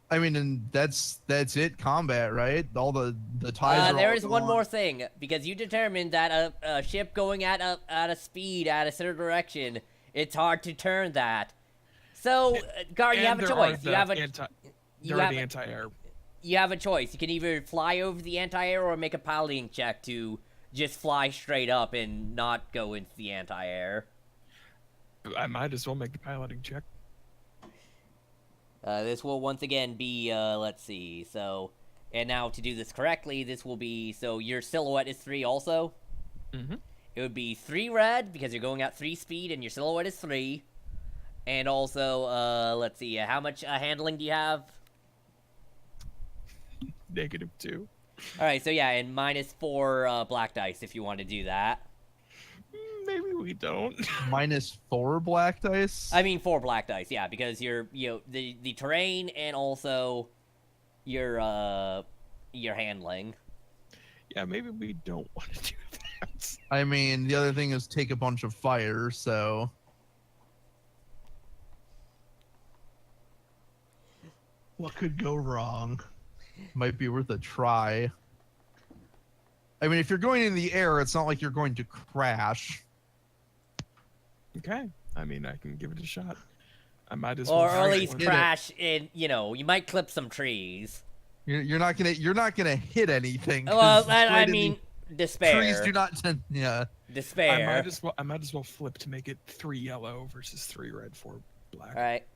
I mean, and that's it. Combat, right? All the ties. Are There all is one gone. more thing, because you determined that a ship going at a speed at a certain direction, it's hard to turn that. So, Gar, you have a choice. You have a anti-air. you have a choice. You can either fly over the anti-air or make a piloting check to just fly straight up and not go into the anti-air. I might as well make the piloting check. This will once again be, let's see, so, and now to do this correctly, this will be, so your silhouette is 3 also? Mm-hmm. It would be 3 red, because you're going at 3 speed, and your silhouette is 3. And also, let's see, how much handling do you have? -2. Alright, so yeah, and -4 black dice if you want to do that. Maybe we don't. -4 black dice. I mean 4 black dice, yeah, because you're, the terrain and also your handling. Yeah, maybe we don't want to do that. I mean, the other thing is take a bunch of fire. So. what could go wrong? Might be worth a try. I mean, if you're going in the air, it's not like you're going to crash. Okay. I mean, I can give it a shot. I might as Or well. at least hit it. crash in, you might clip some trees. You're not gonna hit anything. 'cause Well, it's I right in mean, the- despair. trees do not tend. Yeah. Despair. I might as well flip to make it 3 yellow versus 3 red, 4 black. Alright.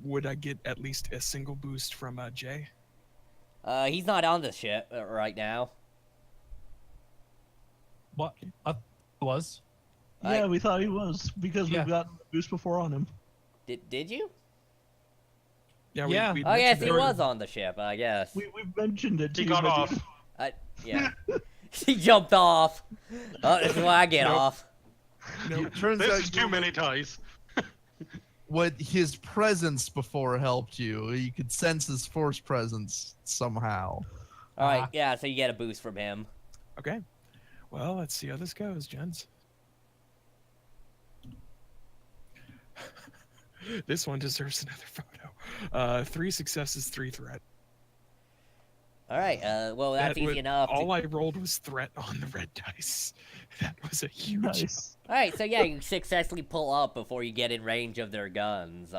Would I get at least a single boost from Jay? He's not on the ship right now. What? Was? Yeah, we thought he was because Yeah. we've got a boost before on him. Did you? Yeah. Yeah. We Oh, yes, mentioned he it. was on the ship, I guess. We've mentioned it. He too, got but off. Yeah. He jumped off. Oh, this is why I get Nope. off. It turns This out is too many ties. what his presence before helped you. You could sense his force presence somehow. Alright, yeah, so you get a boost from him. Okay. Well, let's see how this goes, gents. This one deserves another photo. 3 successes, 3 threat. Alright, well, that's That easy was- enough. All I rolled was threat on the red dice. That was a huge. nice. Alright, so yeah, you successfully pull up before you get in range of their guns.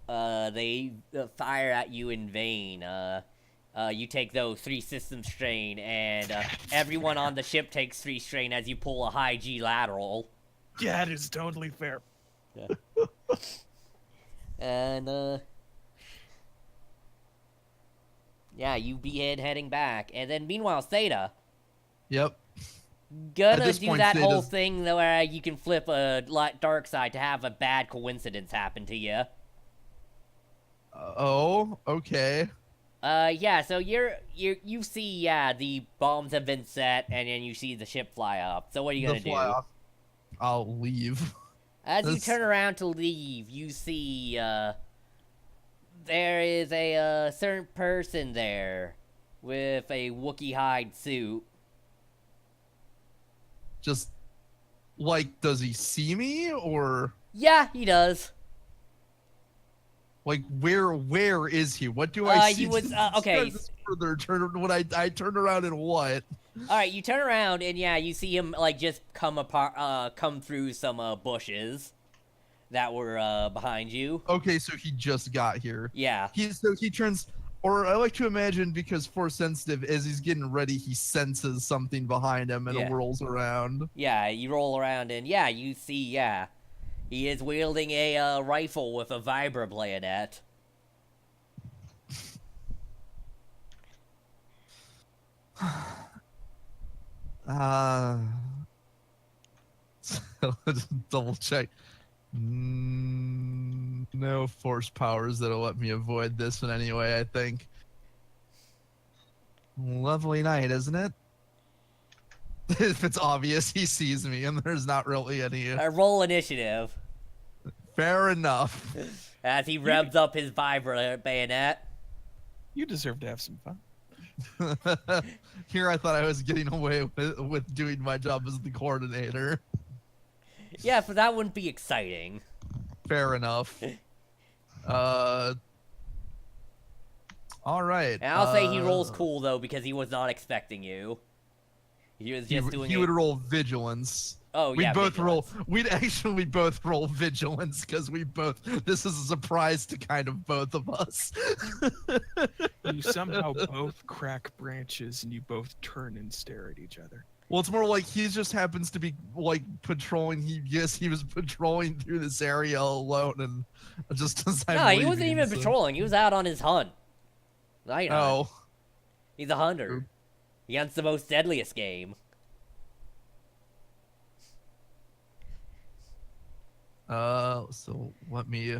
They fire at you in vain. You take those 3 system strain, and everyone on the ship takes 3 strain as you pull a high G lateral. Yeah, it is totally fair. And, yeah, you begin heading back. And then, meanwhile, Theta, Yep. gonna this do point, that whole Theta's- thing where you can flip a dark side to have a bad coincidence happen to you. Oh, okay. Yeah, so you see, yeah, the bombs have been set, and then you see the ship fly up. So what are you gonna The do? fly off. I'll leave. As you That's- turn around to leave, you see, there is a certain person there with a Wookiee hide suit. Just like, does he see me or Yeah, he does. like where is he? What do I see? he was, Describe okay. this further. When I turn around and what? All right, you turn around and yeah, you see him like just come through some bushes that were behind you. Okay, so he just got here. Yeah. He turns. Or I like to imagine, because Force sensitive, as he's getting ready, he senses something behind him and Yeah. whirls around. Yeah, you roll around and yeah, you see, yeah. He is wielding a rifle with a vibra bayonet. Just double check. No force powers that'll let me avoid this in any way, I think. Lovely night, isn't it? If it's obvious he sees me and there's not really any... Roll initiative. Fair enough. As he revs up his vibra bayonet. You deserve to have some fun. Here I thought I was getting away with doing my job as the coordinator. Yeah, but that wouldn't be exciting. Fair enough. All right. And I'll say he rolls cool, though, because he was not expecting you. He was just doing he would roll vigilance. Oh, yeah, We'd both vigilance. roll. We'd actually both roll vigilance because we both. This is a surprise to kind of both of us. You somehow both crack branches and you both turn and stare at each other. Well, it's more like he just happens to be like patrolling. He was patrolling through this area alone, and just as I'm No, he leaving, wasn't even so- patrolling. He was out on his hunt. Night hunt. Oh, He's a hunter. He hunts the most deadliest game. so let me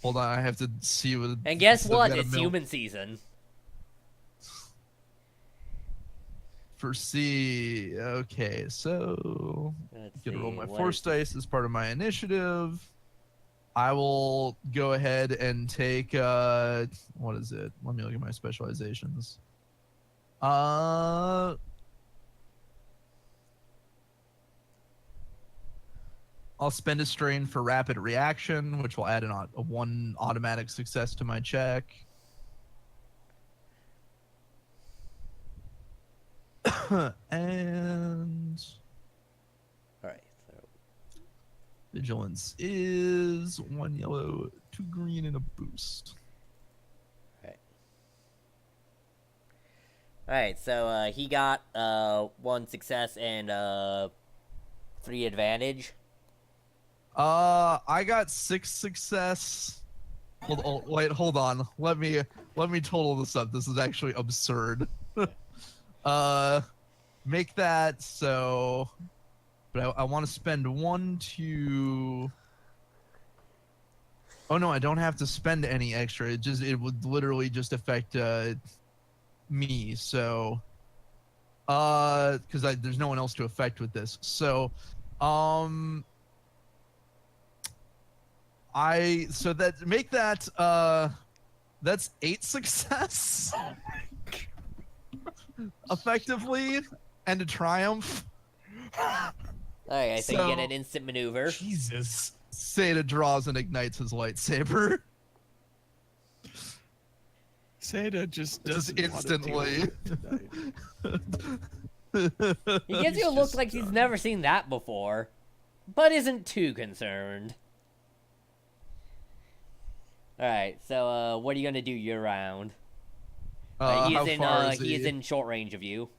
hold on. I have to see what. And guess so what? gotta It's milk human season. for C. Okay, so Let's gonna roll see, my what force is- dice as part of my initiative. I will go ahead and take what is it? Let me look at my specializations. I'll spend a strain for rapid reaction, which will add a 1 automatic success to my check. And Alright, so. vigilance is 1 yellow, 2 green, and a boost. Alright, so he got 1 success and 3 advantage. I got 6 success. Wait, hold on. Let me total this up. This is actually absurd. Make that so. But I want to spend 1 to. Oh no, I don't have to spend any extra. It would literally just affect me. So, because there's no one else to affect with this. So, that's 8 success effectively, and a triumph. Alright, so you get So- an instant maneuver. Jesus. Seda draws and ignites his lightsaber. Seda just doesn't instantly. He gives you a look like he's never seen that before, but isn't too concerned. Alright, so what are you gonna do year round? How far is he is in short range of you.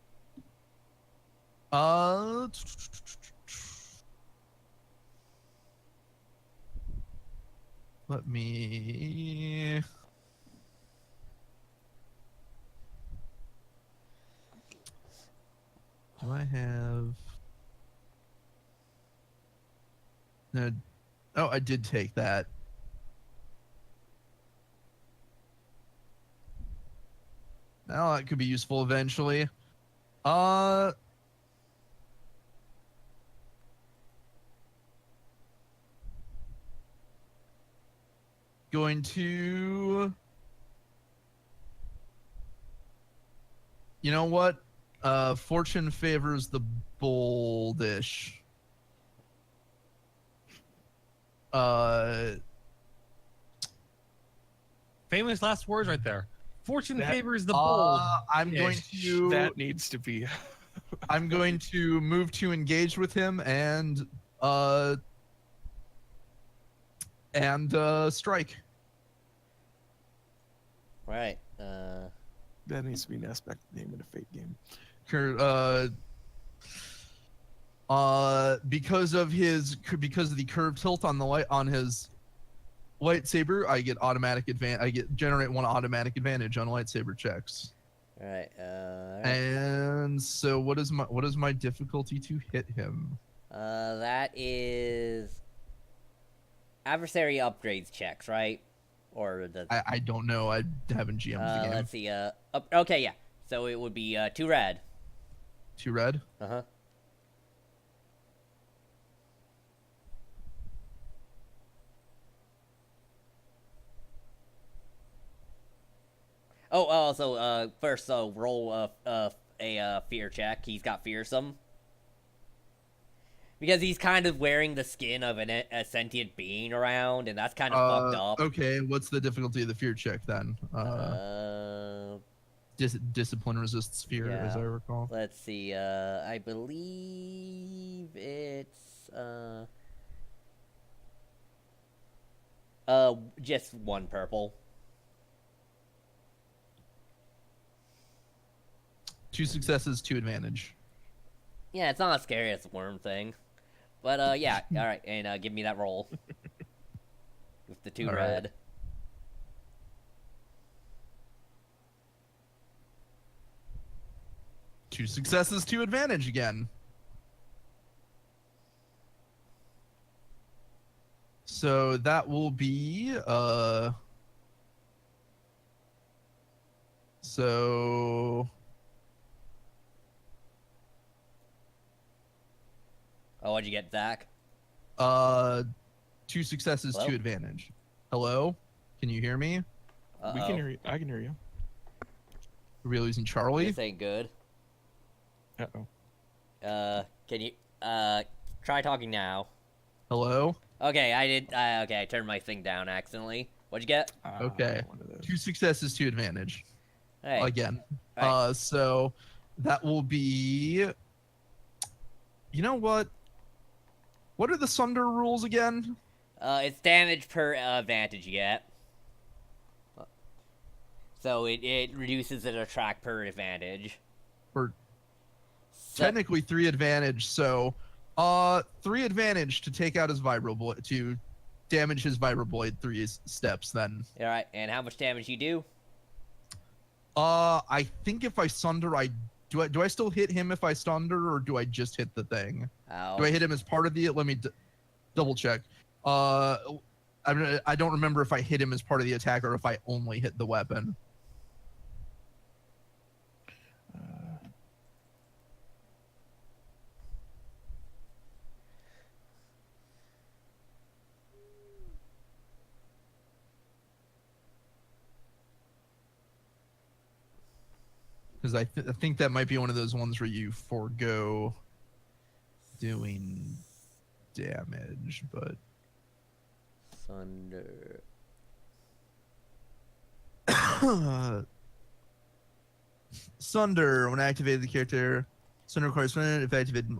Let me. Do I have? No. Oh, I did take that. Now that could be useful eventually. Going to. You know what? Fortune favors the boldish. Famous last words right there. Fortune That- favors the bold. I'm going to. That needs to be. I'm going to move to engage with him and strike. Right. That needs to be an aspect of the name of the Fate game. Because of the curved tilt on the light on his lightsaber, I get generate 1 automatic advantage on lightsaber checks. All right. And so what is my difficulty to hit him? That is adversary upgrades checks, right? Or the I don't know. I haven't GM'd the game. let's see. Okay, yeah. So it would be 2 red. 2 red. Uh-huh. Oh, also, first, roll a fear check. He's got fearsome. Because he's kind of wearing the skin of a sentient being around, and that's kind of fucked up. Okay, what's the difficulty of the fear check then? Discipline resists fear, as I recall. Let's see. I believe it's just 1 purple. 2 successes, 2 advantage. Yeah, it's not as scary as the worm thing, but yeah. All right, and give me that roll with the 2 All red. right. 2 successes, 2 advantage again. So that will be so Oh, what'd you get, Zach? 2 successes, Hello? 2 advantage. Hello? Can you hear me? We can hear you. I can hear you. Are we losing Charlie? This ain't good. Uh-oh. Can you try talking now? Hello? Okay, I did. Okay, I turned my thing down accidentally. What'd you get? Okay. One of those. 2 successes, 2 advantage. Hey. Again. Right. So that will be. You know what? What are the Sunder rules again? It's damage per advantage you get. So it reduces the attract per advantage. Or So, technically 3 advantage. So, 3 advantage to take out his vibroblade, to damage his vibroblade 3 steps. Then. all right, and how much damage you do? I think if I Sunder, do I still hit him if I Sunder, or do I just hit the thing? Oh. Do I hit him as part of the? Let me double check. I don't remember if I hit him as part of the attack or if I only hit the weapon. Because I think that might be one of those ones where you forego doing damage, but Thunder. Sunder, when activated, the character Sunder requires if activated,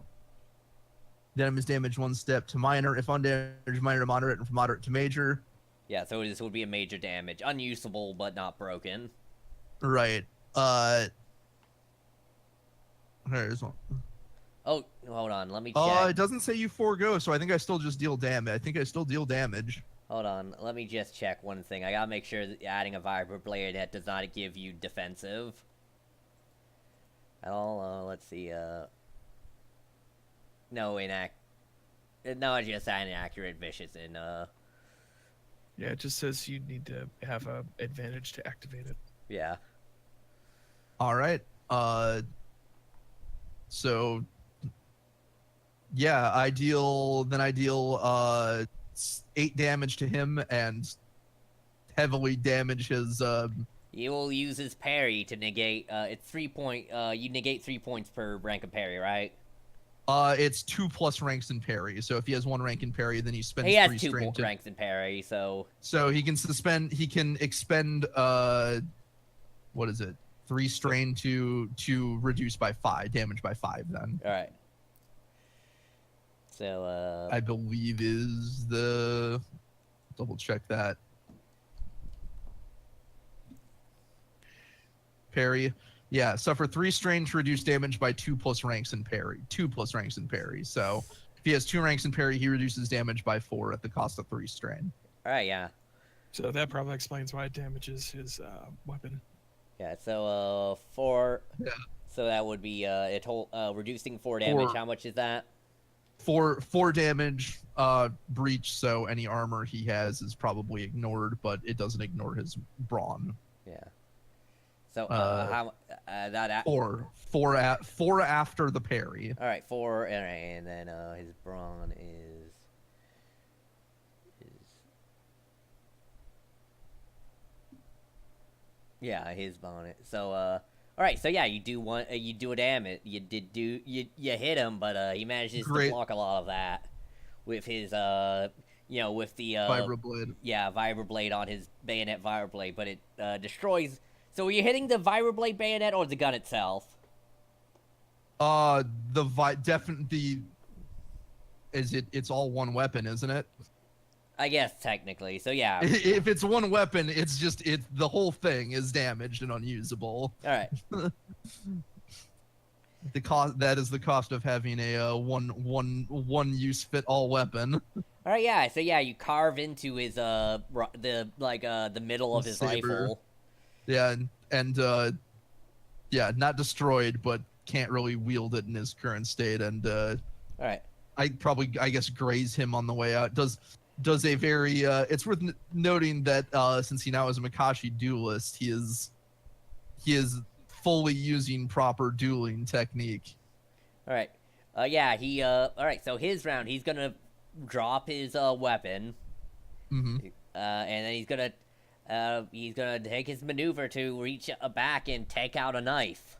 the item is damaged 1 step to minor. If undamaged, minor to moderate, and from moderate to major. Yeah, so this would be a major damage, unusable but not broken. Right. There's one. Oh, hold on, let me check. It doesn't say you forego, so I think I still just deal damage. I think I still deal damage. Hold on, let me just check one thing. I gotta make sure that adding a vibroblade that does not give you defensive. At all, let's see, no, no, just inaccurate, vicious, and, Yeah, it just says you need to have a advantage to activate it. yeah. All right. So yeah, I deal 8 damage to him and heavily damage his You will use his parry to negate, it's 3 point, you negate 3 points per rank of parry, right? It's 2 plus ranks in parry. So if he has 1 rank in parry, then he spends He 3 has 2 strain to ranks in parry, so... So he can expend what is it? 3 strain to reduce by 5 damage by 5 then. Alright. So, I believe is the double check that. parry. Yeah, suffer 3 strain to reduce damage by 2 plus ranks in parry. 2 plus ranks in parry. So if he has 2 ranks in parry, he reduces damage by 4 at the cost of 3 strain. All right, yeah. So that probably explains why it damages his weapon. Yeah, so 4. Yeah. So that would be reducing 4 damage. 4. How much is that? 4 damage breach, so any armor he has is probably ignored, but it doesn't ignore his brawn. Yeah. So how 4 after the parry. All right, 4, and then his brawn is yeah, his bonnet. So all right, so yeah, you do a damage. You hit him, but he manages to block a lot of that with his with the Vibroblade. Yeah, vibroblade on his bayonet vibroblade, but it destroys. So are you hitting the vibroblade bayonet or the gun itself? Definitely. It's all one weapon, isn't it? I guess technically. So yeah. If it's one weapon, the whole thing is damaged and unusable. All right. That is the cost of having a one use fit all weapon. All right, yeah. So yeah, you carve into his the middle of his Saber. rifle. Yeah, and yeah, not destroyed, but can't really wield it in his current state. And all right, I guess graze him on the way out. Does a very it's worth noting that since he now is a Makashi duelist, he is fully using proper dueling technique. all right. Yeah, he all right. So his round, he's gonna drop his weapon, Mm-hmm. and then he's gonna take his maneuver to reach back and take out a knife.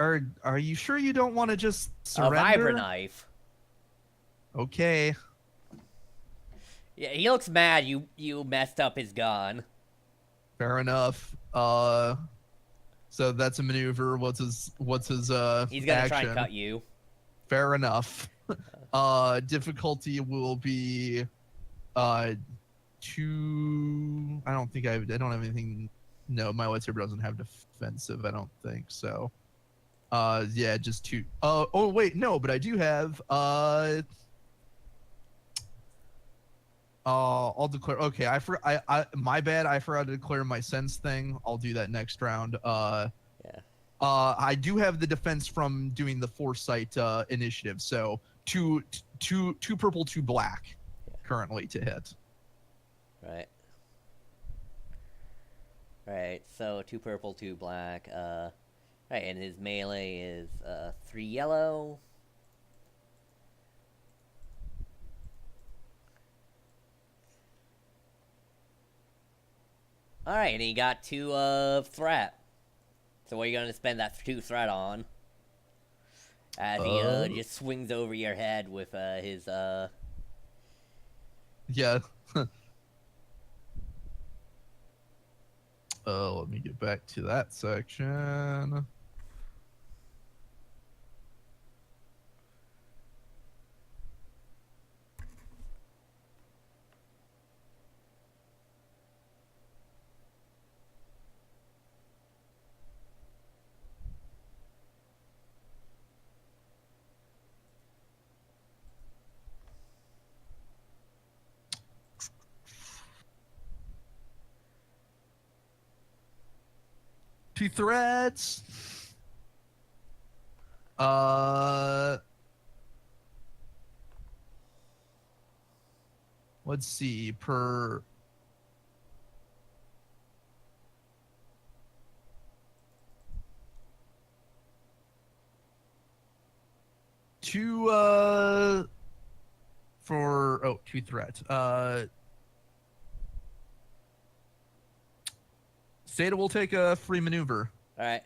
Are you sure you don't want to just surrender? A vibra knife. Okay. Yeah, he looks mad. You messed up his gun. Fair enough. So that's a maneuver. What's his He's gonna action? try and cut you. Fair enough. Difficulty will be 2. I don't have anything. No, my lightsaber doesn't have defensive. I don't think so. Yeah, just 2. Oh wait, no, but I do have. I'll declare. Okay, I my bad. I forgot to declare my sense thing. I'll do that next round. Yeah. I do have the defense from doing the foresight initiative. So two purple, 2 black, currently to hit. Right. Right. So 2 purple, 2 black. Right, and his melee is 3 yellow. Alright, and he got 2 threat. So what are you gonna spend that 2 threat on? As he just swings over your head with his Yeah. Let me get back to that section. Two threats. Let's see, per two for 2 threats. Seda will take a free maneuver. Alright.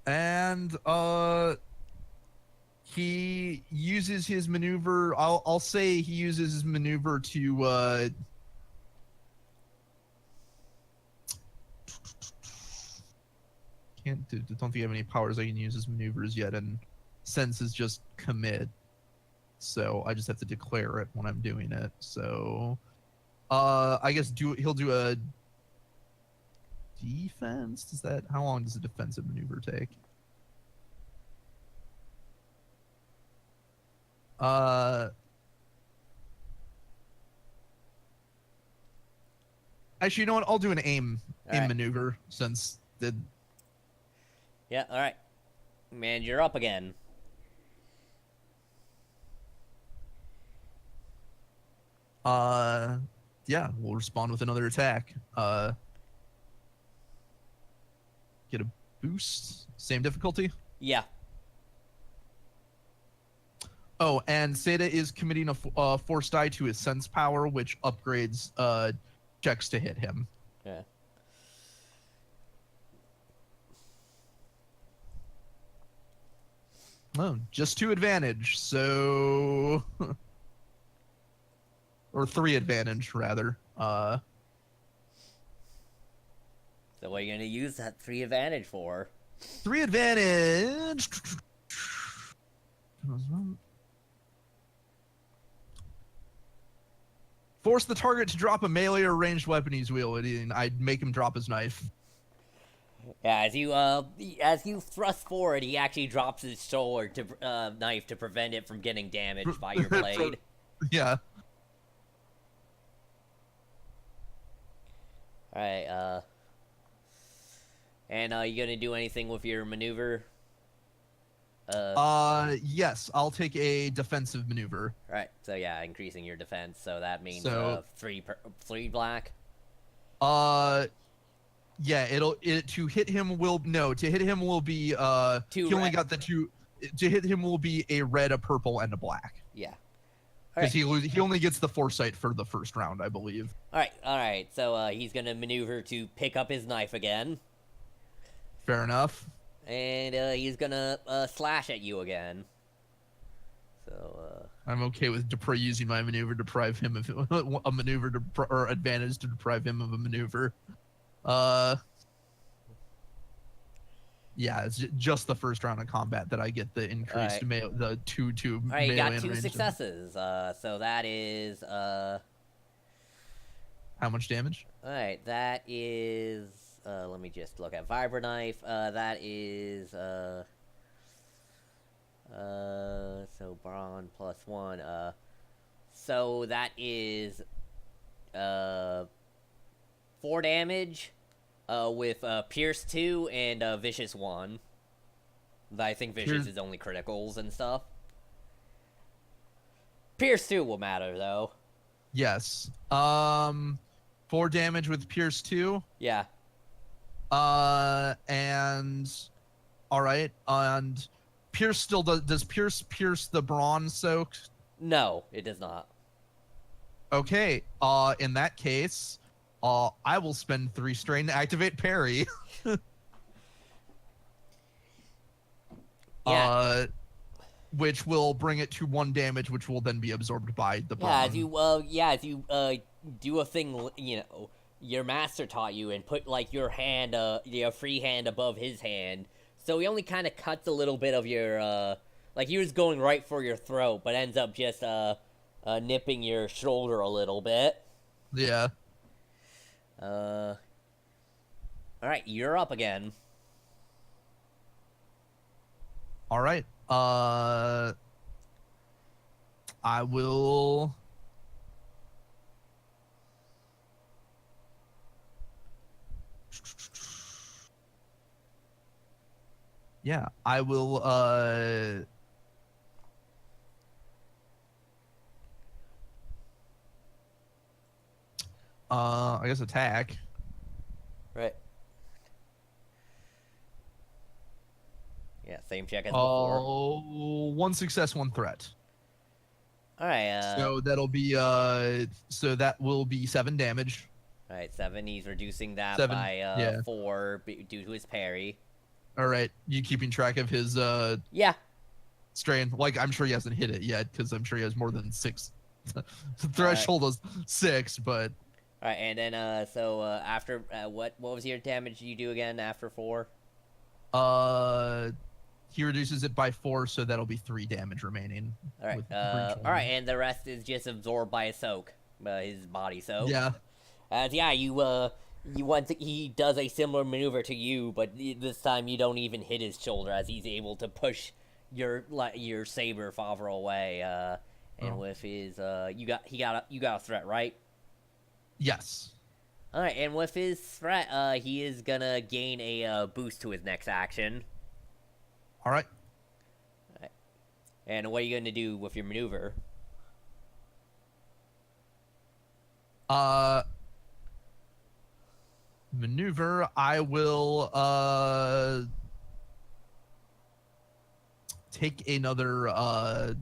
And he uses his maneuver. I'll say he uses his maneuver to don't think I have any powers I can use as maneuvers yet, and sense is just commit. so I just have to declare it when I'm doing it. So, I guess he'll do a defense. Does that? How long does a defensive maneuver take? Actually, you know what? I'll do an aim Alright. maneuver since the. Yeah, alright. Man, you're up again. Yeah, we'll respond with another attack. Get a boost. Same difficulty. Yeah. Oh, and Seda is committing a force die to his sense power, which upgrades checks to hit him. Yeah. Oh, just 2 advantage, so or 3 advantage rather. So what are you gonna use that 3 advantage for? 3 advantage. Force the target to drop a melee or ranged weapon he's wielding. I'd make him drop his knife. Yeah, as you thrust forward, he actually drops his sword to knife to prevent it from getting damaged by your blade. Yeah. Alright, and you gonna do anything with your maneuver? Yes, I'll take a defensive maneuver. Right, so yeah, increasing your defense, so that means So- 3 black. Yeah, to hit him will be Two he only red. got the 2. To hit him will be a red, a purple, and a black. Yeah. Because he only gets the foresight for the first round, I believe. Alright, so he's gonna maneuver to pick up his knife again, Fair enough. and he's gonna slash at you again. So, I'm okay with using my maneuver to deprive him of a maneuver or advantage to deprive him of a maneuver. Yeah, it's just the first round of combat that I get the increased the 2 Alright, you melee got and 2 ranged. successes, so that is, How much damage? alright, that is, let me just look at Vibra Knife, that is, so Brawn plus 1, so that is, 4 damage, with, Pierce 2 and, Vicious 1. I think Vicious is only criticals and stuff. Pierce 2 will matter, though. Yes. 4 damage with Pierce 2. Yeah. And all right, and Pierce still does Pierce pierce the bronze soak? No, it does not. Okay. In that case, I will spend 3 strain to activate parry. Yeah. Which will bring it to 1 damage, which will then be absorbed by the Yeah, bronze. as you do a thing, you know, your master taught you, and put like your hand, your free hand above his hand, so he only kind of cuts a little bit of your, like he was going right for your throat, but ends up just nipping your shoulder a little bit. Yeah. All right, you're up again. All right. I will. Yeah, I will. I guess attack. Right. Yeah, same check as before. Oh, 1 success, 1 threat. All right. So that'll be so that will be 7 damage. All right, 7. He's reducing that 7, by yeah. 4 due to his parry. All right, you keeping track of his Yeah. strain? Like I'm sure he hasn't hit it yet because I'm sure he has more than 6. The threshold is 6, but All right, and then so after what was your damage you do again after 4? he reduces it by 4, so that'll be 3 damage remaining. All right. with breach All only. right, and the rest is just absorbed by a soak, his body soak. Yeah. Yeah, he does a similar maneuver to you, but this time you don't even hit his shoulder, as he's able to push your saber farther away. And with his you got a threat, right? Yes. All right, and with his threat, he is gonna gain a boost to his next action. All right. And what are you gonna do with your maneuver? Maneuver. I will take another. I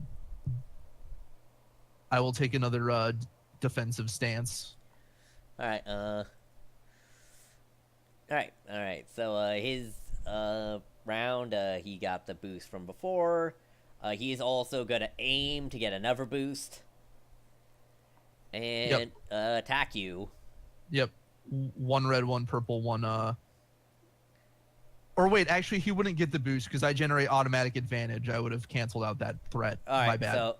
will take another defensive stance. All right. All right. So his round, he got the boost from before. He is also gonna aim to get another boost and attack you. Yep. 1 red, 1 purple, 1 Or wait, actually, he wouldn't get the boost because I generate automatic advantage. I would have canceled out that threat. All right, My bad. So,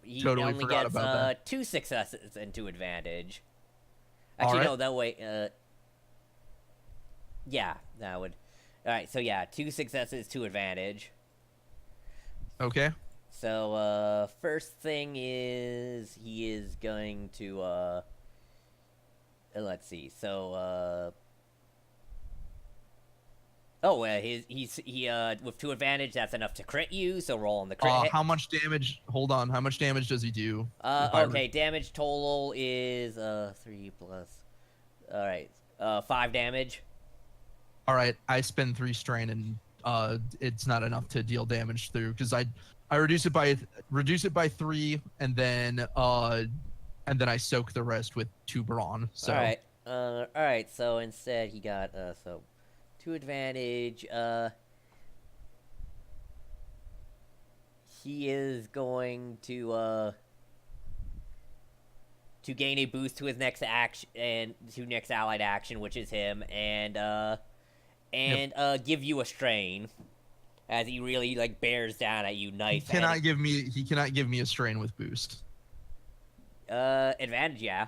he totally only forgot gets about that. 2 successes and 2 advantage. All Actually, right. no, that way. Yeah, that would. All right, so yeah, 2 successes, 2 advantage. Okay. So, first thing is he is going to. Let's see. So, with 2 advantage, that's enough to crit you. So roll on the crit. Hit. How much damage? Hold on. How much damage does he do? Okay. Damage total is 3 plus. All right. 5 damage. All right. I spend 3 strain, and it's not enough to deal damage through because I reduce it by 3, and then I soak the rest with 2 brawn. So. All right. So instead, he got 2 advantage. He is going to gain a boost to his next action and to next allied action, which is him, and give you a strain, as he really bears down at you, knife. He cannot give me a strain with boost. Advantage, yeah.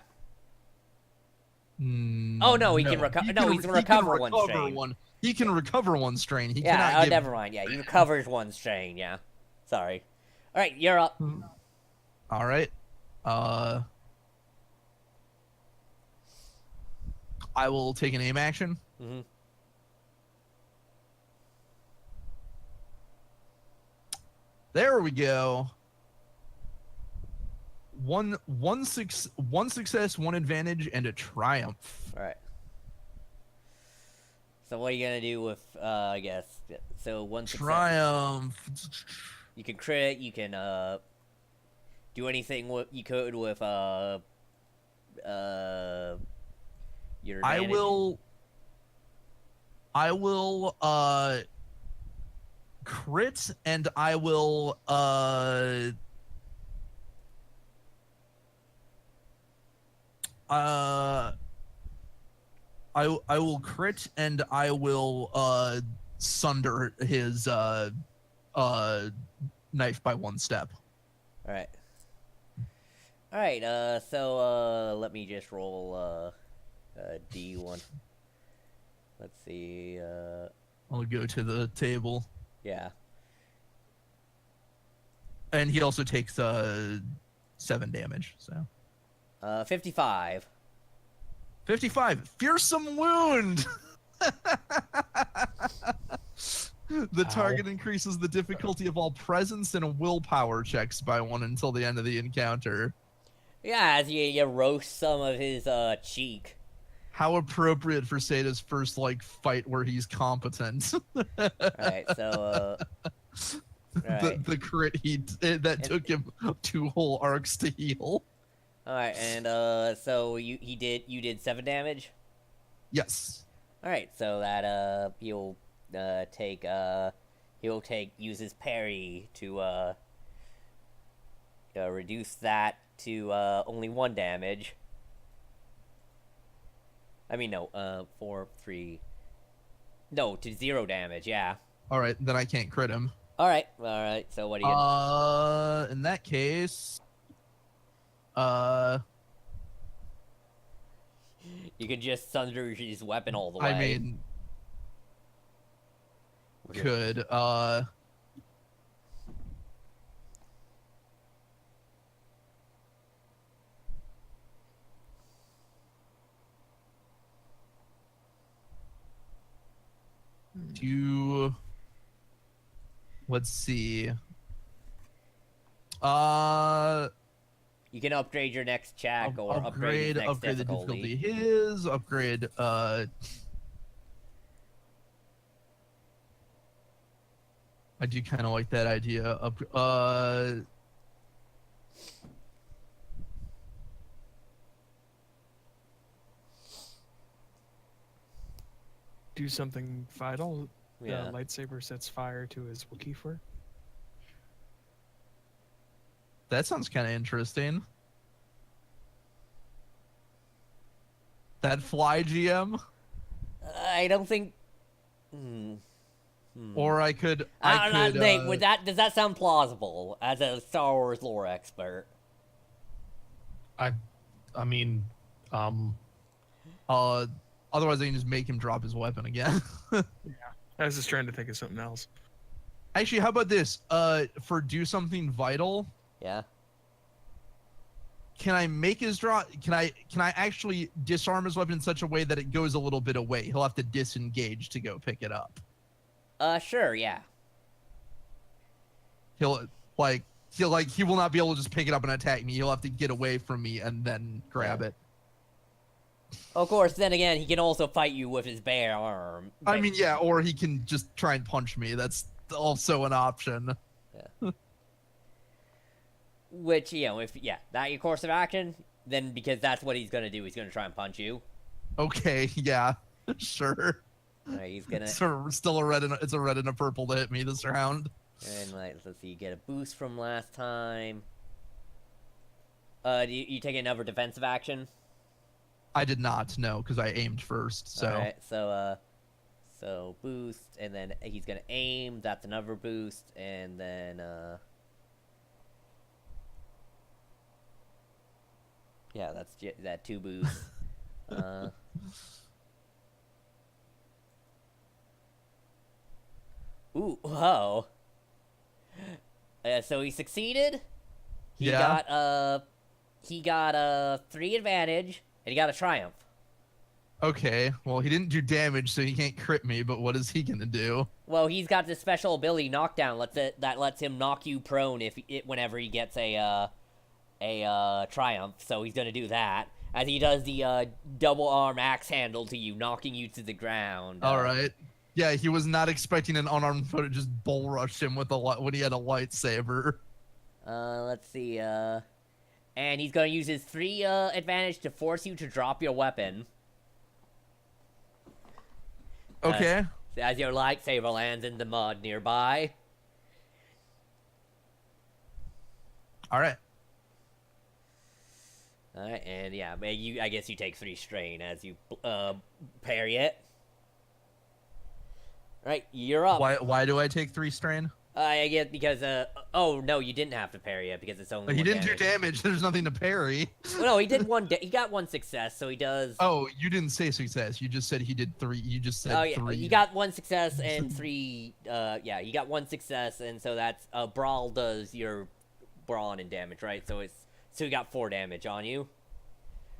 Oh no, he can recover. No, he can recover one strain. He can recover 1 strain. He Yeah, cannot give... never mind. Yeah, he recovers 1 strain. Yeah, sorry. All right, you're up. All right. I will take an aim action. Mm-hmm. There we go. One success, 1 advantage, and a triumph. All right. So what are you gonna do with? I guess. So 1 success. Triumph. You can crit. You can do anything you could with your advantage. I will crit, and I will I will crit, and I will sunder his knife by 1 step. All right. All right. So let me just roll D1. Let's see. I'll go to the table, Yeah. and he also takes 7 damage. So 55. 55, fearsome wound. The target increases the difficulty of all presence and willpower checks by 1 until the end of the encounter. Yeah, as you roast some of his cheek. How appropriate for Sada's first fight where he's competent. Alright, so alright. The crit took him 2 whole arcs to heal. Alright, and so you did 7 damage? Yes. Alright, so that he'll use his parry to reduce that to only 1 damage. I mean, no, 4, 3. No, to 0 damage, yeah. All right, then I can't crit him. All right. So what are you gonna... In that case, You can just thunder his weapon all the way. I mean, could do. Let's see. You can upgrade your next check or upgrade his next upgrade the difficulty. difficulty. Upgrade. I do kind of like that idea. Do something vital. Yeah. The lightsaber sets fire to his Wookiee fur. That sounds kind of interesting. That fly GM, I don't think. or I could. I don't know, Nate, does that sound plausible as a Star Wars lore expert? I mean, Otherwise, I can just make him drop his weapon again. I was just trying to think of something else. Actually, how about this? For do something vital, Yeah. can I make his draw? Can I actually disarm his weapon in such a way that it goes a little bit away? He'll have to disengage to go pick it up. Sure, yeah. He will not be able to just pick it up and attack me. He'll have to get away from me and then grab it. Of course, then again, he can also fight you with his bare arm. I mean, yeah, or he can just try and punch me. That's also an option. Which, if that your course of action, then because that's what he's gonna do, he's gonna try and punch you. Okay, yeah, sure. Alright, he's gonna... Still a red it's a red and a purple to hit me this round. And let's see, you get a boost from last time. Do you take another defensive action? I did not, no, because I aimed first, so... Alright, so boost, and then he's gonna aim, that's another boost, and then, yeah, that's that 2 boosts. Ooh, whoa. So he succeeded. He got 3 advantage, and he got a triumph. Okay, well, he didn't do damage, so he can't crit me, but what is he gonna do? Well, he's got this special ability, knockdown, that lets him knock you prone whenever he gets a triumph. So he's gonna do that, as he does the double arm axe handle to you, knocking you to the ground. All right. Yeah, he was not expecting an unarmed foe to just bull rush him when he had a lightsaber. Let's see. And he's gonna use his 3 advantage to force you to drop your weapon. Okay. As your lightsaber lands in the mud nearby. All right. Alright, and yeah, I guess you take 3 strain as you parry it. Alright, you're up. Why do I take 3 strain? I guess because, oh, no, you didn't have to parry it because it's only He 1 didn't damage. do damage. There's nothing to parry. Well, no, he did he got 1 success, so he does... Oh, you didn't say success. You just said he did 3. You just said 3. Oh, yeah, he got 1 success and 3, yeah, he got 1 success, and so that's, Brawl does your brawn and damage, right? So he got 4 damage on you.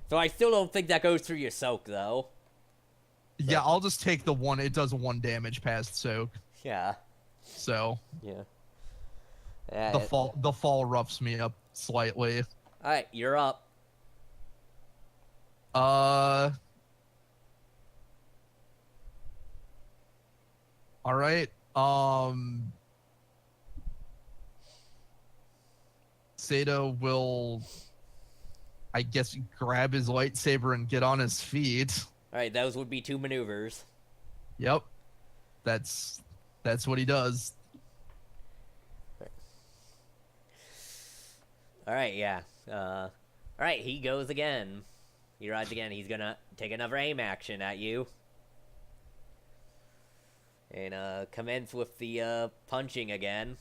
So I still don't think that goes through your soak, though. Yeah, I'll just take the 1. It does 1 damage past soak. Yeah. So Yeah. the fall roughs me up slightly. Alright, you're up. All right. Sato will, I guess, grab his lightsaber and get on his feet. Alright, those would be 2 maneuvers. Yep. That's what he does. Alright, yeah. Alright, he goes again. He rides again. He's gonna take another aim action at you. And commence with the punching again.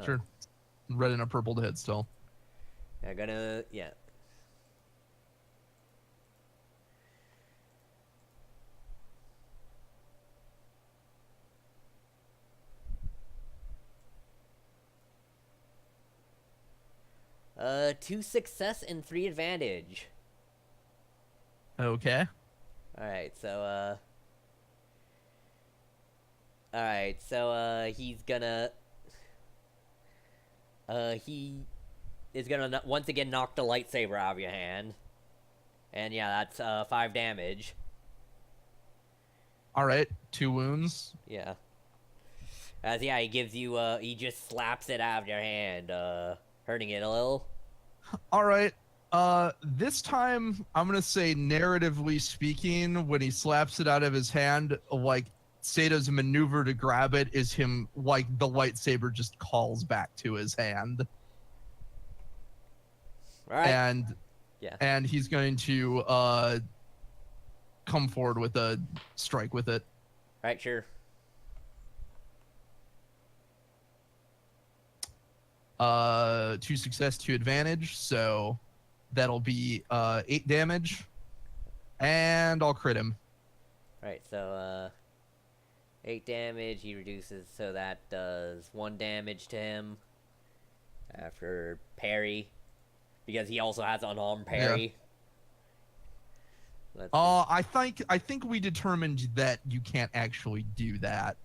Sure. Red and a purple to hit still. I'm gonna, yeah. Two success and 3 advantage. Okay. Alright, so, Alright, so, he's gonna... he is gonna once again knock the lightsaber out of your hand. And yeah, that's, 5 damage. Alright, 2 wounds. Yeah. As, yeah, he gives you, he just slaps it out of your hand, hurting it a little. Alright, this time, I'm gonna say, narratively speaking, when he slaps it out of his hand, like, Sato's maneuver to grab it is him, like, the lightsaber just calls back to his hand. Alright. And he's going to, come forward with a strike with it. Alright, sure. 2 success, 2 advantage, so that'll be 8 damage, and I'll crit him. Right, so 8 damage, he reduces, so that does 1 damage to him after parry, because he also has unarmed parry. Let's see. I think we determined that you can't actually do that.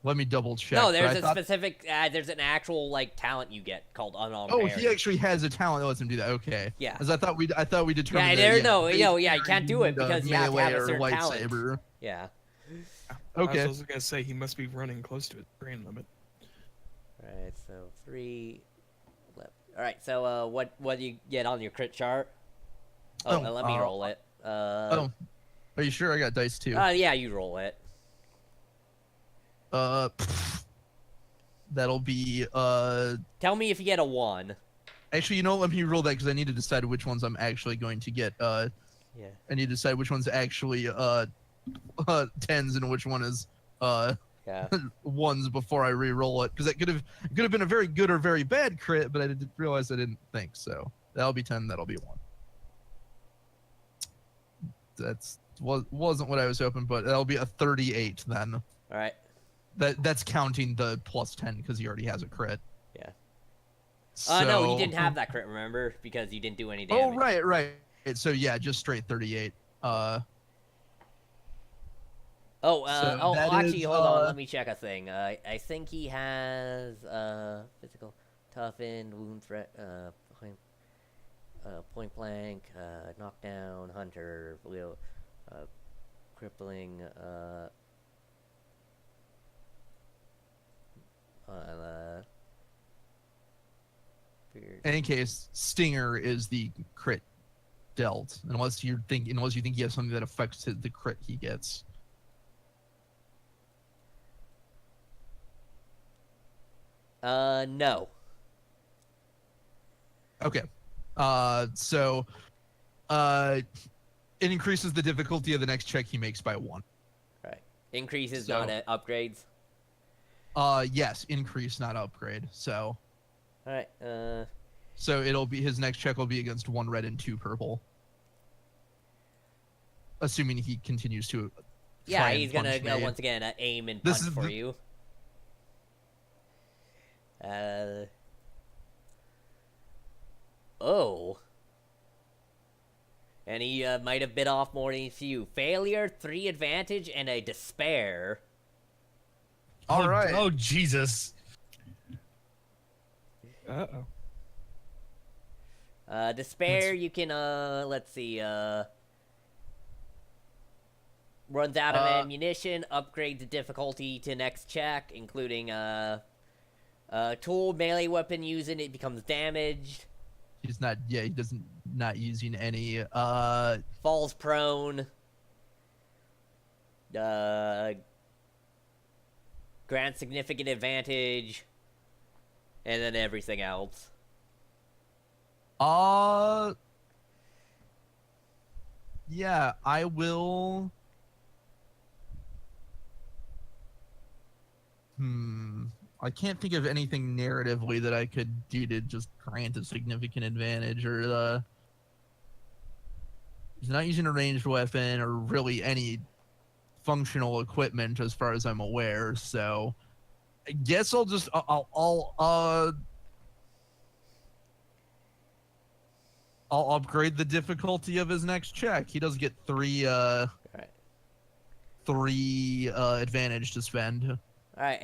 Let me double check. No, there's a specific, there's an actual, like, talent you get called unarmed parry. Oh, he actually has a talent that lets him do that. Okay. Yeah. As I thought we determined. Yeah, that, there, yeah, no, you can't do it because you have to have a certain lightsaber. talent. Yeah. Okay. I was also gonna say he must be running close to his brain limit. Alright, so 3 left. Alright, so what do you get on your crit chart? Oh, let me roll it. Are you sure? I got dice too. Yeah, you roll it. That'll be Tell me if you get a 1. Actually, you know, let me roll that because I need to decide which ones I'm actually going to get. Yeah. I need to decide which one's actually 10s and which one is Yeah. 1s before I re-roll it, because that could have been a very good or very bad crit, but I didn't realize I didn't think so. That'll be 10. That'll be 1. Wasn't what I was hoping, but that'll be a 38 then. All right. That's counting the plus 10 because he already has a crit. Yeah. So, No, you didn't have that crit, remember? Because you didn't do any damage. Oh, right. So yeah, just straight 38. Actually, hold on. Let me check a thing. I think he has physical, toughened, wound threat, point blank, knockdown, hunter, crippling, weird. In any case, Stinger is the crit dealt, unless you think you have something that affects the crit he gets. No. Okay. So it increases the difficulty of the next check he makes by 1. Right. Increases, So- not upgrades. Yes, increase, not upgrade. So All right. so it'll be his next check will be against 1 red and 2 purple. Assuming he continues to Yeah, try and he's gonna punch me. once again aim and This punch is for the- you. Oh. And he might have bit off more than a few. Failure, 3 advantage, and a despair. All right. Oh, Jesus. Uh-oh. Despair, you can, let's see, runs out of ammunition, upgrade the difficulty to next check, including, tool, melee weapon using it becomes damaged. He's not. Yeah, he doesn't. Not using any. Falls prone. Grants significant advantage. and then everything else. Yeah, I will. I can't think of anything narratively that I could do to just grant a significant advantage, or he's not using a ranged weapon or really any functional equipment as far as I'm aware. So I guess I'll just I'll upgrade the difficulty of his next check. He does get three Alright. Advantage to spend. Alright,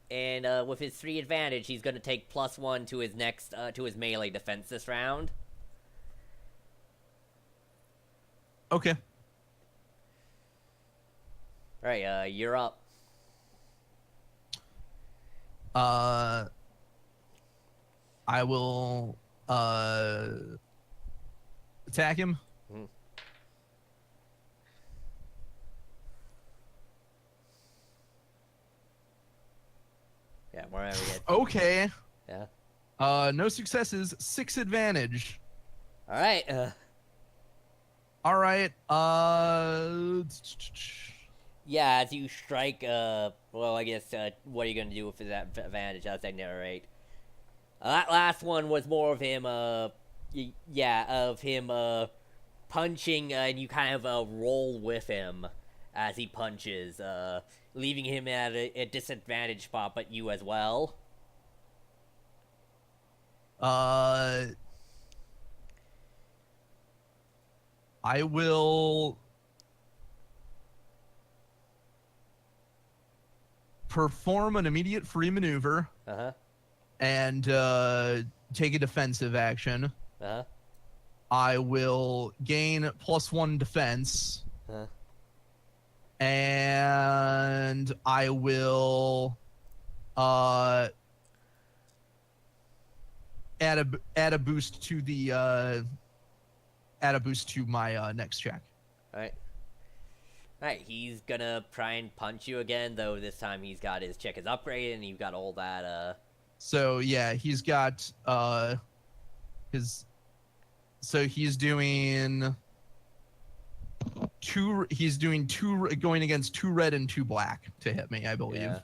and with his 3 advantage, he's gonna take +1 to his next, to his melee defense this round. Okay. Alright, you're up. I will attack him. Mhm. Yeah, wherever you get. Okay. Yeah. No successes, 6 advantage. Alright, All right. yeah, as you strike, well, I guess, what are you gonna do with that advantage as I narrate? That last one was more of him, punching, and you kind of, roll with him as he punches, leaving him at a disadvantage spot, but you as well. I will perform an immediate free maneuver Uh-huh, and take a defensive action. uh-huh, I will gain +1 defense, uh-huh. and I will add a boost to the my next check. Alright. Alright, he's gonna try and punch you again, though this time he's got his check is upgraded and you've got all that, So yeah, he's got his. So he's doing two. He's doing two, going against 2 red and 2 black to hit me, I believe. yeah.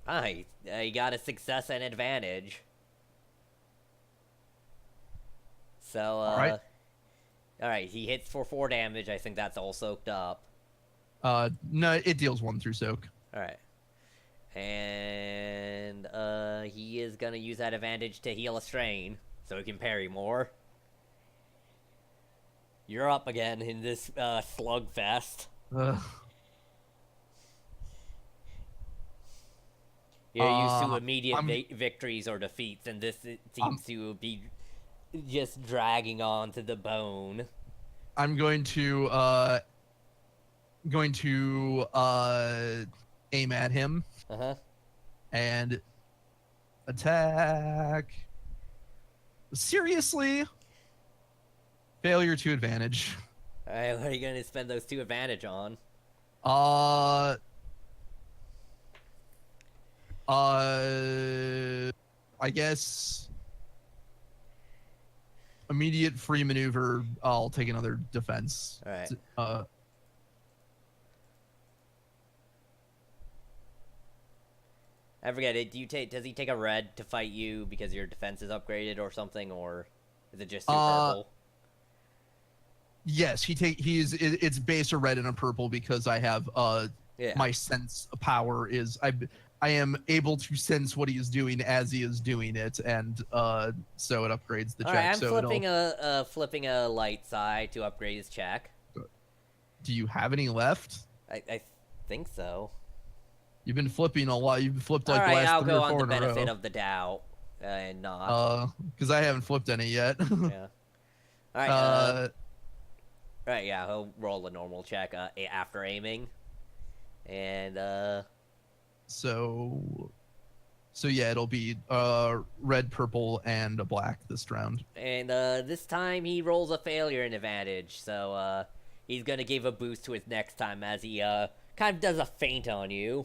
Alright, you got a success and advantage. So, Alright. Alright, he hits for 4 damage. I think that's all soaked up. No, it deals 1 through soak. Alright. And, he is gonna use that advantage to heal a strain, so he can parry more. You're up again in this, slugfest. You're used to immediate victories or defeats, and this seems to be just dragging on to the bone. I'm going to aim at him Uh-huh. and attack. Seriously? Failure to advantage. Alright, what are you gonna spend those 2 advantage on? I guess immediate free maneuver. I'll take another defense. Alright. I forget it. Does he take a red to fight you because your defense is upgraded or something, or is it just 2 purple? Yes, it's base a red and a purple because I have Yeah. my sense of power is I am able to sense what he is doing as he is doing it, and so it upgrades the check. Alright, I'm so flipping a light side to upgrade his check. do you have any left? I think so. You've been flipping a lot. You've flipped like the Alright, last I'll 3 go or on 4 the in a row. benefit of the doubt and not. Because I haven't flipped any yet. Yeah. Alright, right, yeah, he'll roll a normal check after aiming. And, So yeah, it'll be red, purple, and a black this round. And this time he rolls a failure and advantage, so he's gonna give a boost to his next time as he kind of does a feint on you,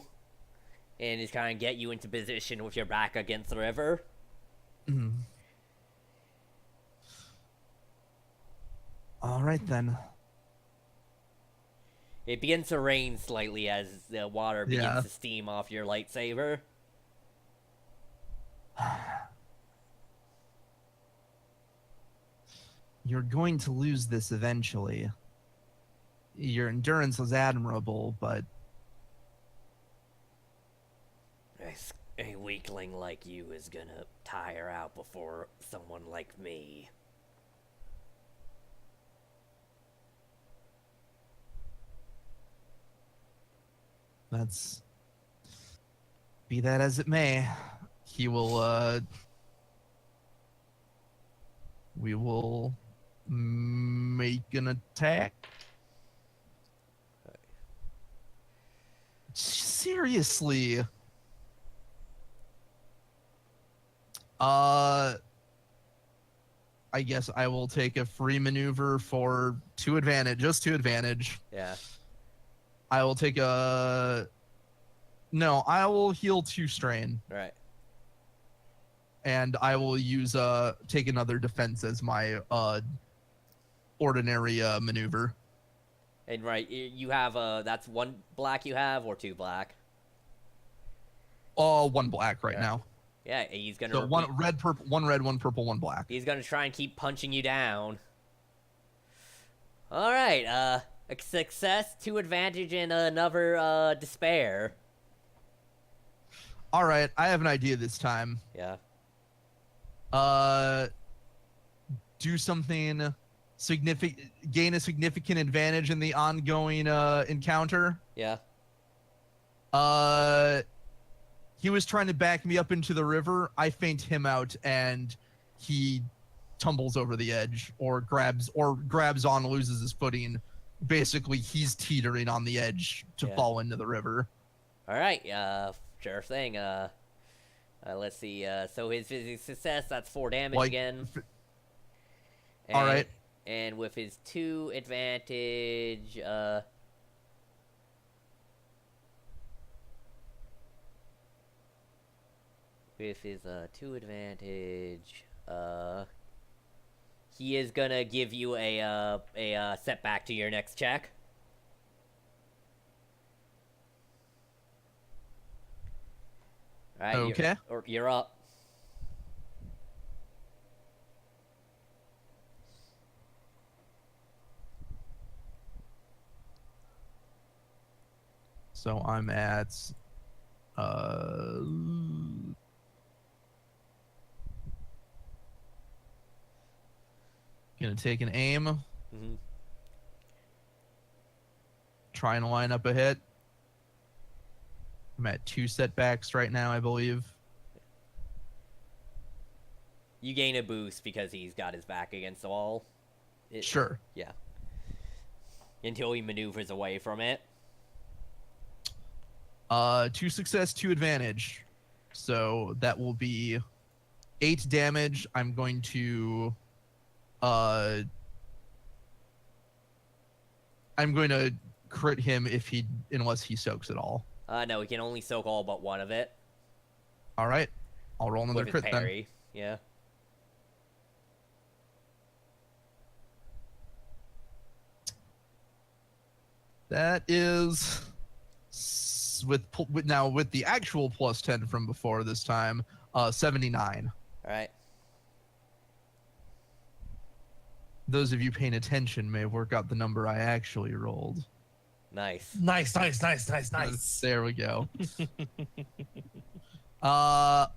and is kind of get you into position with your back against the river. Mhm. All right then. It begins to rain slightly as the water begins Yeah. to steam off your lightsaber. You're going to lose this eventually. Your endurance was admirable, but A weakling like you is gonna tire out before someone like me. that's be that as it may. He will we will make an attack. Seriously. I guess I will take a free maneuver for 2 advantage, just 2 advantage. Yeah. I will take a no, I will heal 2 strain, Right. and I will use take another defense as my ordinary maneuver. And right, you have that's 1 black you have, or 2 black? 1 black right Yeah. now. Yeah, he's gonna. So 1 red, purple, 1 red, 1 purple, 1 black. He's gonna try and keep punching you down. All right, a success, 2 advantage, and another despair. All right, I have an idea this time. Yeah. Do something significant, gain a significant advantage in the ongoing encounter. Yeah. He was trying to back me up into the river. I feint him out, and he tumbles over the edge, or grabs on, loses his footing. Basically, he's teetering on the edge to Yeah. fall into the river. All right. Sure thing. Let's see. So his physical success, that's 4 damage Like, again. all right. And with his 2 advantage, with his 2 advantage, he is gonna give you a setback to your next check. All right. Okay. You're up. So I'm at gonna take an aim, Mhm. try and line up a hit. I'm at 2 setbacks right now, I believe. You gain a boost because he's got his back against the wall. Sure. Yeah. Until he maneuvers away from it. 2 success, 2 advantage. So that will be 8 damage. I'm going to crit him unless he soaks at all. No, he can only soak all but 1 of it. All right. I'll roll another With his crit then. parry. Yeah. That is with the actual plus 10 from before this time, 79. Alright. Those of you paying attention may work out the number I actually rolled. Nice. Nice. There we go.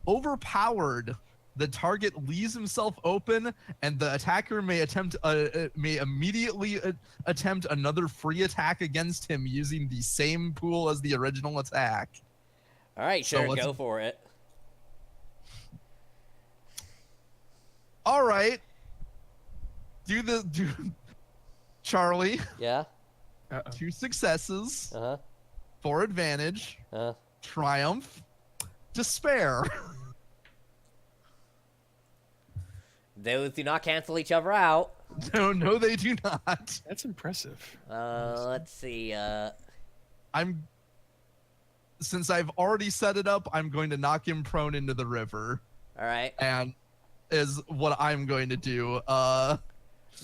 Overpowered. The target leaves himself open, and the attacker may immediately attempt another free attack against him using the same pool as the original attack. Alright, So sure, let's- go for it. All right. Charlie. Yeah? 2 successes, Uh-huh. 4 advantage, Uh-huh. triumph, despair. Those do not cancel each other out. No, they do not. That's impressive. Let's see, since I've already set it up, I'm going to knock him prone into the river. All right. And is what I'm going to do.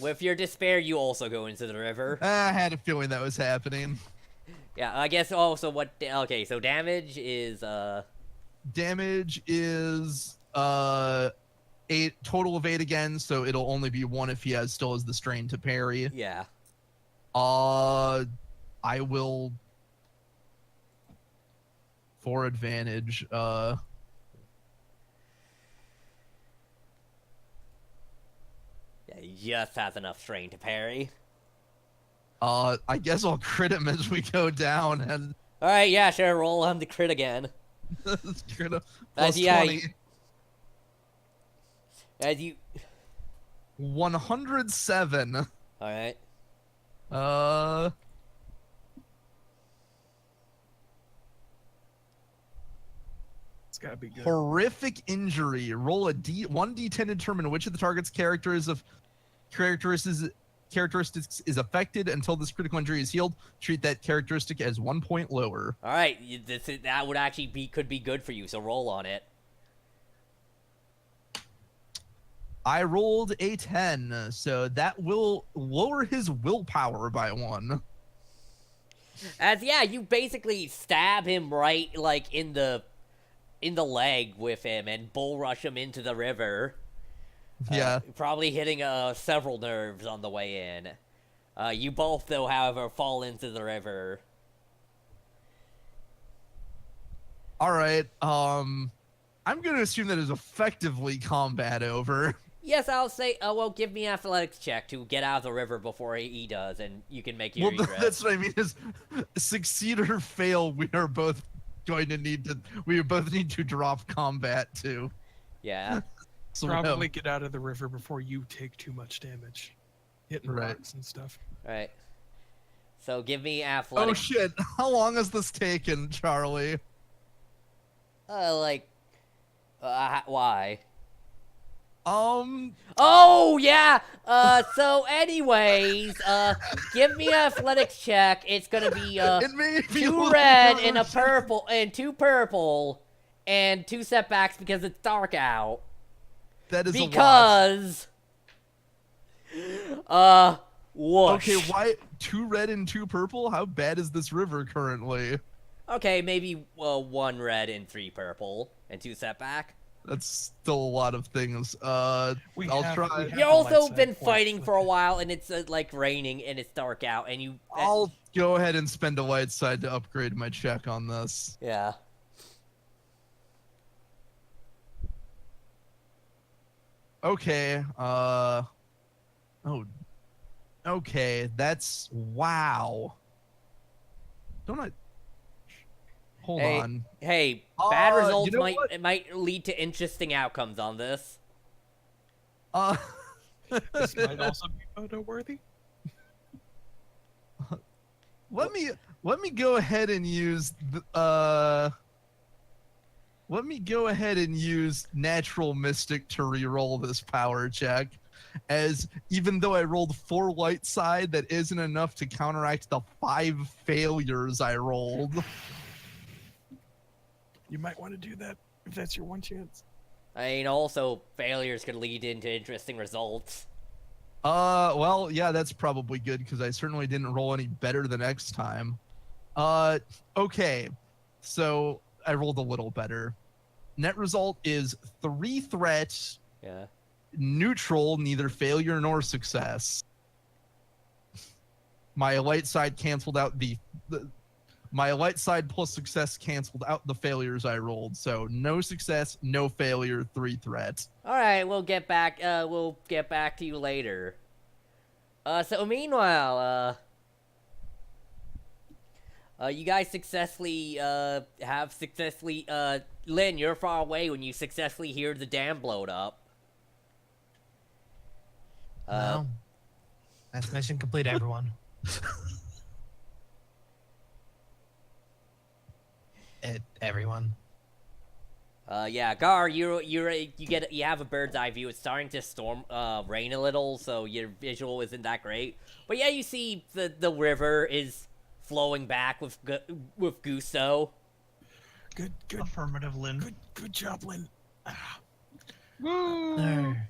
With your despair, you also go into the river. I had a feeling that was happening. Yeah, I guess also what... Okay, so damage is, Damage is 8 total of 8 again, so it'll only be 1 if he still has the strain to parry. Yeah. I will for advantage. Yeah, he just has enough strain to parry. I guess I'll crit him as we go down, and Alright, yeah, sure, roll on the crit again. crit plus yeah, 20. As you... 107. Alright. It's gotta be good. Horrific injury. Roll a 1d10 to determine which of the target's characteristics is affected until this critical injury is healed. Treat that characteristic as 1 point lower. Alright, that would actually could be good for you, so roll on it. I rolled a 10, so that will lower his willpower by 1. As, yeah, you basically stab him right, like, in the leg with him and bull rush him into the river. Yeah. Probably hitting several nerves on the way in. You both, though, however, fall into the river. Alright, I'm gonna assume that is effectively combat over. Yes, I'll say, well, give me an athletics check to get out of the river before he does, and you can make your Well, egress. that's what I mean is, succeed or fail, we both need to drop combat too. Yeah. So Probably get out of the river before you take too much damage. Hitting Right. rocks and stuff. Alright. So give me Oh athletics. shit! How long has this taken, Charlie? Why? Oh yeah! So anyways, give me an athletics check. It's gonna be, it may be 2 red and a purple, and 2 purple, and 2 setbacks because it's dark out. That is Because... a lot. whoosh. Okay, why 2 red and 2 purple? How bad is this river currently? Okay, maybe 1 red and 3 purple, and 2 setback. That's still a lot of things. I'll try. We have You've the also light side been points fighting with for a it. while, and it's like raining, and it's dark out, and you... I'll go ahead and spend a light side to upgrade my check on this. Yeah. Okay, oh. Okay, that's... Wow. Don't I... Hold Hey, on. Hey, bad results you know what? it might lead to interesting outcomes on this. This might also be photo worthy. Let me go ahead and use let me go ahead and use Natural Mystic to re-roll this power check, as even though I rolled 4 light side, that isn't enough to counteract the 5 failures I rolled. You might want to do that if that's your one chance. I mean, also, failures could lead into interesting results. Well, yeah, that's probably good, because I certainly didn't roll any better the next time. Okay, so I rolled a little better. Net result is 3 threats, Yeah. neutral, neither failure nor success. My light side canceled out my light side plus success canceled out the failures I rolled. So no success, no failure, 3 threats. Alright, we'll get back to you later. So meanwhile, you guys successfully, Lynn, you're far away when you successfully hear the dam blowed up. No. That's mission complete, everyone. Everyone. Yeah, Gar, you have a bird's eye view. It's starting to rain a little, so your visual isn't that great. But yeah, you see the river is flowing back with gusto. Good, Affirmative, Lynn. good job, Lynn. Ah, There.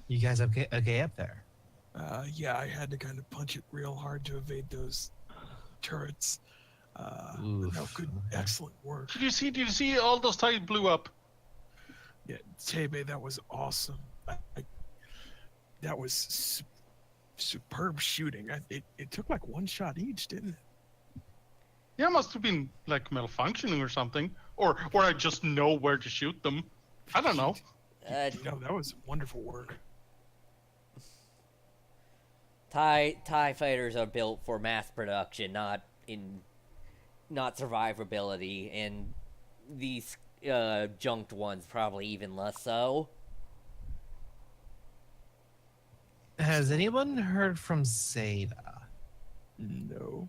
You guys okay up there? yeah, I had to kind of punch it real hard to evade those turrets. No, Oof. good, excellent work. Did you see all those tiles blew up? Yeah, Tebe, that was awesome. That was superb shooting. It took like one shot each, didn't it? Yeah, must have been like malfunctioning or something, or I just know where to shoot them. I don't know. No, that was wonderful work. TIE fighters are built for mass production, not survivability, and these junked ones probably even less so. Has anyone heard from Zeta? No.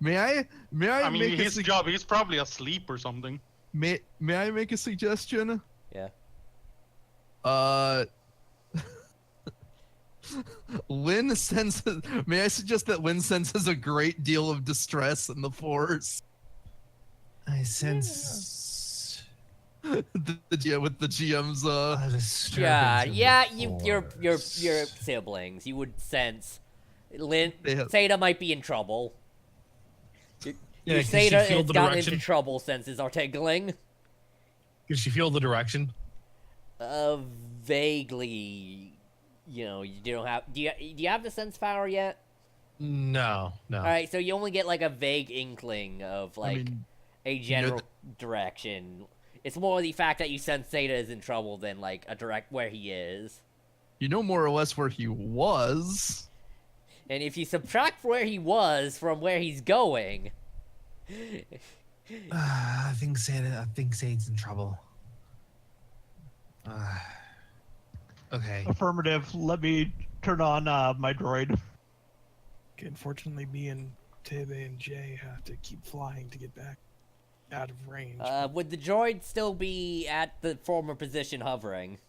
May I I mean, make a his job, he's probably asleep or something. may I make a suggestion? Yeah. Lynn senses. May I suggest that Lynn senses a great deal of distress in the force? I sense with the GM's. a disturbance Yeah. in the Your force. siblings. You would sense. Lynn, They have- Zeta might be in trouble. Yeah, Your can she Zeta feel has the gotten direction? into trouble. Senses are tingling. Can she feel the direction? Vaguely. You know, you don't have. Do you have the sense power yet? No. All right, so you only get like a vague inkling of like I mean, a general direction. It's more the fact that you sense Zeta is in trouble than like a direct where he is. you know more or less where he was. And if you subtract where he was from where he's going, I think Zeta's in trouble. Okay. Affirmative. Let me turn on my droid. Okay, unfortunately, me and Tebe and Jay have to keep flying to get back out of range. would the droid still be at the former position hovering?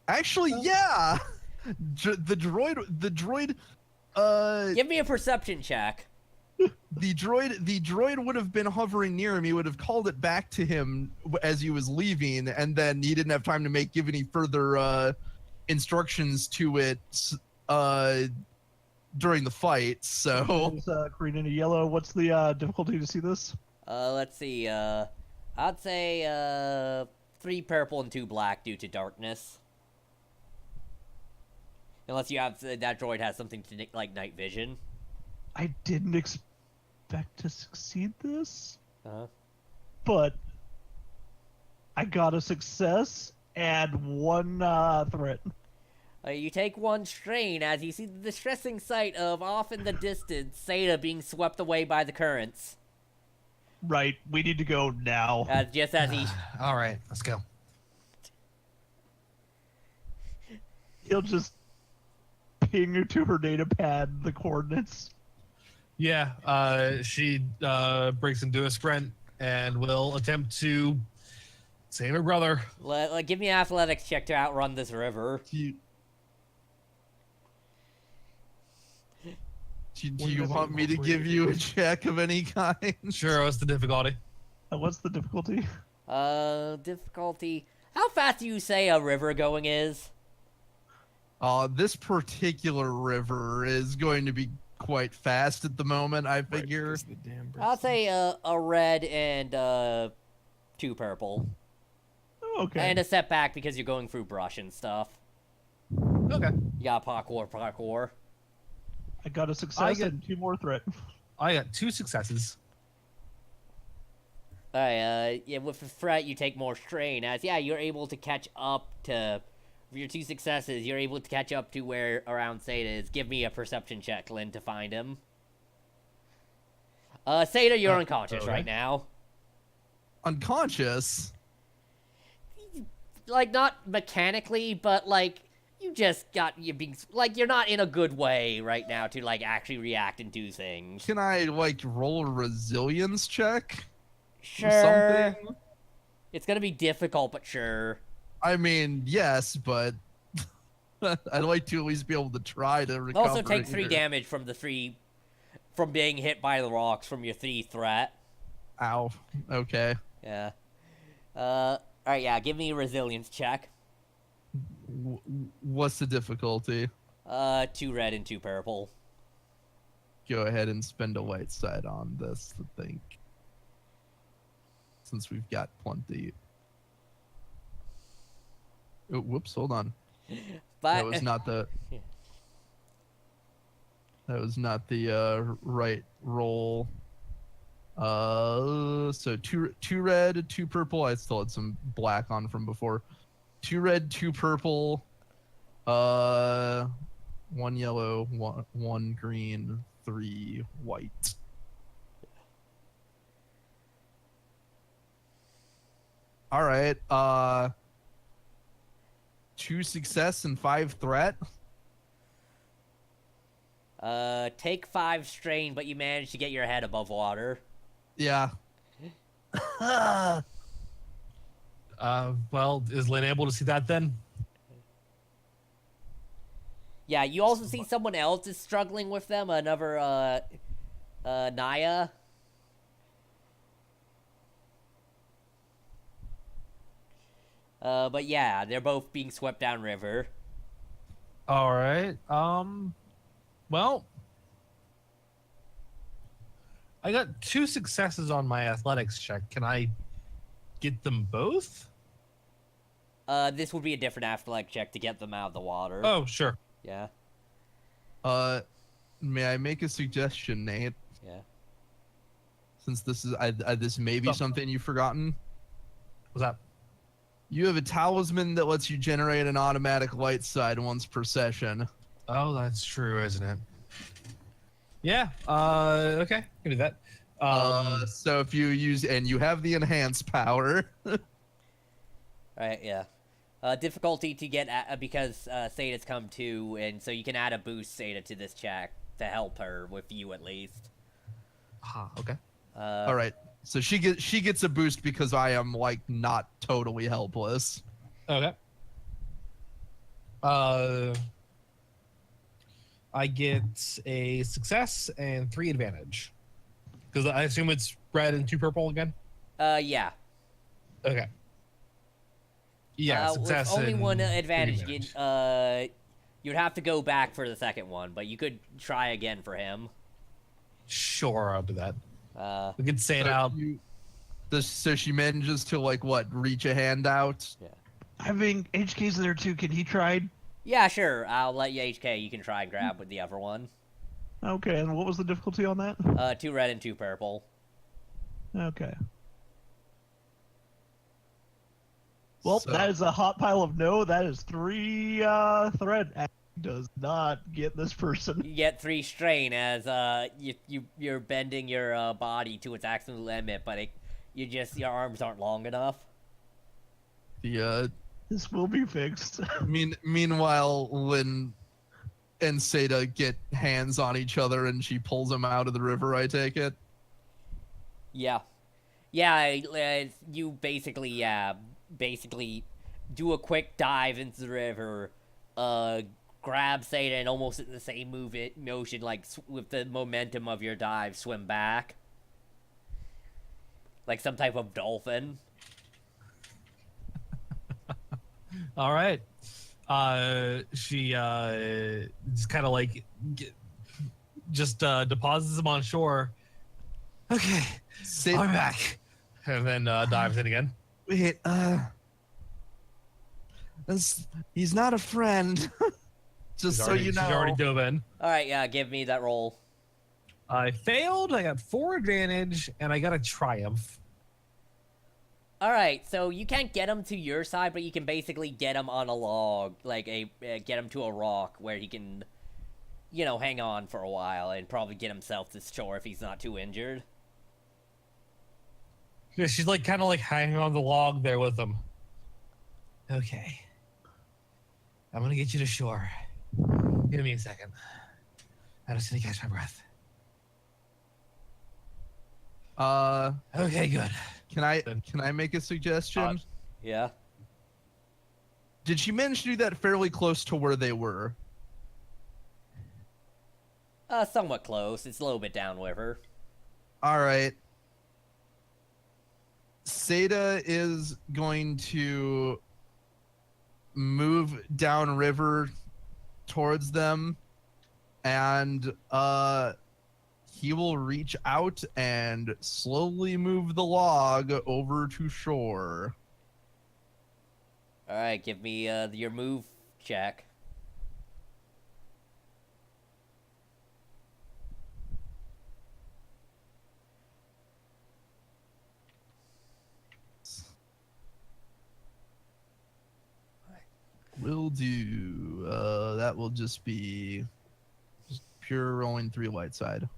Actually, yeah. The droid. Give me a perception check. The droid would have been hovering near him. He would have called it back to him as he was leaving, and then he didn't have time to give any further instructions to it during the fight. So It's green and a yellow. What's the difficulty to see this? Let's see. I'd say 3 purple and 2 black due to darkness. Unless you have that droid has something to like night vision. I didn't expect to succeed this, Uh-huh. but I got a success and 1 threat. You take 1 strain as you see the distressing sight of off in the distance Zeta being swept away by the currents. Right, we need to go now. Just as he All right, let's go. He'll just ping to her data pad the coordinates. Yeah, she breaks into a sprint and will attempt to save her brother. give me an athletics check to outrun this river. do you want me to give you a check of any kind? Sure, what's the difficulty? What's the difficulty? Difficulty. How fast do you say a river going is? This particular river is going to be quite fast at the moment, I figure. Because the damn I'll say a red and 2 purple. Okay. And a setback because you're going through brush and stuff. Okay. You got parkour. I got a success and 2 more threat. I got 2 successes. Alright, yeah, with the threat you take more strain as you're able to catch up to with your 2 successes, you're able to catch up to where around Zeta is. Give me a perception check, Lynn, to find him. Zeta, you're unconscious okay. right now. Unconscious? Like, not mechanically, but like you just got you being like you're not in a good way right now to like actually react and do things. Can I roll a resilience check? Sure. Something? It's gonna be difficult, but sure. I mean, yes, but I'd like to at least be able to try to recover. Also take 3 here. damage from the 3 from being hit by the rocks from your 3 threat. Ow. Okay. Yeah. Alright, yeah, give me a resilience check. What's the difficulty? 2 red and 2 purple. Go ahead and spend a white side on this, I think. Since we've got plenty. Oh, whoops, hold on. But That was not the... That was not the right roll. So two red, 2 purple. I still had some black on from before. 2 red, 2 purple. 1 yellow, 1 green, 3 white. All right. 2 success and 5 threat. Take 5 strain, but you managed to get your head above water. Yeah. Well, is Lynn able to see that then? Yeah, you also see someone else is struggling with them, another, Naya. But yeah, they're both being swept downriver. All right. Well, I got 2 successes on my athletics check. Can I get them both? This would be a different athletic check to get them out of the water. Oh, sure. Yeah, May I make a suggestion, Nate? yeah. Since this is this may be Oh. something you've forgotten. What's that? You have a talisman that lets you generate an automatic light side once per session. Oh, that's true, isn't it? Yeah. Okay. Can do that. So if you use and you have the enhanced power. Right, yeah. Difficulty to get because Sada's come to, and so you can add a boost, Sada, to this check to help her with you at least. Okay. All right. So she gets a boost because I am like not totally helpless. Okay. I get a success and 3 advantage. Because I assume it's red and 2 purple again? Yeah. Okay. Yeah, success with only and 1 3 advantage. advantage. You'd have to go back for the second one, but you could try again for him. Sure, I'll do that. We could say it So out. So she manages to like what? Reach a hand out. Having HK's there too. Can he try? Yeah, sure. I'll let you HK. You can try and grab with the other one. Okay, and what was the difficulty on that? 2 red and 2 purple. Okay. Well, So- that is a hot pile of no. That is 3 threat. Does not get this person. You get 3 strain as you're bending your body to its absolute limit, but your arms aren't long enough. This will be fixed. Meanwhile, Lynn and Seda get hands on each other, and she pulls them out of the river. I take it. Yeah, you basically do a quick dive into the river, grab Seda, and almost in the same motion, like with the momentum of your dive, swim back, like some type of dolphin. All right. She just kind of like deposits him on shore. Okay, I'm back, and then dives in again. Wait, he's not a friend. Just so you know. She's already dove in. All right, yeah, give me that roll. I failed. I got 4 advantage, and I got a triumph. All right, so you can't get him to your side, but you can basically get him on a log, like get him to a rock where he can, hang on for a while and probably get himself to shore if he's not too injured. Yeah, she's like kind of like hanging on the log there with him. Okay, I'm gonna get you to shore. Give me a second. I just need to catch my breath. Okay, good. Can I make a suggestion? Yeah. Did she manage to do that fairly close to where they were? Somewhat close. It's a little bit downriver. All right. Seda is going to move downriver towards them, and he will reach out and slowly move the log over to shore. All right, give me your move check. Will do. That will just be just pure rolling 3 white side.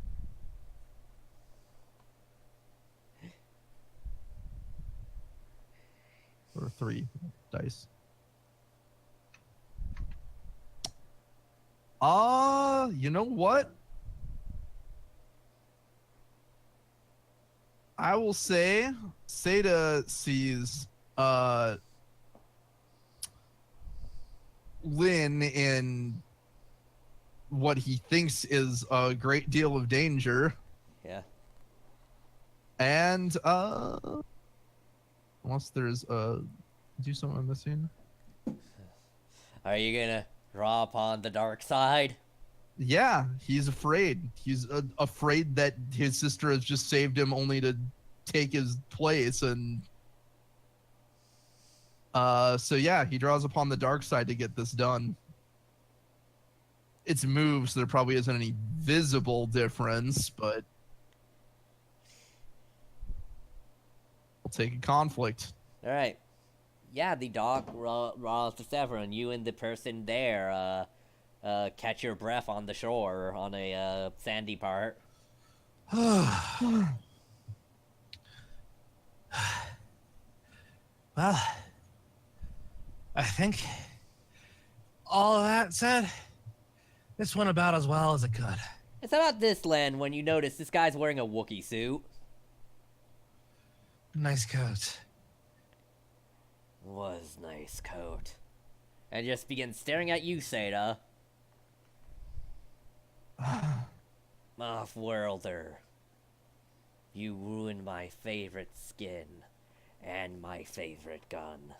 Or 3 dice. You know what? I will say Seda sees Lynn in what he thinks is a great deal of danger. Yeah. And unless there's do something I'm missing. Are you gonna draw upon the dark side? Yeah, he's afraid. He's afraid that his sister has just saved him only to take his place, and so yeah, he draws upon the dark side to get this done. It's moved, so there probably isn't any visible difference, but we'll take a conflict. All right. Yeah, the dog rolls to Severin. You and the person there catch your breath on the shore on a sandy part. Well, I think all of that said, this went about as well as it could. It's about this, Len, when you notice this guy's wearing a Wookiee suit. Nice coat. Was nice coat. And just begins staring at you, Seda. Off-worlder. You ruined my favorite skin. And my favorite gun.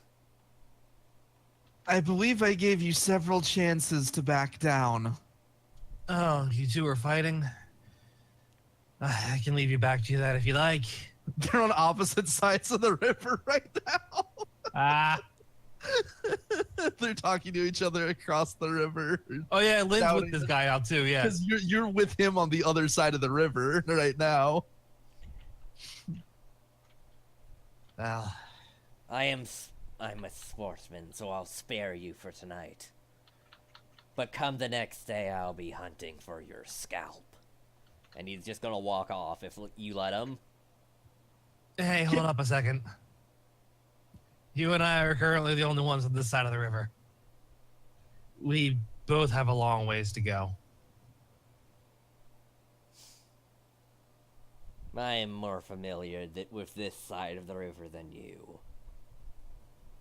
I believe I gave you several chances to back down. Oh, you two are fighting? I can leave you back to that if you like. They're on opposite sides of the river right now. Ah. They're talking to each other across the river. Oh yeah, Lynn's Shouting. with this guy out too, yeah. Because you're with him on the other side of the river right now. Well, I'm a sportsman, so I'll spare you for tonight. But come the next day, I'll be hunting for your scalp. And he's just gonna walk off if you let him. hey, hold up a second. You and I are currently the only ones on this side of the river. We both have a long ways to go. I am more familiar with this side of the river than you.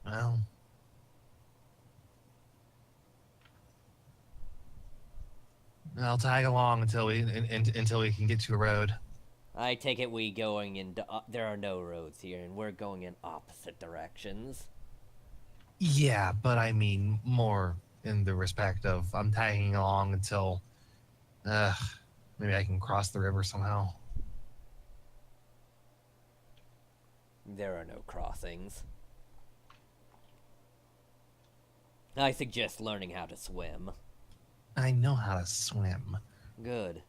Well, I'll tag along until we can get to a road. I take it we going in. There are no roads here, and we're going in opposite directions. Yeah, but I mean more in the respect of I'm tagging along until maybe I can cross the river somehow. There are no crossings. I suggest learning how to swim. I know how to swim. Good.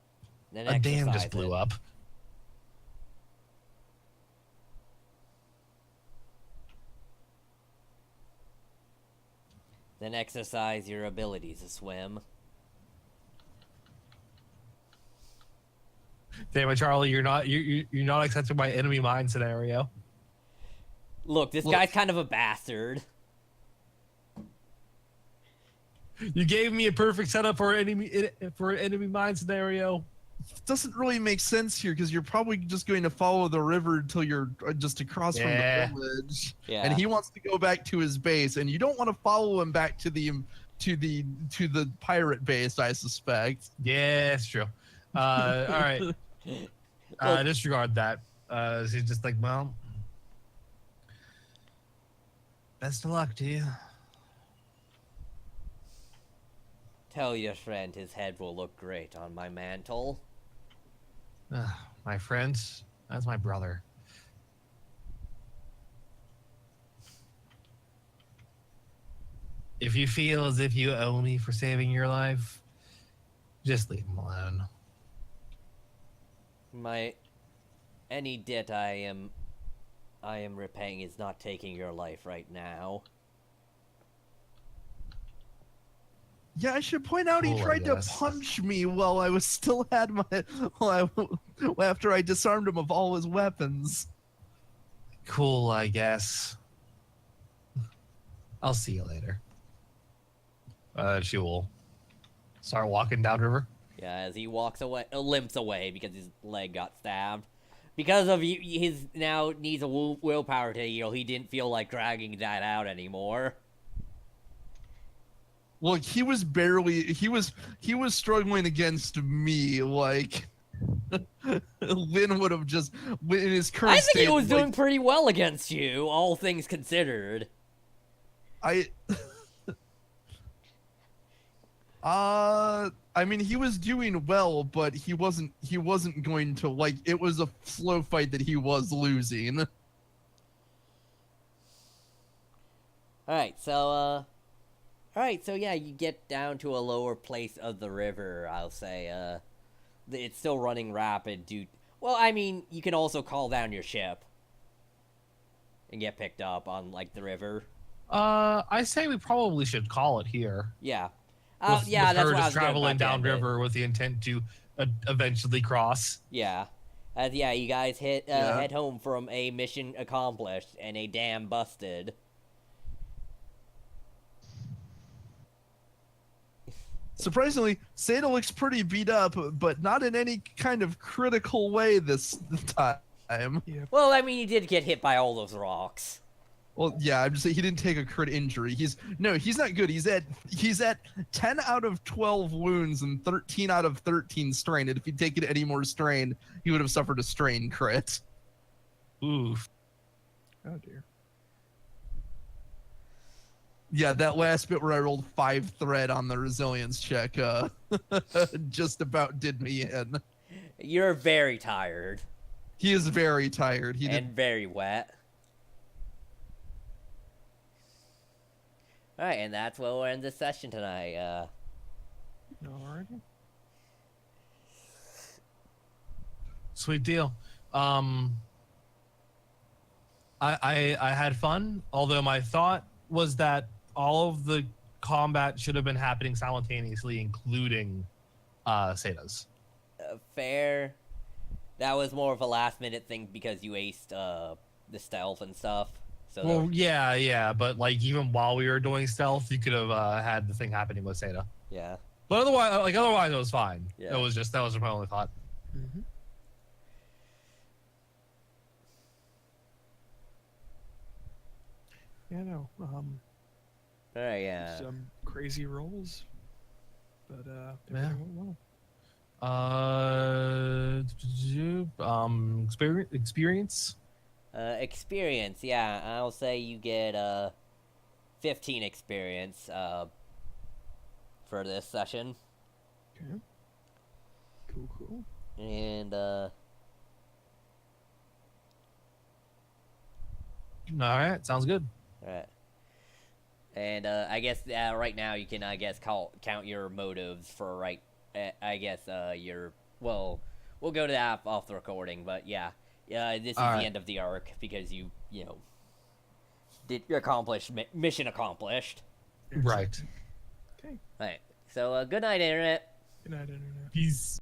Then A dam exercise just blew it. up. Then exercise your ability to swim. Damn it, Charlie! You're not accepting my enemy mine scenario. Look, this guy's kind of a bastard. You gave me a perfect setup for an enemy mine scenario. It doesn't really make sense here because you're probably just going to follow the river until you're just across from the village. Yeah. And he wants to go back to his base, and you don't want to follow him back to the pirate base, I suspect. Yeah, it's true. All right. Disregard that. She's just like, well, best of luck to you. Tell your friend his head will look great on my mantle. My friend, that's my brother. If you feel as if you owe me for saving your life, just leave him alone. Any debt I am repaying is not taking your life right now. Yeah, I should point out he Cool, I tried to guess. punch me while I was still had after I disarmed him of all his weapons. Cool, I guess. I'll see you later. She will start walking downriver. Yeah, as he walks away, limps away because his leg got stabbed. Because of his now needs a willpower to heal, he didn't feel like dragging that out anymore. Well, he was struggling against me. Like Lynn would have just in his current I think state, he was like, doing pretty well against you, all things considered. I mean, he was doing well, but he wasn't going to, like, it was a slow fight that he was losing. Alright, so yeah, you get down to a lower place of the river, I'll say. It's still running rapid well, I mean, you can also call down your ship and get picked up on, like, the river. I say we probably should call it here. Yeah. With yeah, that's her what I just was traveling about to end it. downriver with the intent to eventually cross. Yeah. Yeah, you guys head home from a mission accomplished and a dam busted. Surprisingly, Seda looks pretty beat up, but not in any kind of critical way this time. Yeah. Well, I mean, he did get hit by all those rocks. Well, yeah, I'm just saying he didn't take a crit injury. He's not good. He's at 10 out of 12 wounds and 13 out of 13 strain. And if he'd taken any more strain, he would have suffered a strain crit. Oof. Oh dear. Yeah, that last bit where I rolled 5 thread on the resilience check just about did me in. You're very tired. He is very tired. And very wet. Alright, and that's where we'll end this session tonight. Alrighty. Sweet deal. I had fun, although my thought was that all of the combat should have been happening simultaneously, including Seda's. Fair. That was more of a last minute thing because you aced the stealth and stuff. So Well, yeah, but like even while we were doing stealth, you could have had the thing happening with Seda. yeah. But otherwise it was fine. Yeah. That was my only thought. Mm-hmm. Yeah, no. Alright, yeah. Some crazy rolls, but Yeah. everything went well. Experience. Experience, yeah. I'll say you get 15 experience for this session. Okay. Cool. And All right, sounds good. alright. And I guess right now you can count your motives for we'll go to that off the recording, but yeah. This is the end of the arc because you did accomplish mission accomplished. Right. Okay. Alright. So good night, internet. Good night, internet. Peace.